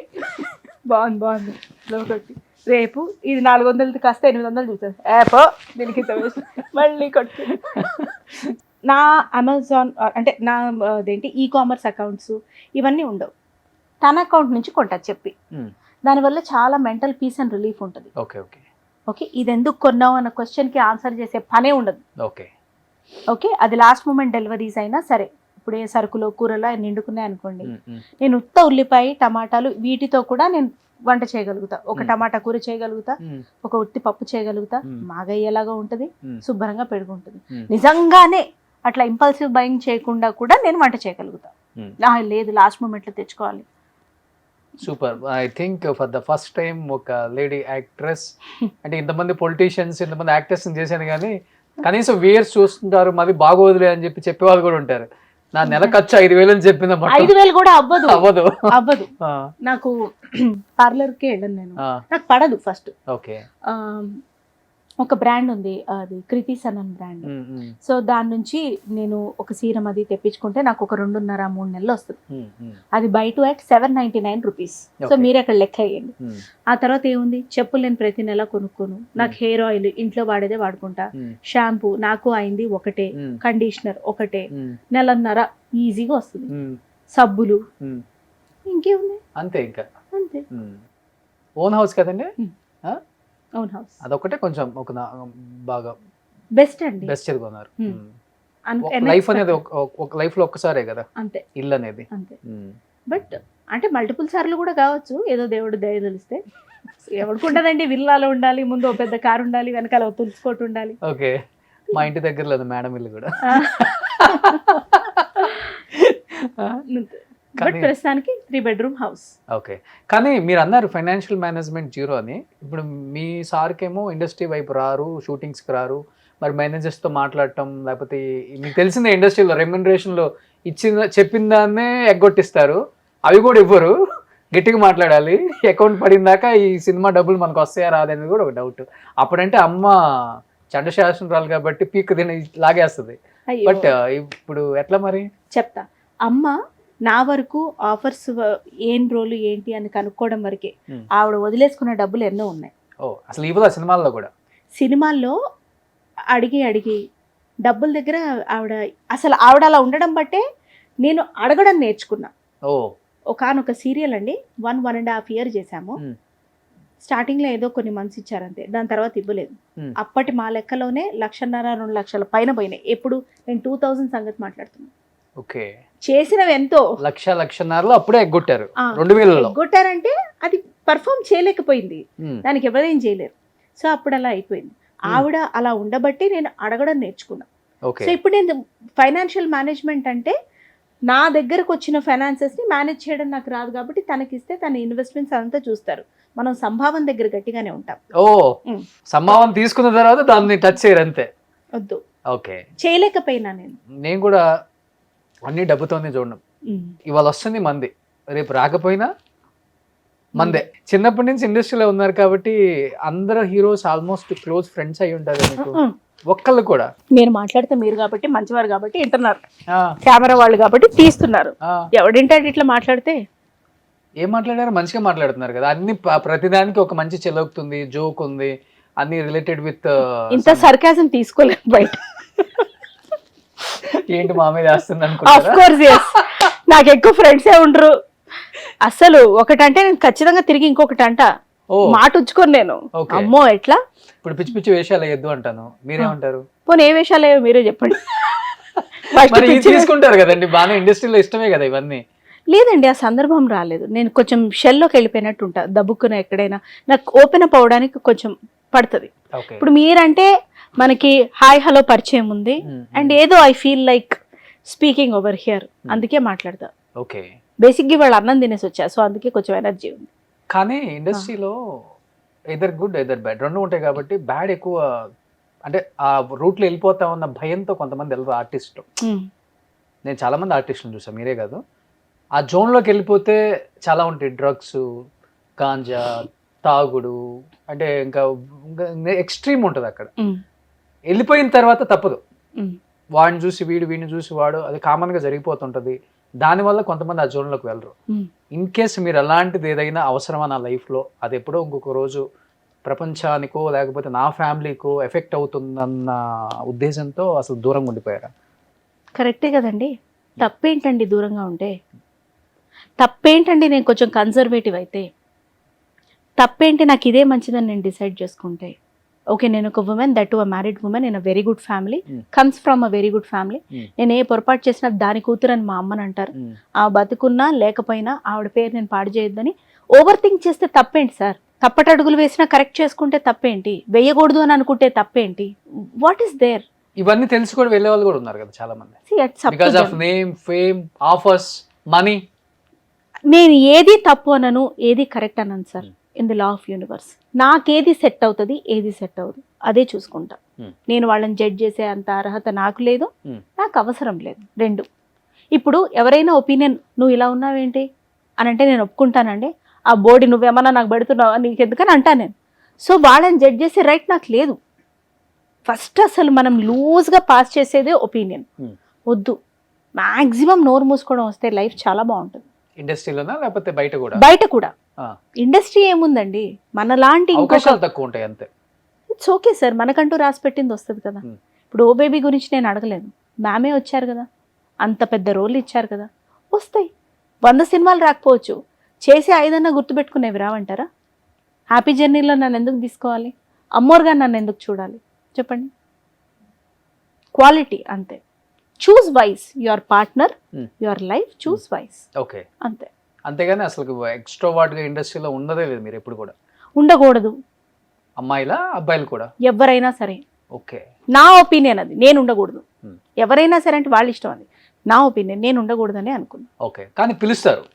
బాగుంది ఒకటి. రేపు ఇది 400 కాస్త 800 చూసాను, యాప్ దీనికి మళ్ళీ కొట్టు. నా అమెజాన్ అంటే నా అదేంటి ఈ-కామర్స్ అకౌంట్స్ ఇవన్నీ ఉండవు, తన అకౌంట్ నుంచి కొంటా చెప్పి. దానివల్ల చాలా మెంటల్ పీస్ అండ్ రిలీఫ్ ఉంటుంది. ఓకే ఓకే ఓకే, ఇది ఎందుకు కొన్నావు అన్న క్వశ్చన్కి ఆన్సర్ చేసే పనే ఉండదు. ఓకే ఓకే, అది లాస్ట్ మూమెంట్ డెలివరీస్ అయినా సరే, ఇప్పుడు ఏ సరుకులో కూరలో నిండుకున్నాయి అనుకోండి, నేను ఉత్త ఉల్లిపాయ టమాటాలు వీటితో కూడా నేను వంట చేయగలుగుతా. ఒక టమాటా కూర చేయగలుగుతా, ఒక ఉత్తి పప్పు చేయగలుగుతా, మాగయ్యేలాగా ఉంటుంది, శుభ్రంగా పెరుగుంటుంది. నిజంగానే అట్లా ఇంపల్సివ్ బయింగ్ చేయకుండా కూడా నేను వంట చేయగలుగుతా. లేదు లాస్ట్ మూమెంట్లో తెచ్చుకోవాలి. Super. I think for the first time ఒక లేడీ యాక్ట్రెస్, అంటే ఇంతమంది పొలిటీషియన్స్ ఇంతమంది యాక్టర్స్ చేశాను కానీ కనీసం వేర్స్ చూస్తుంటారు, మాది బాగోదులే అని చెప్పేవాళ్ళు కూడా ఉంటారు. నా నెల ఖర్చు 5,000 అని చెప్పింది. 5,000 కూడా అవ్వదు అవ్వదు. నాకు పార్లర్కి వెళ్ళను నేను, నాకు పడదు ఫస్ట్. ఓకే, ఒక బ్రాండ్ ఉంది, అది కృతిస్ అన్న బ్రాండ్. సో దాని నుంచి నేను ఒక సీరం అది తెప్పించుకుంటే నాకు ఒక 2.5-3 నెలలు వస్తుంది. అది బయట at 799 రూపీస్. సో మీరు అక్కడ లెక్క వేయండి. ఆ తర్వాత ఏముంది, చెప్పులు నేను ప్రతి నెల కొనుక్కోను, నాకు హెయిర్ ఆయిల్ ఇంట్లో వాడేదే వాడుకుంటా, షాంపూ నాకు అయింది ఒకటే, కండిషనర్ ఒకటే, నెలన్నర ఈజీగా వస్తుంది, సబ్బులు ఇంకేముంది అంతే. ఇంకా అంతే. ఓన్ హౌస్ కదండి? ఓన్ హౌస్ అదొకటే కొంచెం ఒక బాగా బెస్ట్ అండి, బెస్ట్ చదువుకున్నారు. లైఫ్ అనేది ఒక లైఫ్ లో ఒక్కసారే కదా అంతే, ఇల్లు అనేది అంతే. బట్ అంటే మల్టిపుల్ సార్లు కూడా కావచ్చు, ఏదో దేవుడు దయ తెలిస్తే. ఎవరికి ఉండదండి, విల్లాలో ఉండాలి, ముందు ఒక పెద్ద కారు ఉండాలి, వెనకాల తులుసుకోటి ఉండాలి. ఓకే, మా ఇంటి దగ్గర లేదు మేడం ఇల్లు కూడా. బట్ ప్రస్తుతానికి 3 bedroom హౌస్. ఓకే, కానీ మీరు అన్నారు ఫైనాన్షియల్ మేనేజ్మెంట్ జీరో అని. ఇప్పుడు మీ సార్కేమో ఇండస్ట్రీ వైపు రారు, షూటింగ్స్కి రారు, మరి మేనేజర్స్తో మాట్లాడటం, లేకపోతే మీకు తెలిసిన ఇండస్ట్రీలో రెమ్యునరేషన్లో చెప్పిన దాన్నే ఎగ్గొట్టిస్తారు, అవి కూడా ఇవ్వరు, గట్టిగా మాట్లాడాలి, అకౌంట్ పడిందాక ఈ సినిమా డబ్బులు మనకు వస్తాయా రాదనేది కూడా ఒక డౌట్. అప్పుడంటే అమ్మ చండశాసనరాలు కాబట్టి పీక్ తిని లాగేస్తుంది. బట్ ఇప్పుడు ఎట్లా మరి? చెప్తా. అమ్మ నా వరకు ఆఫర్స్ ఏం రోలు ఏంటి అని కనుక్కోవడం వరకే. ఆవిడ వదిలేసుకున్న డబ్బులు ఎన్నో ఉన్నాయి. అసలు ఇవ్వదా సినిమాల్లో కూడా? సినిమాల్లో అడిగి డబ్బుల దగ్గర ఆవిడ అలా ఉండడం బట్టే నేను అడగడం నేర్చుకున్నా. ఒకనొక సీరియల్ అండి, 1.5 year చేశాము. స్టార్టింగ్లో ఏదో కొన్ని మంత్స్ ఇచ్చారంతే, దాని తర్వాత ఇవ్వలేదు. అప్పటి మా లెక్కలోనే 1.5-2 లక్షల పైన పోయినాయి. ఎప్పుడు నేను 2000 సంగతి మాట్లాడుతున్నాను. ఓకే, చేసినవి ఎంతో 1.5 అప్పుడే ఎగ్గొట్టారు. 2000 ఎగ్గొట్టారంటే అది పర్ఫామ్ చేయలేకపోయింది, దానికి ఎవరేం చేయలేరు. సో అప్పుడు అలా అయిపోయింది. ఆవిడ అలా ఉండబట్టి నేను అడగడం నేర్చుకున్నా. సో ఇప్పుడు నేను ఫైనాన్షియల్ మేనేజ్మెంట్ అంటే నా దగ్గరకు వచ్చిన ఫైనాన్సెస్ ని మేనేజ్ చేయడం నాకు రాదు కాబట్టి తనకిస్తే తన ఇన్వెస్ట్మెంట్స్ అంతా చూస్తారు. మనం సంభావన దగ్గర గట్టిగానే ఉంటాం. సంభావన తీసుకున్న తర్వాత దాన్ని టచ్ చేయరు అంతే. వద్దు, ఓకే, చేయలేకపోయినా నేను కూడా అన్ని డబ్బుతోనే చూడడం. ఇవాళ వస్తుంది మంది, రేపు రాకపోయినా మందే. చిన్నప్పటి నుంచి ఇండస్ట్రీలో ఉన్నారు కాబట్టి అందరు హీరోస్ ఆల్మోస్ట్ క్లోజ్ ఫ్రెండ్స్ అయి ఉంటారు మీకు. ఒక్కళ్ళు కూడా నేను మాట్లాడితే మీరు కాబట్టి మంచివారు కాబట్టి వింటున్నారు, కెమెరా వాళ్ళు కాబట్టి తీస్తున్నారు. ఎవడింటాడు ఇట్లా మాట్లాడితే? ఏం మాట్లాడారు? మంచిగా మాట్లాడుతున్నారు కదా. అన్ని ప్రతిదానికి ఒక మంచి చెలవుతుంది, జోక్ ఉంది, అన్ని రిలేటెడ్ విత్. ఇంత సర్కాజం తీసుకోలేదు బయట. ఏంటి మా మీద వేస్తుంది అనుకుంటున్నారా? నాకు ఎక్కువ ఫ్రెండ్సే ఉండరు, అసలు ఒకటంటే నేను ఖచ్చితంగా తిరిగి ఇంకొకటి అంట, ఓ మాట ఉంచుకొని నేను. ఓకే. అమ్మో ఎట్లా, ఇప్పుడు పిచ్చి పిచ్చి వేషాలు వేయద్దు అంటాను, మీరేమంటారు? పోనీ ఏ వేషాలు ఏవో మీరే చెప్పండి. First మరి పిచ్చి తీసుకుంటారు కదండి, బాగానే ఇండస్ట్రీలో ఇష్టమే కదా ఇవన్నీ. లేదండి, ఆ సందర్భం రాలేదు. నేను కొంచెం షెల్లోకి వెళ్ళిపోయినట్టు ఉంటా, దబ్బుక్కున ఎక్కడైనా నాకు ఓపెన్ అప్ అవడానికి కొంచెం పడుతుంది. ఓకే. ఇప్పుడు మీరంటే మనకి హాయ్ హలో పరిచయం ఉంది, అండ్ ఏదో I feel like speaking over here, అందుకే మాట్లాడతా. ఓకే. బేసిక్గా వాళ్ళు అన్నం తినేసి వచ్చా, సో అందుకే కొంచెం ఎనర్జీ ఉంది. కానీ ఇండస్ట్రీలో ఎదర్ గుడ్ ఎదర్ బ్యాడ్ రెండు ఉంటాయి కాబట్టి, బ్యాడ్ ఎక్కువ అంటే ఆ రూట్లో వెళ్ళిపోతా ఉన్న భయంతో కొంతమంది వెళ్ళరు ఆర్టిస్టులు. నేను చాలా మంది ఆర్టిస్టులు చూసాను, మీరే కాదు. ఆ జోన్లోకి వెళ్ళిపోతే చాలా ఉంటాయి, డ్రగ్స్, గాంజా, తాగుడు, అంటే ఇంకా ఎక్స్ట్రీమ్ ఉంటుంది అక్కడ. వెళ్ళిపోయిన తర్వాత తప్పదు, వాడిని చూసి వీడు, వీడిని చూసి వాడు, అది కామన్గా జరిగిపోతుంటుంది. దానివల్ల కొంతమంది ఆ జోన్లోకి వెళ్ళరు. ఇన్ కేస్ మీరు అలాంటిది ఏదైనా అవసరమా నా లైఫ్లో, అది ఎప్పుడో ఇంకొక రోజు ప్రపంచానికో లేకపోతే నా ఫ్యామిలీకో ఎఫెక్ట్ అవుతుందన్న ఉద్దేశంతో అసలు దూరంగా ఉండిపోయారా? కరెక్టే కదండి, తప్పేంటండి దూరంగా ఉంటే? తప్పేంటండి నేను కొంచెం కన్జర్వేటివ్ అయితే? తప్పేంటి నాకు ఇదే మంచిదని నేను డిసైడ్ చేసుకుంటే? ఓకే, నేను ఒక women, that to a married women in a very good family, comes from a very good family. నేను ఏ పొరపాటు చేసినా దాని కూతురు అని మా అమ్మని అంటారు. ఆ బతుకున్నా లేకపోయినా ఆవిడ పేరు నేను పాడు చేయొద్దని ఓవర్ థింక్ చేస్తే తప్పేంటి సార్? తప్పటడుగులు వేసినా కరెక్ట్ చేసుకుంటే తప్పేంటి? వేయకూడదు అని అనుకుంటే తప్పేంటి? What is there? ఇవన్నీ తెలిసి కూడా వెళ్ళే వాళ్ళు కూడా ఉన్నారు కదా చాలా మంది. Because of name, fame, offers, money. నేను ఏది తప్పు అనను, ఏది కరెక్ట్ అనను sir. In the law of universe నాకేది సెట్ అవుతుంది, ఏది సెట్ అవ్వదు అదే చూసుకుంటా. నేను వాళ్ళని జడ్జ్ చేసే అంత అర్హత నాకు లేదు, నాకు అవసరం లేదు. రెండు, ఇప్పుడు ఎవరైనా ఒపీనియన్ నువ్వు ఇలా ఉన్నావేంటి అని అంటే నేను ఒప్పుకుంటానండి. ఆ బోడీ నువ్వేమన్నా నాకు పెడుతున్నావా, నీకెందుకని అంటా నేను. సో వాళ్ళని జడ్జ్ చేసే రైట్ నాకు లేదు. ఫస్ట్ అసలు మనం లూజ్గా పాస్ చేసేదే ఒపీనియన్ వద్దు. మ్యాక్సిమం నోరు మూసుకోవడం వస్తే లైఫ్ చాలా బాగుంటుంది. ఇండస్ట్రీలోనా లేకపోతే బయట కూడా? బయట కూడా. ఇండస్ట్రీ ఏముందండి, మనలాంటి అవకాశాలు తక్కువ ఉంటాయి అంతే. ఇట్స్ ఓకే సార్, మనకంటూ రాసి పెట్టింది వస్తుంది కదా. ఇప్పుడు ఓ బేబీ గురించి నేను అడగలేదు, మ్యామే వచ్చారు కదా, అంత పెద్ద రోల్ ఇచ్చారు కదా, వస్తాయి. 100 సినిమాలు రాకపోవచ్చు, చేసి 5 గుర్తుపెట్టుకునేవి రావంటారా? హ్యాపీ జర్నీలో నన్ను ఎందుకు తీసుకోవాలి? అమ్మోర్గా నన్ను ఎందుకు చూడాలి చెప్పండి? క్వాలిటీ అంతే. Choose wise your partner, your life, choose wise. Okay, అంతే. అంతేగాని అసలు ఎక్స్ట్రోవర్ట్ గా ఇండస్ట్రీలో ఉండదే లేదు మీరు ఎప్పుడు కూడా? ఉండకూడదు. అమ్మాయిలా అబ్బాయిలు కూడా? ఎవరైనా సరే. ఓకే, నా ఒపీనియన్ అది, నేను ఉండకూడదు. ఎవరైనా సరే అంటే వాళ్ళ ఇష్టం, అది నా ఒపీనియన్, నేను ఉండకూడదని అనుకున్నా. ఓకే, కానీ పిలుస్తారు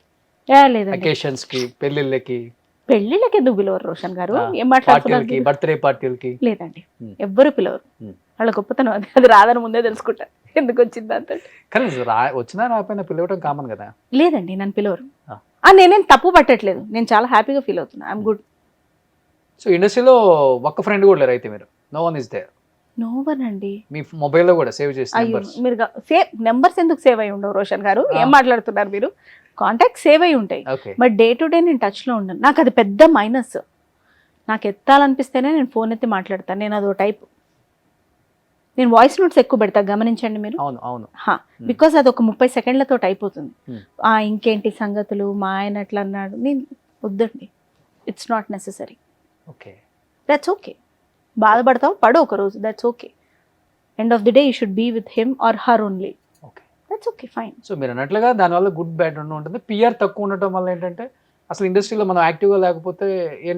లేదండి, అకేషన్స్ కి, పెళ్లిళ్ళకి. పెళ్లిళ్ళకి ఎందుకు పిలవరు రోషన్ గారు? ఏం మాట్లాడుతున్నారు? బర్త్డే పార్టీలకి లేదండి, ఎవ్వరు పిలవరు. వాళ్ళ గొప్పతనం అది, అది రాదని ముందే తెలుసుకుంటా ఎందుకు వచ్చింది అంత. కానీ వచ్చినా రాకపోయినా పిలవడం కామన్ కదా. లేదండి, నన్ను పిలవరు. నేనేం తప్పు పట్టట్లేదు, నేను చాలా హ్యాపీగా ఫీల్ అవుతున్నా, ఐఎమ్ గుడ్. సో ఇండస్ట్రీలో ఒక్క ఫ్రెండ్ కూడా లేరు అయితే మీరు? No one is there? No one అండి. మీ మొబైల్లో కూడా సేవ్ చేసి మీరు నెంబర్స్ ఎందుకు సేవ్ అయి ఉండవు రోషన్ గారు? ఏం మాట్లాడుతున్నారు మీరు? కాంటాక్ట్ సేవ్ అయి ఉంటాయి, బట్ డే టు డే నేను టచ్లో ఉండను. నాకు అది పెద్ద మైనస్. నాకు ఎత్తాలనిపిస్తేనే నేను ఫోన్ ఎత్తి మాట్లాడతాను, నేను అదో టైప్. నేను వాయిస్ నోట్స్ ఎక్కువ పెడతా, గమనించండి మీరు. బికాస్ అది ఒక 30 సెకండ్లతో అయిపోతుంది. ఇంకేంటి సంగతులు, మా ఆయన అట్లా అన్నాడు, నేను వద్దండి, it's not necessary. Okay, that's okay. బాధపడతావు, పడు ఒక రోజు, that's okay. End of the day you should be with him or her only. Okay, that's okay, fine. So మీరు అన్నట్లుగా దానివల్ల గుడ్ బ్యాడ్ రెండు ఉంటుంది. పిఆర్ తక్కువ ఉండటం వల్ల ఏంటంటే అసలు ఇండస్ట్రీలో మనం యాక్టివ్గా లేకపోతే ఏం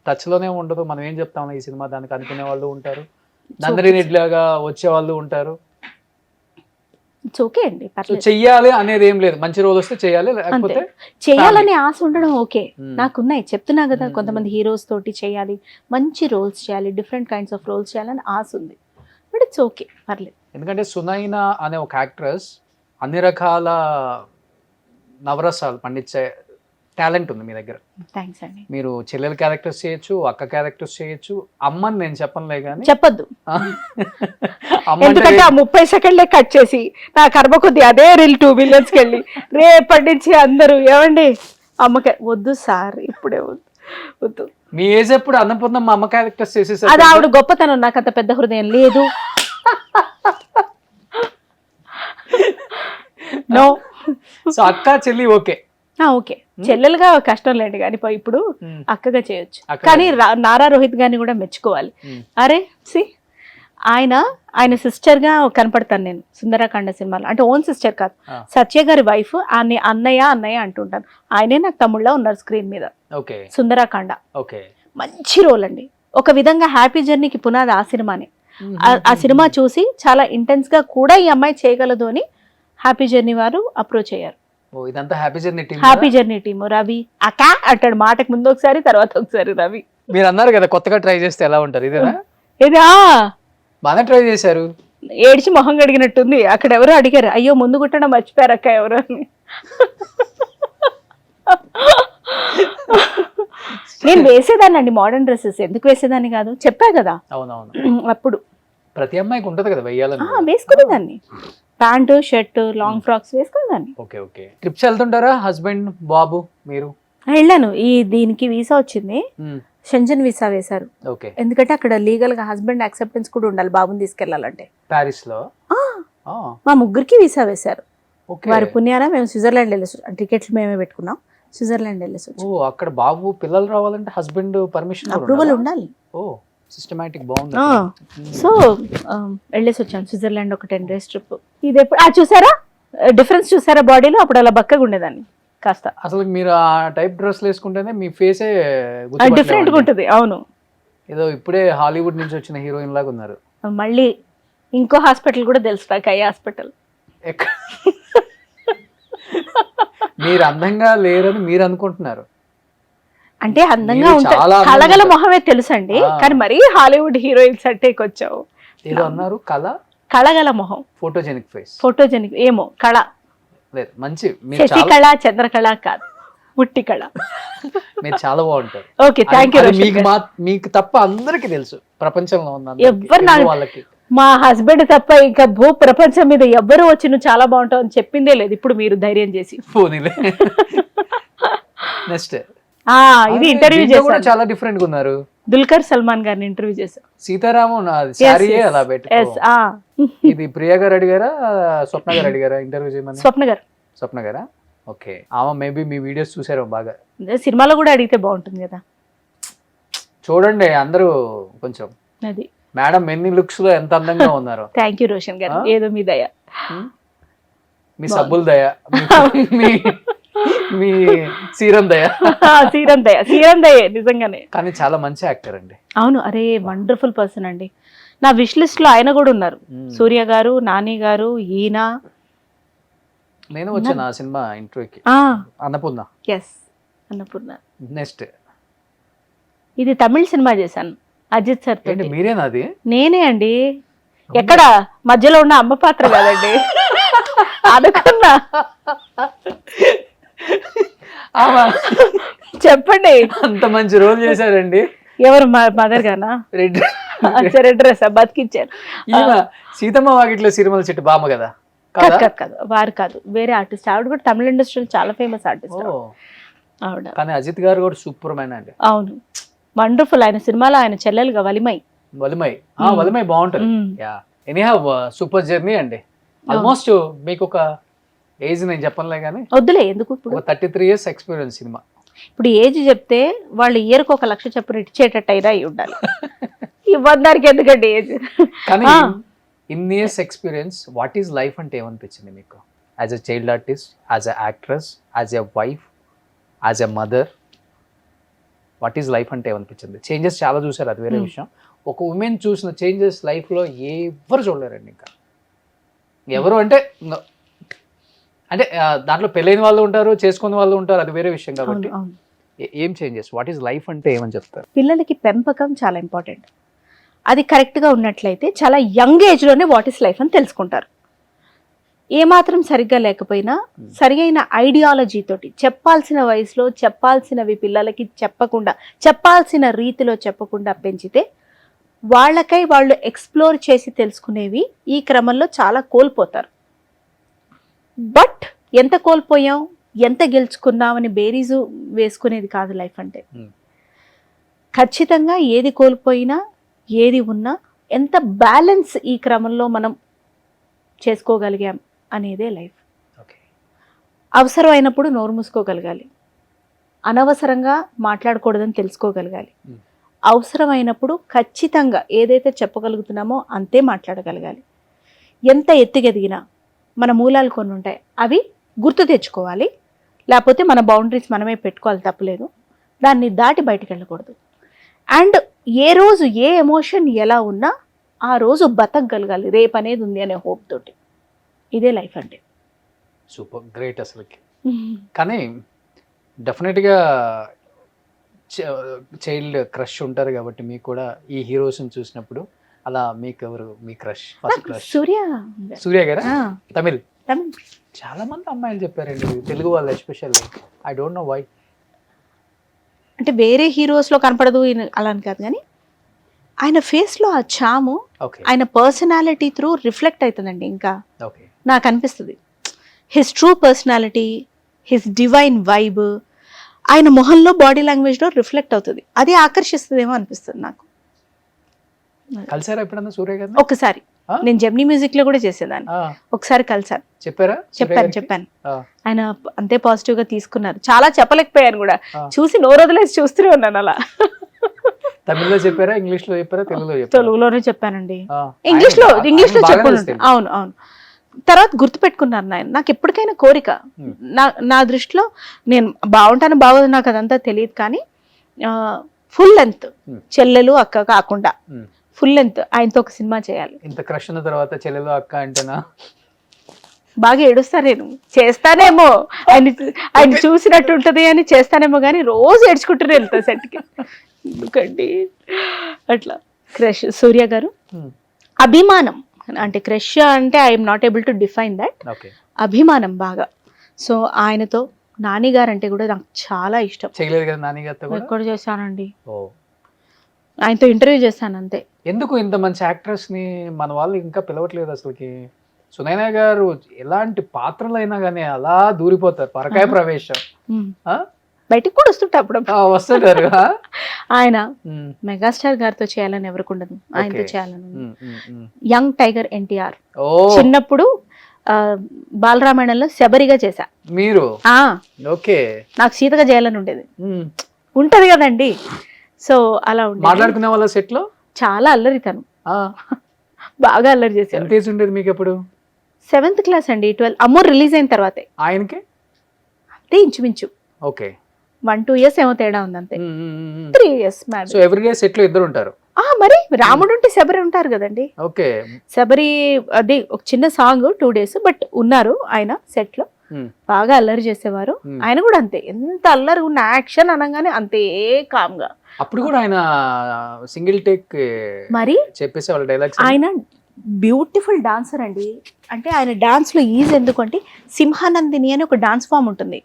టచ్లోనే ఉండదు. మనం ఏం చెప్తాం ఈ సినిమా దానికి అనుకునే వాళ్ళు ఉంటారు, నందరినిట్లాగా వచ్చే వాళ్ళు ఉంటారు. ఇట్స్ ఓకే అండి, చెయ్యాలి అనేది ఏం లేదు, మంచి రోజు వస్తే చేయాలి, లేకపోతే చేయాలని ఆశ ఉండడం ఓకే. నాకున్నాయి, చెప్తున్నా కదా, కొంతమంది హీరోస్ తోటి చేయాలి, మంచి రోల్స్ చేయాలి, డిఫరెంట్ కైండ్స్ ఆఫ్ రోల్స్ చేయాలని ఆశ ఉంది, బట్ ఇట్స్ ఓకే, పర్లేదు. ఎందుకంటే సునైనా అనే ఒక యాక్ట్రెస్ అన్ని రకాల నవరసాలు పండించే టాలెంట్ ఉంది మీ దగ్గర. థ్యాంక్స్ అండి. మీరు చెల్లెల క్యారెక్టర్స్ చేయొచ్చు, అక్క క్యారెక్టర్స్ చేయొచ్చు. అమ్మని నేను చెప్పనులే కానీ, చెప్పొద్దు, ఎందుకంటే ఆ 30 సెకండ్లే కట్ చేసి నా కర్మ కొద్ది అదే రీల్ 2 బిలియన్స్కి వెళ్ళి రేపటి నుంచి అందరూ ఏమండి అమ్మకి వద్దు సార్, ఇప్పుడే వద్దు వద్దు. మీ ఏజ్ ఎప్పుడు అన్నపూర్ణ మా అమ్మ క్యారెక్టర్స్ చేసేసారు. అది ఆవిడ గొప్పతనం, నాకు అంత పెద్ద హృదయం లేదు. నో. సో అక్క చెల్లి ఓకే, ఓకే చెల్లెలుగా కష్టం లేండి కానీ ఇప్పుడు అక్కగా చేయొచ్చు. కానీ నారా రోహిత్ గారిని కూడా మెచ్చుకోవాలి. అరే సి ఆయన సిస్టర్ గా కనపడతాను నేను సుందరకాండ సినిమాలో. అంటే ఓన్ సిస్టర్ కాదు, సత్య గారి వైఫ్. అన్నయ్య అంటుంటాను. ఆయనే నాకు తమ్ముళ్ళ ఉన్నారు స్క్రీన్ మీద. సుందరకాండ మంచి రోల్ అండి. ఒక విధంగా హ్యాపీ జర్నీకి పునాది ఆ సినిమానే. ఆ సినిమా చూసి చాలా ఇంటెన్స్ గా కూడా ఈ అమ్మాయి చేయగలదు అని హ్యాపీ జర్నీ వారు అప్రోచ్ అయ్యారు. Happy journey team. రవి అక్క అంటాడు మాటకు ముందు ఒకసారి, తర్వాత ఒకసారి రవి. మీరు అన్నారు కదా కొత్తగా ట్రై చేస్తే ఎలా ఉంటారు, ఇదేనా? ఇదా బాగా ట్రై చేశారు. ఏడిచి మొహం కడిగినట్టుంది. అక్కడ ఎవరో అడిగారు, అయ్యో ముందు కుట్టడం మర్చిపోయారు అక్క ఎవరు అని. నేను వేసేదాన్ని అండి మోడర్న్ డ్రెస్సెస్. ఎందుకు వేసేదాన్ని కాదు చెప్పా కదా. అప్పుడు ప్రతి అమ్మాయికి ఉంటది కదా వెయ్యాలని. వేసుకునేదాన్ని. ప్యాంటు షర్ట్ లాంగ్ ఫ్రాక్స్ వేసుకునేదాన్ని. ట్రిప్స్ వెళ్తుంటారా హస్బెండ్ బాబు మీరు? వెళ్ళాను. దీనికి వీసా వచ్చింది, షెంజన్ వీసా వేశారు. ఎందుకంటే అక్కడ లీగల్ గా హస్బెండ్ యాక్సెప్టెన్స్ కూడా ఉండాలి బాబుని తీసుకెళ్లాలంటే. పారిస్ లో మా ముగ్గురికి వీసా వేశారు. వారి పుణ్యాన మేము స్విట్జర్లాండ్ వెళ్ళేసి, టికెట్లు మేమే పెట్టుకున్నాం, స్విట్జర్లాండ్ వెళ్ళేసి. అక్కడ బాబు పిల్లలు రావాలంటే హస్బెండ్ పర్మిషన్ అప్రూవల్ ఉండాలి. సిస్టమాటిక్ బాగుంది. సో వెళ్ళేసి వచ్చాను స్విట్జర్లాండ్ ఒక 10 days ట్రిప్. ఇది ఎప్పుడు చూసారా డిఫరెన్స్ చూసారా బాడీలో? అప్పుడు అలా బక్కగా ఉండేదాన్ని కాస్త. అసలు మీరు ఆ టైప్ డ్రెస్ వేసుకుంటేనే మీ ఫేసే డిఫరెంట్ గా ఉంటుంది. అవును, ఏదో ఇప్పుడే హాలీవుడ్ నుంచి వచ్చిన హీరోయిన్ లాగా ఉన్నారు. మళ్ళీ ఇంకో హాస్పిటల్ కూడా తెలుసు నాకు, ఐ హాస్పిటల్. మీరు అందంగా లేరని మీరు అనుకుంటున్నారు. అంటే అందంగా ఉంటారు, కళగల మొహమే తెలుసు అండి. కానీ మరీ హాలీవుడ్ హీరోయిన్స్ అంటే వచ్చావు. ఏదో అన్నారు కళగల మొహం, ఫోటోజెనిక్ ఫేస్. ఫోటోజెనిక్ ఏమో కళ లేదు, మంచి శశి కళ చంద్రకళ కాదు, ముట్టి కళ. మీరు చాలా బాగుంటారు. Okay thank you. మీకు తప్ప అందరికి తెలుసు ప్రపంచంలో ఉన్న ఎవరు వాళ్ళకి. మా హస్బెండ్ తప్ప ఇంకా భూ ప్రపంచం మీద ఎవ్వరు వచ్చి నువ్వు చాలా బాగుంటావు అని చెప్పిందే లేదు. ఇప్పుడు మీరు ధైర్యం చేసి నెక్స్ట్ ఇది ఇంటర్వ్యూ చేశారు. చాలా డిఫరెంట్ గా ఉన్నారు. దుల్కర్ సల్మాన్ గారిని ఇంటర్వ్యూ చేశారు. సీతారామన్ అలా ఇది ప్రియా గారు అడిగారా స్వప్న గారు అడిగారా ఇంటర్వ్యూ చేయమని? స్వప్న గారా? ఓకే. ఆమె మేబీ మీ వీడియోస్ చూసారు బాగా. సినిమాలో కూడా అడిగితే బాగుంటుంది కదా. చూడండి అందరూ కొంచెం. అది మేడం ఎన్ని లుక్స్ లో ఎంత అందంగా ఉన్నారు. థ్యాంక్ యూ రోషన్ గారు. ఏదో మీ దయ, మీ సబ్బుల దయ, మీ సీరం దయ. సీరం దయ నిజంగానే. కానీ చాలా మంచి యాక్టర్ అండి. అవును, అరే వండర్ఫుల్ పర్సన్ అండి. నా విష్ లిస్ట్ లో ఆయన కూడా ఉన్నారు. సూర్య గారు, నాని గారు, ఈయన. నేను వచ్చాను ఆ సినిమా ఇంటర్వ్యూకి. అన్నపూర్ణ. అన్నపూర్ణ. నెక్స్ట్ ఇది తమిళ సినిమా చేశాను అజిత్ సార్. మీరేనా అది? నేనే అండి. ఎక్కడ మధ్యలో ఉన్న అమ్మ పాత్ర కాదండి. అనుకున్నా. చెప్పండి. అంత మంచి రోల్ చేశారండి. ఎవరు? మదర్ గానా? రెడ్ డ్రెస్ బతికిచ్చారు. సీతమ్మ వాకిట్లో సిరిమల చెట్టు బామ్మ కదా? కాదు, వారు కాదు, వేరే ఆర్టిస్ట్. ఆవిడ కూడా తమిళ ఇండస్ట్రీలో చాలా ఫేమస్ ఆర్టిస్ట్ ఆవిడ. కానీ అజిత్ గారు కూడా సూపర్ మ్యాన్ అండి. అవును, వండర్ఫుల్. ఆయన సినిమాలో ఆయన చెల్లెలుగా వలిమై బాగుంటుంది. ఎనీహౌ సూపర్ జర్నీ అండి. ఆల్మోస్ట్ మీకు ఒక ఏజ్ నేను చెప్పనులే కానీ వద్దులే, ఎందుకు. 33 years ఎక్స్పీరియన్స్ సినిమా. ఇప్పుడు ఏజ్ చెప్తే వాళ్ళు ఇయర్కి 1 లక్ష చెప్పు ఇచ్చేటట్టు అయినా అయి ఉండాలి. ఇవ్వడానికి ఎందుకండి ఏజ్. కానీ in years experience what is life అంటే ఏమనిపించింది మీకు? As a child artist, as a actress, as a wife, as a mother, what is life అంటే ఏమనిపించింది? చేంజెస్ చాలా చూసారు, అది వేరే విషయం. ఒక ఉమెన్ చూసిన చేంజెస్ లైఫ్లో ఎవరు చూడలేరండి. ఇంకా ఎవరు అంటే దాంట్లో పెళ్ళైన వాళ్ళు ఉంటారు, చేసుకున్న వాళ్ళు ఉంటారు, అది వేరే విషయం. కాబట్టి ఏం చేంజెస్, వాట్ ఈస్ లైఫ్ అంటే ఏమని చెప్తారు? పిల్లలకి పెంపకం చాలా ఇంపార్టెంట్. అది కరెక్ట్గా ఉన్నట్లయితే చాలా యంగ్ ఏజ్లోనే వాట్ ఈస్ లైఫ్ అని తెలుసుకుంటారు. ఏమాత్రం సరిగ్గా లేకపోయినా సరి అయిన ఐడియాలజీ తోటి చెప్పాల్సిన వయసులో చెప్పాల్సినవి పిల్లలకి చెప్పకుండా, చెప్పాల్సిన రీతిలో చెప్పకుండా పెంచితే వాళ్ళకై వాళ్ళు ఎక్స్ప్లోర్ చేసి తెలుసుకునేవి ఈ క్రమంలో చాలా కోల్పోతారు. బట్ ఎంత కోల్పోయాం, ఎంత గెలుచుకున్నామని బేరీజు వేసుకునేది కాదు లైఫ్ అంటే. ఖచ్చితంగా ఏది కోల్పోయినా ఏది ఉన్నా ఎంత బ్యాలెన్స్ ఈ క్రమంలో మనం చేసుకోగలిగాం అనేదే లైఫ్. అవసరమైనప్పుడు నోరు మూసుకోగలగాలి, అనవసరంగా మాట్లాడకూడదని తెలుసుకోగలగాలి, అవసరమైనప్పుడు ఖచ్చితంగా ఏదైతే చెప్పగలుగుతున్నామో అంతే మాట్లాడగలగాలి. ఎంత ఎత్తుకెదిగినా మన మూలాలు కొన్ని ఉంటాయి, అవి గుర్తు తెచ్చుకోవాలి. లేకపోతే మన బౌండరీస్ మనమే పెట్టుకోవాలి, తప్పలేదు. దాన్ని దాటి బయటికి వెళ్ళకూడదు. అండ్ ఏ రోజు ఏ ఎమోషన్ ఎలా ఉన్నా ఆ రోజు బతకగలగాలి, రేపు అనేది ఉంది అనే హోప్ తోటి. ఇదే లైఫ్ అంటే. సూపర్ గ్రేట్ అసలుకి. కానీ డెఫినెట్గా చైల్డ్ క్రష్ ఉంటారు కాబట్టి మీకు కూడా ఈ హీరోస్ని చూసినప్పుడు అలా మీకు ఎవరు మీ క్రష్? ఫస్ట్ క్రష్ సూర్య గారా? తమిళ్ చాలా మంది అమ్మాయిలు చెప్పారండి, తెలుగు వాళ్ళు especially. I don't know why. అంటే వేరే హీరోస్లో కనపడదు అలా అని కాదు, కానీ ఆయన ఫేస్లో ఆ చాము ఆయన పర్సనాలిటీ త్రూ రిఫ్లెక్ట్ అవుతుందండి. ఇంకా నాకు అనిపిస్తుంది his true personality, his divine vibe ఆయన మొహంలో బాడీ లాంగ్వేజ్లో రిఫ్లెక్ట్ అవుతుంది. అది ఆకర్షిస్తుందేమో అనిపిస్తుంది నాకు. కలిసారా ఎప్పుడన్నా సూర్య గారు? ఒకసారి నేను జెమినీ మ్యూజిక్ లో కూడా చేసేదాన్ని, ఒకసారి కలిసాను. చెప్పాను. ఆయన అంతే పాజిటివ్ గా తీసుకున్నారు. చాలా చెప్పలేకపోయాను కూడా, చూసి నోరొదిలేసి చూస్తూనే ఉన్నాను అలా. తమిళ్లో చెప్పారా, ఇంగ్లీష్ లో చెప్పారా, తెలుగులోనే చెప్పానండి. ఇంగ్లీష్ లో చెప్పాను. అవును. తర్వాత గుర్తుపెట్టుకున్నారు నాయన. నాకు ఎప్పటికైనా కోరిక, నా దృష్టిలో నేను బాగుంటాను బాగోదు నాకు అదంతా తెలియదు, కానీ ఫుల్ లెంత్ చెల్లెలు అక్క కాకుండా ఫుల్ లెంత్ ఆయనతో ఒక సినిమా చేయాలి. ఇంత క్రష్ ఉన్న తర్వాత చెల్లెలు అక్క అంటేనా? బాగా ఏడుస్తా నేను, చేస్తానేమో ఆయన చూసినట్టు ఉంటది అని చేస్తానేమో, కానీ రోజు ఏడ్చుకుంటూనే వెళ్తా సెట్కి. ఎందుకండి అట్లా. క్రష్ సూర్య గారు అభిమానం అంటే క్రష్ అంటే I'm not able to define that. అభిమానం బాగా. సో ఆయనతో నాని గారు అంటే కూడా నాకు చాలా ఇష్టం. ఎక్కడ చేశానండి, ఆయనతో ఇంటర్వ్యూ చేశాను అంతే. ఎందుకు ఇంత మంచి యాక్ట్రెస్ ని మన వాళ్ళు ఇంకా పిలవట్లేదు అసలుకి? సునైనా గారు ఎలాంటి పాత్రలైనా కానీ అలా దూరిపోతారు, పరకాయ ప్రవేశం. బయటికి కూడా వస్తుంటారు. ఆయన మెగాస్టార్ గారితో చేయాలని ఎవరికి ఉండదు, ఆయనతో చేయాలని. యంగ్ టైగర్ ఎన్టీఆర్ చిన్నప్పుడు బాలరామాయణంలో శబరిగా చేశా. మీరు? ఓకే. నాకు సీతగా చేయాలని ఉండేది, ఉంటది కదండి. సో అలా ఉండేది. మాట్లాడుకునే వాళ్ళ సెట్ లో చాలా అల్లరి తను, బాగా అల్లరి చేశారు. ఎంత ఏజ్ ఉండేది మీకు అప్పుడు? 7th క్లాస్ అండి. 12 అమ్మోరు రిలీజ్ అయిన తర్వాతే. ఆయనకి అంతే ఇంచుమించు. ఓకే. 1-2 years ఏమో తేడా ఉంది అంతే. 3 years marriage. So every day set లో ఇద్దరు ఉంటారు? మరి రాముడు ఉంటే శబరి ఉంటారు కదండి. ఓకే. శబరి అది ఒక చిన్న సాంగ్ 2 days, బట్ ఉన్నారు ఆయన సెట్ లో. బాగా అల్లరి చేసేవారు. ఆయన కూడా అంతే, ఎంత అల్లరి ఉన్న యాక్షన్ అనగానే అంతే కామ్ గా. అప్పుడు కూడా ఆయన సింగిల్ టేక్ మరి చెప్పేసేవాళ్ళు డైలాగ్స్. ఆయన బ్యూటిఫుల్ డాన్సర్ అండి. అంటే ఆయన డాన్స్ లో ఈజ్ ఎందుకంటే సింహానందిని అని ఒక డాన్స్ ఫామ్ ఉంటుంది.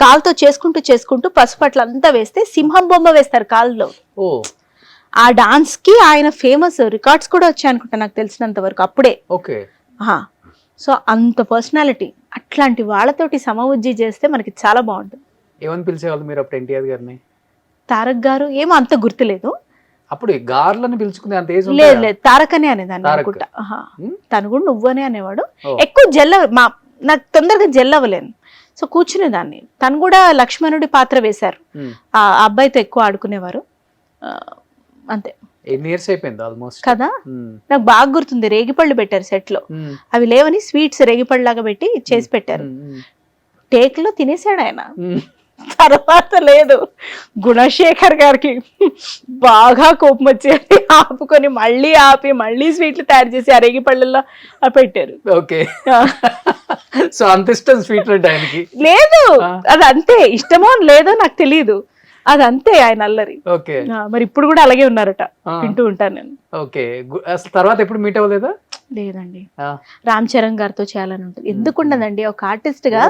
కాలుతో చేసుకుంటూ పసుపట్ల అంతా వేస్తే సింహం బొమ్మ వేస్తారు కాళ్ళలో. ఆ డాన్స్ కి ఆయన ఫేమస్, రికార్డ్స్ కూడా వచ్చాయి అనుకుంటా నాకు తెలిసినంత వరకు అప్పుడే. సో అంత పర్సనాలిటీ, అట్లాంటి వాళ్ళతోటి సమవుజ్జి చేస్తే మనకి చాలా బాగుంటుంది. ఏమని పిలిచేవాళ్ళు మీరు అప్పుడు ఎన్టీఆర్ గారిని? తారక్ గారు ఏమో అంత గుర్తులేదు. అప్పుడు గార్లని పిలుచుకునే అంత ఏజ్ లేదు, తారక్ అనే అనేదాన్ని అనుకుంటా. తను కూడా నువ్వు అనే అనేవాడు. ఎక్కువ నాకు తొందరగా జెల్ అవ్వలేను, సో కూర్చునేదాన్ని. తను కూడా లక్ష్మణుడి పాత్ర వేశారు, ఆ అబ్బాయితో ఎక్కువ ఆడుకునేవారు అంతే. ఎన్ని ఇయర్స్ అయిపోయింది ఆల్మోస్ట్ కదా. నాకు బాగా గుర్తుంది, రేగిపళ్ళు పెట్టారు సెట్ లో. అవి లేవని స్వీట్స్ రేగిపళ్ళు లాగా పెట్టి చేసి పెట్టారు. టేక్ లో తినేసాడు ఆయన. తర్వాత లేదు, గుణశేఖర్ గారికి బాగా కోపం వచ్చేది, ఆపుకొని మళ్ళీ ఆపి మళ్ళీ స్వీట్లు తయారు చేసి ఆ రేగిపళ్ళల్లో పెట్టారు. ఓకే. సో అంత ఇష్టం స్వీట్ అంటే ఆయనకి? లేదు, అది అంతే ఇష్టమో లేదో నాకు తెలియదు, అదంతే ఆయన అల్లరి. ఓకే. మరి ఇప్పుడు కూడా అలాగే ఉన్నారట, వింటూ ఉంటాను నేను. ఓకే. అసలు తర్వాత ఎప్పుడు మీట్ అవ్వలేదా? లేదండి. రామ్ చరణ్ గారితో చేయాలని ఉంటుంది. ఎందుకుండదండి, ఒక ఆర్టిస్ట్ గా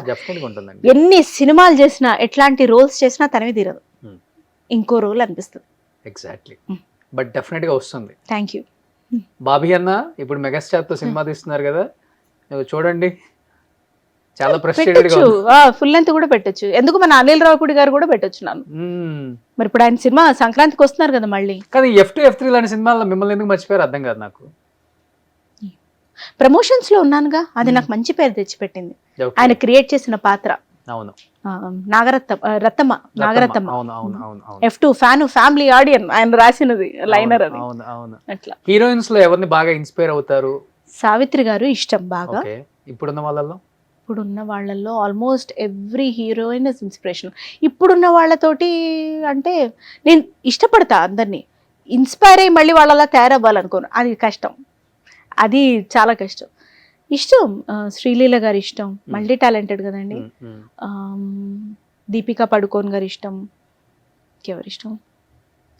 ఎన్ని సినిమాలు చేసినా ఎట్లాంటి రోల్స్ చేసినా తనవి తీరదు, ఇంకో రోల్ అనిపిస్తుంది. ఎగ్జాక్ట్లీ. బట్ డెఫినెట్ గా వస్తుంది. Thank you. బాబీ అన్న ఇప్పుడు మెగాస్టార్ తో సినిమా తీస్తున్నారు కదా, చూడండి చాలా ప్రెస్టీజియస్ గా ఉంది. ఫుల్ లెంత్ కూడా పెట్టొచ్చు. ఎందుకు మన అనిల్ రావుపూడి గారు కూడా పెట్టొచ్చు నన్ను. మరి ఇప్పుడు ఆయన సినిమా సంక్రాంతికి వస్తున్నారు కదా మళ్ళీ. కానీ F2 F3 లాంటి సినిమాల్లో మిమ్మల్ని ఎందుకు మర్చిపోయారు అర్థం కాదు నాకు. ప్రమోషన్స్ లో ఉన్నానుగా, అది నాకు మంచి పేరు తెచ్చిపెట్టింది. ఆయన క్రియేట్ చేసిన పాత్ర అవును రత్తమ్మ నాగరత్నమ్మ అవును అవును అవును అవును F2 ఫ్యామిలీ ఆడియన్ ఆయన రాసినది లైనర్ అది. అవును అవును. అట్లా హీరోయిన్స్ లో ఎవరిని బాగా ఇన్స్పైర్ అవుతారు? సావిత్రి గారు ఇష్టం బాగా. ఓకే. ఇప్పుడున్న వాళ్ళలో ఇప్పుడున్న వాళ్ళల్లో almost every heroine is inspiration. ఇప్పుడున్న వాళ్ళతోటి అంటే నేను ఇష్టపడతా అందరినీ, ఇన్స్పైర్ అయ్యి మళ్ళీ వాళ్ళలా తయారవ్వాలనుకోను, అది కష్టం, అది చాలా కష్టం. ఇష్టం శ్రీలీల గారి ఇష్టం, మల్టీ టాలెంటెడ్ కదండి. దీపికా పడుకోన్ గారి ఇష్టం, ఎవరి ఇష్టం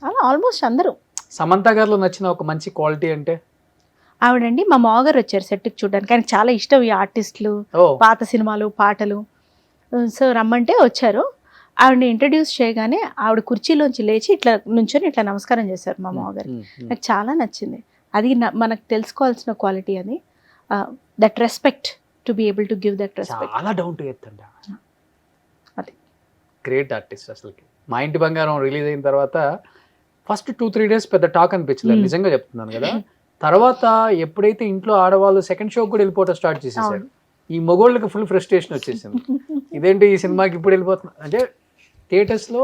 అలా ఆల్మోస్ట్ అందరూ. సమంత గారిలో నచ్చిన ఒక మంచి క్వాలిటీ అంటే? ఆవిడండి మా మామగారు వచ్చారు సెట్కి చూడడానికి, ఆయనకి చాలా ఇష్టం ఈ ఆర్టిస్టులు, పాత సినిమాలు, పాటలు. సో రమ్మంటే వచ్చారు. ఆవిడని ఇంట్రడ్యూస్ చేయగానే ఆవిడ కుర్చీలోంచి లేచి ఇట్లా నుంచొని ఇట్లా నమస్కారం చేశారు మా మామగారికి. నాకు చాలా నచ్చింది. అది మనకు తెలుసుకోవాల్సిన క్వాలిటీ అది, that respect, to be able to give that respect. చాలా డౌన్ టు ఎర్త్ అండి. అది గ్రేట్ ఆర్టిస్ట్ అసలుకి. మా ఇంటి బంగారం రిలీజ్ అయిన తర్వాత ఫస్ట్ 2-3 days పెద్ద టాక్ అనిపించలేదు, నిజంగా చెప్తున్నాను కదా. తర్వాత ఎప్పుడైతే ఇంట్లో ఆడవాళ్ళు సెకండ్ షో కూడా వెళ్ళిపోవడం స్టార్ట్ చేసేసారు, ఈ మొగోళ్ళకి ఫుల్ ఫ్రస్ట్రేషన్ వచ్చేసింది. ఇదేంటి ఈ సినిమాకి ఇప్పుడు వెళ్ళిపోతున్నా అంటే, థియేటర్స్లో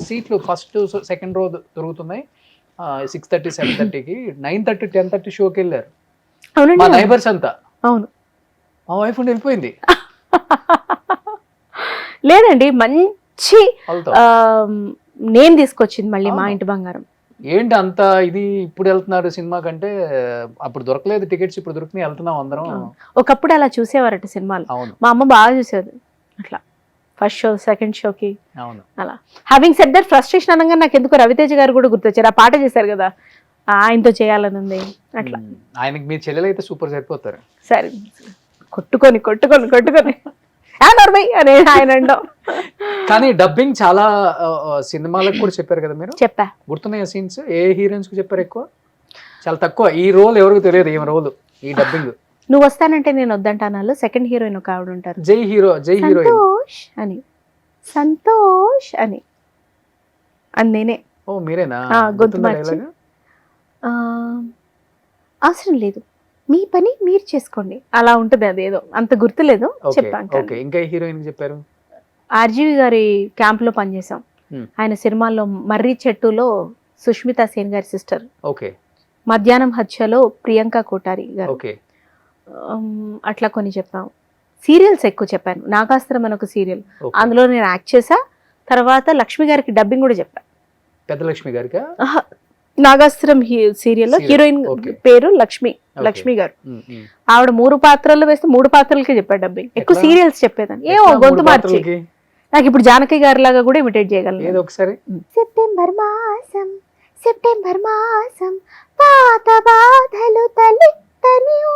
సీట్లు ఫస్ట్ సెకండ్ రో దొరుకుతున్నాయి 6:30 7:30కి, 9:30 10:30 షోకి వెళ్ళారు మా నైబర్స్ అంతా. అవును, మా వైఫ్ ఉండి వెళ్ళిపోయింది. లేదండి మంచి నేను తీసుకొచ్చింది మళ్ళీ మా ఇంటి బంగారం. ఏంటి అంత ఇది ఇప్పుడు వెళ్తున్నారు సినిమా కంటే, అప్పుడు దొరకలేదు టికెట్స్, ఇప్పుడు దొరికినాయి వెళ్తున్నాం అందరం. ఒకప్పుడు అలా చూసేవారట సినిమాలు. అవును, మా అమ్మ బాగా చూసేది అట్లా, ఫస్ట్ షో సెకండ్ షోకి. అవును. అలా హ్యావింగ్ సెడ్ దట్, ఫ్రస్ట్రేషన్ అనగా నాకు ఎందుకు రవితేజ గారు కూడా గుర్తొచ్చారు. ఆ పాట చేశారు కదా, ఆయనతో చేయాలని ఉంది అట్లా. ఆయనకి మీ చెల్లెలు అయితే సూపర్ సరిపోతారు. సరే కొట్టుకొని కొట్టుకొని కొట్టుకొని అని ఆయన అంటాం. కానీ డబ్బింగ్ చాలా సినిమాలకు కూడా చెప్పారు కదా మీరు, చెప్పా. గుర్తున్నాయి సీన్స్? ఏ హీరోయిన్స్ కు చెప్పారు ఎక్కువ? చాలా తక్కువ. ఈ రోల్ ఎవరికి తెలియదు, ఏం రోల్ ఈ డబ్బింగ్. నువ్వు వస్తానంటే నేను వద్దంటాను. సెకండ్ హీరోయిన్ ఒక ఆవిడ ఉంటారు, జై హీరోయిన్ సంతోష్ అని, సంతోష్ అని, అది నేనే. ఓ మీరేనా? గొంతు మార్చి, అవసరం లేదు మీ పని మీరు చేసుకోండి, అలా ఉంటుంది. అదేదో అంత గుర్తులేదు, చెప్పాను. ఇంకా హీరోయిన్ చెప్పారు? ఆర్జీవి గారి క్యాంప్ లో పనిచేసాం. ఆయన సినిమాల్లో మర్రి చెట్టులో సుష్మితా సేన్ గారి సిస్టర్, మధ్యాహ్నం హత్యలో ప్రియాంక కోటారి గారు, అట్లా కొన్ని చెప్పాము. సీరియల్స్ ఎక్కువ చెప్పాను. నాగాస్త్రం అని ఒక సీరియల్, అందులో నేను యాక్ట్ చేసా. తర్వాత లక్ష్మి గారికి డబ్బింగ్ కూడా చెప్పాను. పెద్ద లక్ష్మి గారికి నాగాస్త్రం సీరియల్లో హీరోయిన్ పేరు లక్ష్మి గారు. ఆవిడ 3 పాత్రలు వేస్తే 3 పాత్రలకి చెప్పాడు డబ్బింగ్. ఎక్కువ సీరియల్స్ చెప్పేదాన్ని, ఏమో గొంతు మార్చి. నాకు ఇప్పుడు జానకి గారి లాగా కూడా ఇమిటేట్ చేయగలను. ఒకసారి సెప్టెంబర్ మాసం, సెప్టెంబర్ మాసం, పాత బాధలు తలెత్తని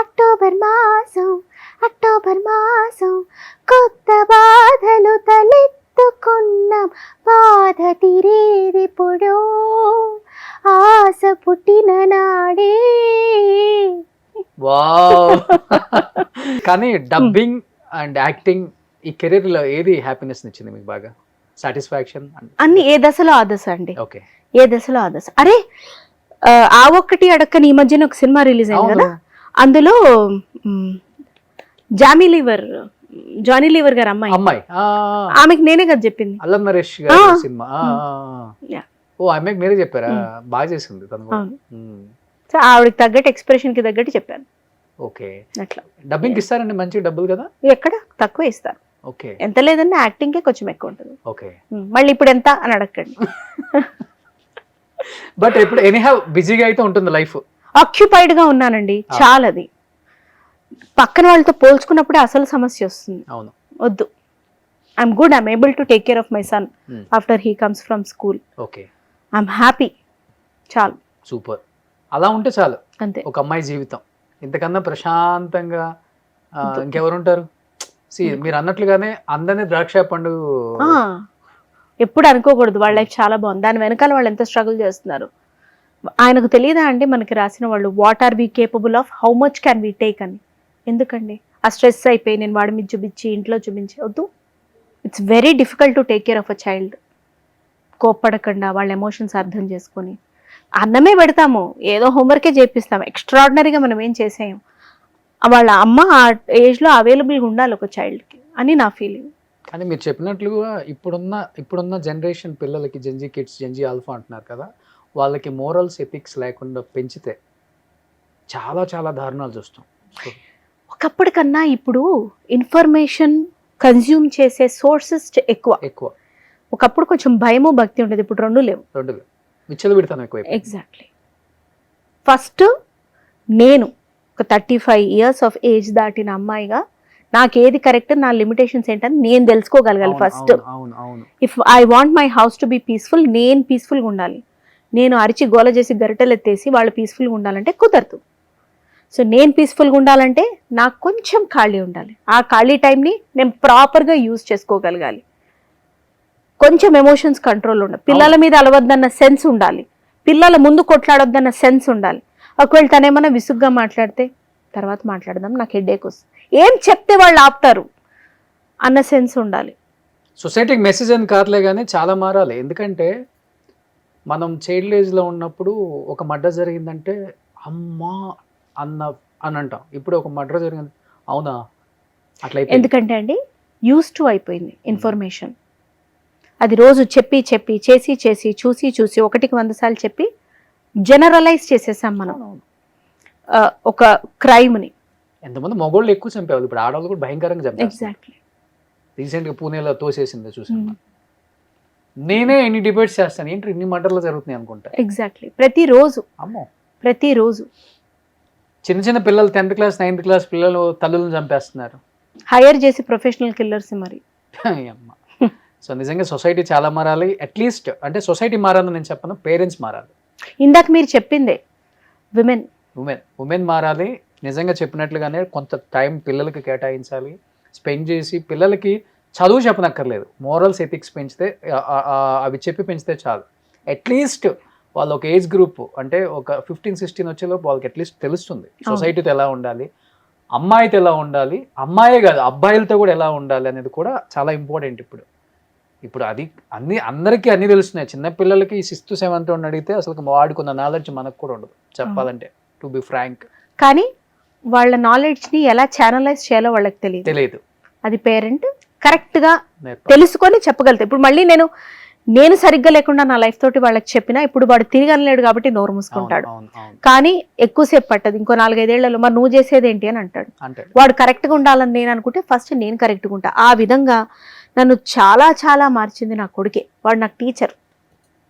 అక్టోబర్ మాసం, అక్టోబర్ మాసం, కొత్త బాధలు తలెత్తుకున్నాం, బాధ తీరేదిప్పుడో, ఆశ పుట్టిన నాడే. కానీ డబ్బింగ్ అండ్ యాక్టింగ్ ఈ కెరీర్ లో ఏది హ్యాపీనెస్ ఇచ్చింది మీకు బాగా? సాటిస్ఫాక్షన్ అన్ని ఏ దశలో ఆ దశ అండి. ఓకే, ఏ దశలో ఆ దశ. అరే ఆ ఒక్కటి అడక్కని ఈ మధ్యన ఒక సినిమా రిలీజ్ అయింది కదా, అందులో జానీ లీవర్ గారు అమ్మాయి, ఆమెకి నేనే కదా చెప్పింది. అల్లం నరేష్ గారి సినిమా. ఓ అమ్మాయికి మీరే చెప్పారా? బాగా చేసింది తను. సో ఆవిడకి తగ్గట్టు, ఎక్స్ప్రెషన్ కి తగ్గట్టు చెప్పాను. ఓకే, అట్లా. డబ్బింగ్ ఇస్తారండి మంచి డబ్బులు కదా? ఎక్కడ తక్కువ ఇస్తారు. ఓకే, ఎంత లేదన్నా యాక్టింగ్ కే కొంచెం ఎక్కువ ఉంటుంది. ఓకే, మళ్ళీ ఇప్పుడు ఎంత అని అడగండి. బట్ ఇప్పుడు ఎనీహౌ బిజీగా అయితే ఉంటుంది లైఫ్. ఆక్యుపైడ్ గా ఉన్నానండి చాలా. అది పక్కన వాళ్ళతో పోల్చుకున్నప్పుడే అసలు సమస్య వస్తుంది. అవును, వద్దు. I'm good, I'm able to take care of my son after he comes from school. Okay, I'm happy, చాలు. సూపర్. అలా ఉంటే చాలు అంతే ఒక అమ్మాయి జీవితం. ఇంతకన్నా ప్రశాంతంగా ఇంకెవరుంటారు? మీరు అన్నట్లుగానే అందరినీ ద్రాక్ష పండు ఎప్పుడు అనుకోకూడదు. వాళ్ళ లైఫ్ చాలా బాగుంది, దాని వెనకాల వాళ్ళు ఎంత స్ట్రగుల్ చేస్తున్నారు. ఆయనకు తెలియదా అండి మనకి రాసిన వాళ్ళు, what are we capable of, how much can we take అని. ఎందుకండి ఆ స్ట్రెస్ అయిపోయి నేను వాడి మీద చూపించి ఇంట్లో చూపించి వద్దు. It's very difficult to take care of a child. కోప్పడకుండా వాళ్ళ ఎమోషన్స్ అర్థం చేసుకొని, అన్నమే పెడతాము, ఏదో హోంవర్కే చేపిస్తాము, ఎక్స్ట్రాడినరీగా మనం ఏం చేసాము. వాళ్ళ అమ్మ ఆ ఏజ్లో అవైలబుల్గా ఉండాలి ఒక చైల్డ్కి అని నా ఫీలింగ్. కానీ మీరు చెప్పినట్లుగా ఇప్పుడున్న జనరేషన్ పిల్లలకి జెన్జీ కిడ్స్, జెన్జీ ఆల్ఫా అంటున్నారు కదా, వాళ్ళకి మోరల్స్ ఎథిక్స్ లేకుండా పెంచితే చాలా చాలా దారుణాలు చూస్తాం. ఒకప్పటికన్నా ఇప్పుడు ఇన్ఫర్మేషన్ కన్జ్యూమ్ చేసే సోర్సెస్ ఎక్కువ. ఒకప్పుడు కొంచెం భయము భక్తి ఉండేది, ఇప్పుడు రెండు లేవు. విచ్చలు పెడతాను ఎక్కువ. ఎగ్జాక్ట్లీ. ఫస్ట్ నేను ఒక 35 years ఆఫ్ ఏజ్ దాటిన అమ్మాయిగా నాకు ఏది కరెక్ట్, నా లిమిటేషన్స్ ఏంటని నేను తెలుసుకోగలగాలి first. If I want my house to be peaceful, నేను పీస్ఫుల్గా ఉండాలి. నేను అరిచి గోల చేసి గరిటెలు ఎత్తేసి వాళ్ళు పీస్ఫుల్గా ఉండాలంటే కుదరదు. సో నేను పీస్ఫుల్గా ఉండాలంటే నాకు కొంచెం ఖాళీ ఉండాలి. ఆ ఖాళీ టైంని నేను ప్రాపర్గా యూజ్ చేసుకోగలగాలి. కొంచెం ఎమోషన్స్ కంట్రోల్ ఉండాలి. పిల్లల మీద అలవద్దన్న సెన్స్ ఉండాలి. పిల్లల ముందు కొట్లాడొద్దన్న సెన్స్ ఉండాలి. ఒకవేళ తనేమన్నా విసుగ్గా మాట్లాడితే తర్వాత మాట్లాడదాం, నాకు హెడేక్ వస్తుంది, ఏం చెప్తే వాళ్ళు ఆపుతారు అన్న సెన్స్ ఉండాలి. సొసైటీకి మెసేజ్ అని కాదులే కానీ చాలా మారాలి. ఎందుకంటే మనం చైల్డ్ ఏజ్లో ఉన్నప్పుడు ఒక మర్డర్ జరిగిందంటే అమ్మా అని అంటాం. ఇప్పుడు ఒక మర్డర్ జరిగింది, అవునా అట్లా. ఎందుకంటే అండి యూస్ టు అయిపోయింది ఇన్ఫర్మేషన్. అది రోజు చెప్పి చెప్పి చేసి చేసి చూసి చూసి 100 సార్లు చెప్పి జనరలైజ్ చేసేసాం మనం ఒక క్రైమ్ని. ఎంతమంది మగోళ్ళు ఎక్కువ చంపేవాళ్ళు, ఇప్పుడు ఆడవాళ్ళు కూడా భయంకరంగా చంపారు. ఎగ్జాక్ట్లీ. రీసెంట్గా పూణేలో తోసేసింది చూసాను. నేనే ఎన్ని డిబేట్స్ చేస్తాను, ఏంటి ఇన్ని మర్డర్లు జరుగుతున్నాయి అనుకుంటా. ఎగ్జాక్ట్లీ. ప్రతిరోజు చిన్న చిన్న పిల్లలు 10th క్లాస్ 9th క్లాస్ పిల్లలు తల్లులను చంపేస్తున్నారు. హైర్ చేసి ప్రొఫెషనల్ కిల్లర్స్ మరి. సో నిజంగా సొసైటీ చాలా మారాలి. అట్లీస్ట్ అంటే సొసైటీ మారాలని నేను చెప్పను, పేరెంట్స్ మారాలి. ఇందాక మీరు చెప్పిందే ఉమెన్ మారాలి. నిజంగా చెప్పినట్లుగానే కొంత టైం పిల్లలకి కేటాయించాలి, స్పెండ్ చేసి పిల్లలకి చదువు చెప్పనక్కర్లేదు, మోరల్స్ ఎథిక్స్ పెంచితే అవి చెప్పి పెంచితే చాలు. అట్లీస్ట్ వాళ్ళు ఒక ఏజ్ గ్రూప్ అంటే ఒక 15-16 వచ్చేలోపు వాళ్ళకి అట్లీస్ట్ తెలుస్తుంది సొసైటీతో ఎలా ఉండాలి, అమ్మాయితో ఎలా ఉండాలి, అమ్మాయే కాదు అబ్బాయిలతో కూడా ఎలా ఉండాలి అనేది కూడా చాలా ఇంపార్టెంట్. ఇప్పుడు అది అందరికీ అన్నీ తెలుస్తున్నాయి. చిన్నపిల్లలకి 6th 7th అడిగితే అసలు వాడుకున్న నాలెడ్జ్ మనకు కూడా ఉండదు చెప్పాలంటే, టు బి ఫ్రాంక్. కానీ వాళ్ళ నాలెడ్జ్ని ఎలా ఛానలైజ్ చేయాలో వాళ్ళకి తెలియదు. అది పేరెంట్ కరెక్ట్గా తెలుసుకొని చెప్పగలుగుతాయి. ఇప్పుడు మళ్ళీ నేను సరిగ్గా లేకుండా నా లైఫ్ తోటి వాళ్ళకి చెప్పినా ఇప్పుడు వాడు తిరిగి అనలేడు కాబట్టి నోరు మూసుకుంటాడు. కానీ ఎక్కువసేపు పట్టదు, ఇంకో 4-5 ఏళ్లలో మరి నువ్వు చేసేది ఏంటి అని అంటాడు. వాడు కరెక్ట్గా ఉండాలని నేను అనుకుంటే ఫస్ట్ నేను కరెక్ట్గా ఉంటా. ఆ విధంగా నన్ను చాలా చాలా మార్చింది నా కొడుకే. వాడు నాకు టీచర్.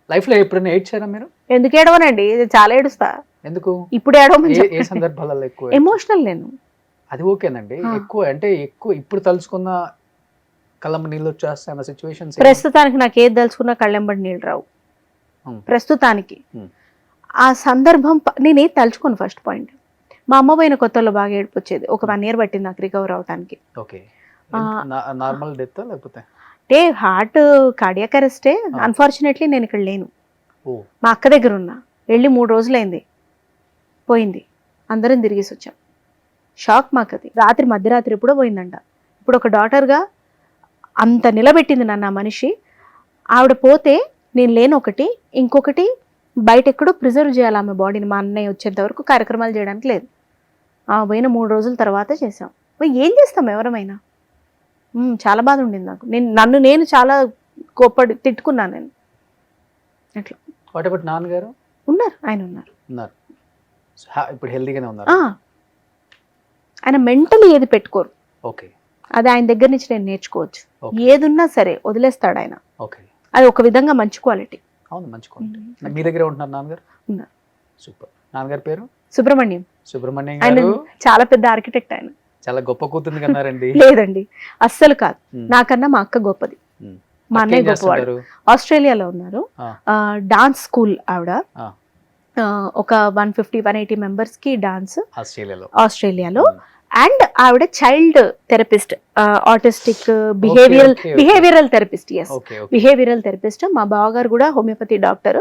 లైఫ్లో ఎప్పుడైనా ఏడ్చారా మీరు? ఎందుకు ఏడవనండి, చాలా ఏడుస్తా. ఎందుకు? ఇప్పుడు ఏడవమని ఏ సందర్భాలలో ఎక్కువ? ఎమోషనల్ నేను. అది ఓకేనండి. ఎక్కువ ఇప్పుడు తలుచుకున్న కళ్ళంబ నీళ్ళు వచ్చేస్తాయి అన్న సిచ్యువేషన్స్. ప్రస్తుతానికి నాకు ఏది తలుచుకున్నా కళ్ళెంబడి నీళ్ళు రావు ప్రస్తుతానికి. ఆ సందర్భం నేనేది తలుచుకోను. ఫస్ట్ పాయింట్, మా అమ్మ పోయిన కొత్తలో బాగా ఏడుపు వచ్చేది. ఒక 1 year పట్టింది నాకు రికవర్ అవడానికి. నార్మల్ డెత్ లేకపోతే అంటే హార్ట్ కార్డియాక్ అరెస్టే. అన్ఫార్చునేట్లీ నేను ఇక్కడ లేను, మా అక్క దగ్గర ఉన్నా. వెళ్ళి 3 రోజులైంది, పోయింది. అందరం తిరిగేసి వచ్చాం. షాక్ మాకు అది. మధ్యరాత్రి ఎప్పుడో పోయిందంట. ఇప్పుడు ఒక డాటర్గా అంత నిలబెట్టింది నన్ను ఆ మనిషి. ఆవిడ పోతే నేను లేను ఒకటి, ఇంకొకటి బయట ఎక్కడో ప్రిజర్వ్ చేయాలి ఆమె బాడీని. మా అన్నయ్య వచ్చేంత వరకు కార్యక్రమాలు చేయడానికి లేదు. పోయిన 3 రోజుల తర్వాత చేసాం. ఏం చేస్తాం ఎవరమైనా. చాలా బాధ ఉండింది నాకు. నేను చాలా కోప్పడి తిట్టుకున్నాను నేను అట్లా. వాట్ అబౌట్ నాన్నగారు? ఉన్నారు, ఆయన ఉన్నారు. ఇప్పుడు హెల్తీగానే ఉన్నారు. ఆయన మెంటలీ ఏది పెట్టుకోరు. ఓకే. అది ఆయన దగ్గర నుంచి నేను నేర్చుకోవచ్చు. ఏదున్నా సరే వదిలేస్తాడు ఆయన. ఓకే. అది ఒక విధంగా మంచి క్వాలిటీ. అవును, మంచి క్వాలిటీ. మీ దగ్గర ఉంటున్నారు నాన్నగారు? ఉన్నారు. సూపర్. నాన్నగారి పేరు? సుబ్రహ్మణ్యం. ఆయన చాలా పెద్ద ఆర్కిటెక్ట్. ఆయన చాలా గొప్ప కూతురు కన్నారండి. లేదండి, అస్సలు కాదు. నాకన్నా మా అక్క గొప్పది. మా అన్నయ్య గొప్పవాడు. ఆస్ట్రేలియాలో ఉన్నారు. డాన్స్ స్కూల్ ఆవిడ. ఒక 150-180 మెంబర్స్ కి డాన్స్ ఆస్ట్రేలియాలో. అండ్ ఆవిడ child therapist, autistic behavioural therapist. Behavioural therapist. మా బావగారు కూడా హోమియోపతి డాక్టర్.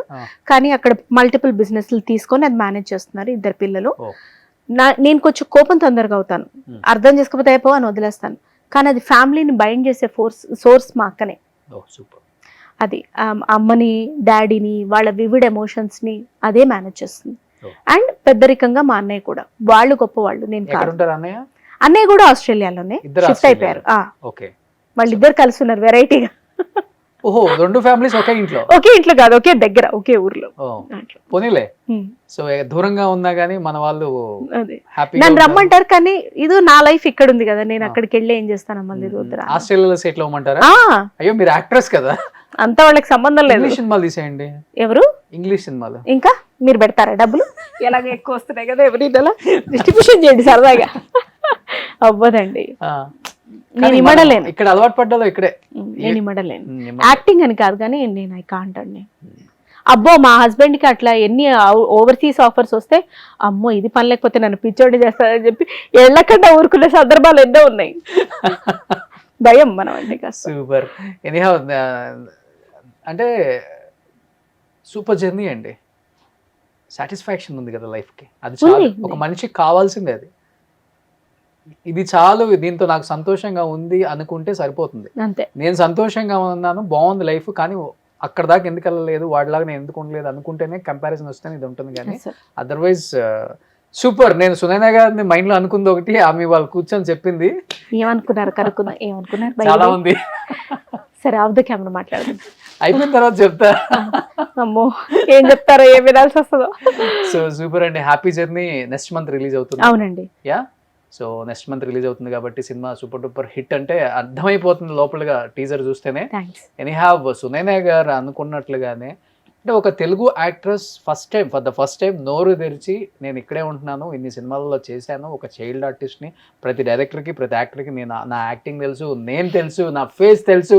కానీ అక్కడ మల్టిపుల్ బిజినెస్లు తీసుకొని అది మేనేజ్ చేస్తున్నారు. 2 పిల్లలు. నేను కొంచెం కోపం తొందరగా అవుతాను, అర్థం చేసుకోకపోతే అయిపో అని వదిలేస్తాను. కానీ అది ఫ్యామిలీని బైండ్ చేసే సోర్స్ మా అక్కనే. అది అమ్మని డాడీని వాళ్ళ వివిడ్ ఎమోషన్స్ని అదే మేనేజ్ చేస్తుంది. Oh. అండ్ పెద్దరికంగా మా అన్నయ్య కూడా, వాళ్ళు గొప్ప వాళ్ళు, నేను ఎక్కడ కాదు. ఉంటారు అన్నయ్య? అన్నయ్య కూడా ఆస్ట్రేలియాలోనే ఇద్దరు షిఫ్ట్ అయిపోయారు. ఓకే. వాళ్ళిద్దరు కలిసి ఉన్నారు వెరైటీగా. ఓహో, 2 ఫ్యామిలీస్ ఒకే ఇంట్లో? ఒకే ఇంట్లో కాదు, ఒకే దగ్గర, ఒకే ఊర్లో. అట్లా. పోనీలే. Hmm. సో దూరంగా ఉన్నా గానీ మన వాళ్ళు అదే హ్యాపీ. నన్ను రమ్మంటారు కానీ ఇది నా లైఫ్ ఇక్కడ ఉంది కదా, నేను అక్కడికి వెళ్ళి ఏం చేస్తాను మళ్ళీ వద్దురా. ఆస్ట్రేలియాలో సెటిల్ అవ్వమంటారా? ఆ, అయ్యో మీరు యాక్ట్రెస్ కదా, అంతా వాళ్ళకి సంబంధం లేదు. ఇంగ్లీష్ సినిమాలు తీసేయండి. ఎవరు? ఇంగ్లీష్ సినిమాలు. ఇంకా మీరు పెడతారా డబ్బులు? ఎలాగ ఎక్కువ వస్తున్నాయి కదా ఎవరి డిస్ట్రిబ్యూషన్ చేయండి సరదాగా. అవ్వదండి, నేను ఇమ్మడలేను. ఇక్కడ అలవాటు పడ్డాలో ఇక్కడే. నేను ఇమ్మడలేను. యాక్టింగ్ అని కాదు కానీ నేను ఐ కాంట్ అండి. అబ్బో మా హస్బెండ్ కి అట్లా ఎన్ని ఓవర్సీస్ ఆఫర్స్ వస్తే అమ్మో ఇది పని లేకపోతే నన్ను పిచ్చోడి చేస్తారని చెప్పి ఎళ్ళకుండా ఊరుకునే సందర్భాలు ఎన్నో ఉన్నాయి. భయం మనం అంటే కాస్త. సూపర్. ఎనీహౌ అంటే సూపర్ జర్నీ అండి. సాటిస్ఫాక్షన్ ఉంది కదా లైఫ్ కి, అది చాలు. ఒక మనిషికి కావాల్సిందే అది. ఇది చాలు, దీంతో నాకు సంతోషంగా ఉంది అనుకుంటే సరిపోతుంది. అంతే. నేను సంతోషంగా ఉన్నాను, బాగుంది లైఫ్, కానీ అక్కడ దాకా ఎందుకు వెళ్ళలేదు, వాడిలాగా నేను ఎందుకు ఉండలేదు అనుకుంటేనే కంపారిజన్ వస్తేనే ఇది ఉంటుంది. కానీ అదర్వైజ్ సూపర్. నేను సునైనా గారిని మైండ్ లో అనుకుంది ఒకటి, ఆమె వాళ్ళు కూర్చొని చెప్పింది. ఏమనుకున్నారు కనుక్కున్నా, ఏమనుకున్నారు? చాలా ఉంది. సరే ఆఫ్ ద కెమెరా మాట్లాడదు, అయిపోయిన తర్వాత చెప్తా. అమ్మో ఏం చెప్తారో, ఏం వినాల్సి వస్తుందో. సో సూపర్ అండి. Happy journey next month release అవుతుంది. అవునండి. Yeah, so next month release అవుతుంది కాబట్టి సినిమా సూపర్ డూపర్ హిట్ అంటే అర్థమైపోతుంది లోపలగా టీజర్ చూస్తేనే. ఎనీహావ్ సునైనా గారు అనుకున్నట్లుగానే అంటే ఒక Telugu actress for the first time నోరు తెరిచి నేను ఇక్కడే ఉంటున్నాను, ఇన్ని సినిమాలలో చేశాను, ఒక చైల్డ్ ఆర్టిస్ట్ని, ప్రతి డైరెక్టర్కి ప్రతి యాక్టర్కి నేను నా యాక్టింగ్ తెలుసు, నేను తెలుసు, నా ఫేస్ తెలుసు,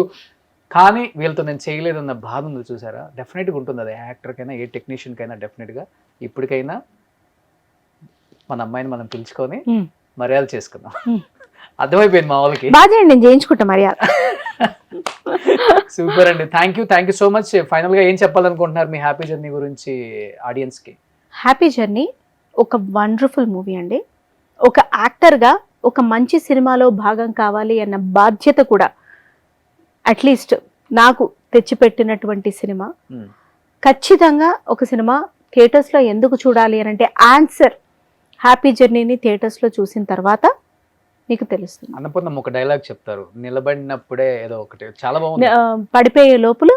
కానీ వీళ్ళతో నేను చేయలేదన్న బాధ ఉంది చూసారా. డెఫినెట్గా ఉంటుంది అది, యాక్టర్కైనా ఏ టెక్నీషియన్కైనా. డెఫినెట్గా ఇప్పటికైనా మన అమ్మాయిని మనం పిలుచుకొని మర్యాద చేసుకుందాం. అర్థమైపోయింది మా వాళ్ళకి. బాగా నేను చేయించుకుంటా మర్యాద. సూపర్ అండి. Thank you so much. Final గా ఏం చెప్పాలనుకుంటున్నారు మీ హ్యాపీ జర్నీ గురించి ఆడియన్స్ కి? హ్యాపీ జర్నీ ఒక వండర్ఫుల్ మూవీ అండి. ఒక యాక్టర్ గా ఒక మంచి సినిమాలో భాగం కావాలి అన్న బాధ్యత కూడా అట్లీస్ట్ నాకు తెచ్చిపెట్టినటువంటి సినిమా. ఖచ్చితంగా ఒక సినిమా థియేటర్స్ లో ఎందుకు చూడాలి అని అంటే ఆన్సర్ హ్యాపీ జర్నీని థియేటర్స్ లో చూసిన తర్వాత నీకు తెలుస్తుంది. అన్నపూర్ణమ్మ ఒక డైలాగ్ చెప్తారు, నిలబడినప్పుడే ఏదో ఒకటి, చాలా బాగుంది. పడిపోయే లోపల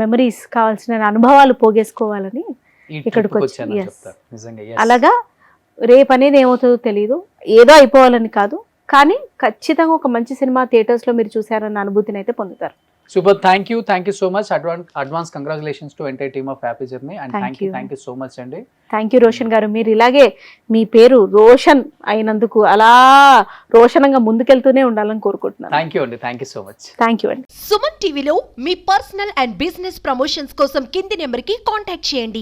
మెమరీస్, కావాల్సిన అనుభవాలు పోగేసుకోవాలని ఇక్కడికి వచ్చి. అలాగా రేపు అనేది ఏమవుతుందో తెలియదు, ఏదో అయిపోవాలని కాదు, కానీ ఖచ్చితంగా ఒక మంచి సినిమా థియేటర్స్ లో మీరు చూసారన్న అనుభూతిని అయితే పొందుతారు. Super. Thank you so much. Advance congratulations to entire team of happy journey and thank you so much అండి. థ్యాంక్ యూ రోషన్ గారు, మీరు ఇలాగే మీ పేరు రోషన్ అయినందుకు అలా రోషనంగా ముందుకెళ్తూనే ఉండాలని కోరుకుంటున్నాను. థ్యాంక్ యూ అండి. Thank you so much. Thank you అండి. సుమన్ టీవీలో మీ పర్సనల్ అండ్ బిజినెస్ ప్రమోషన్స్ కోసం కింది నెంబర్కి కాంటాక్ట్ చేయండి.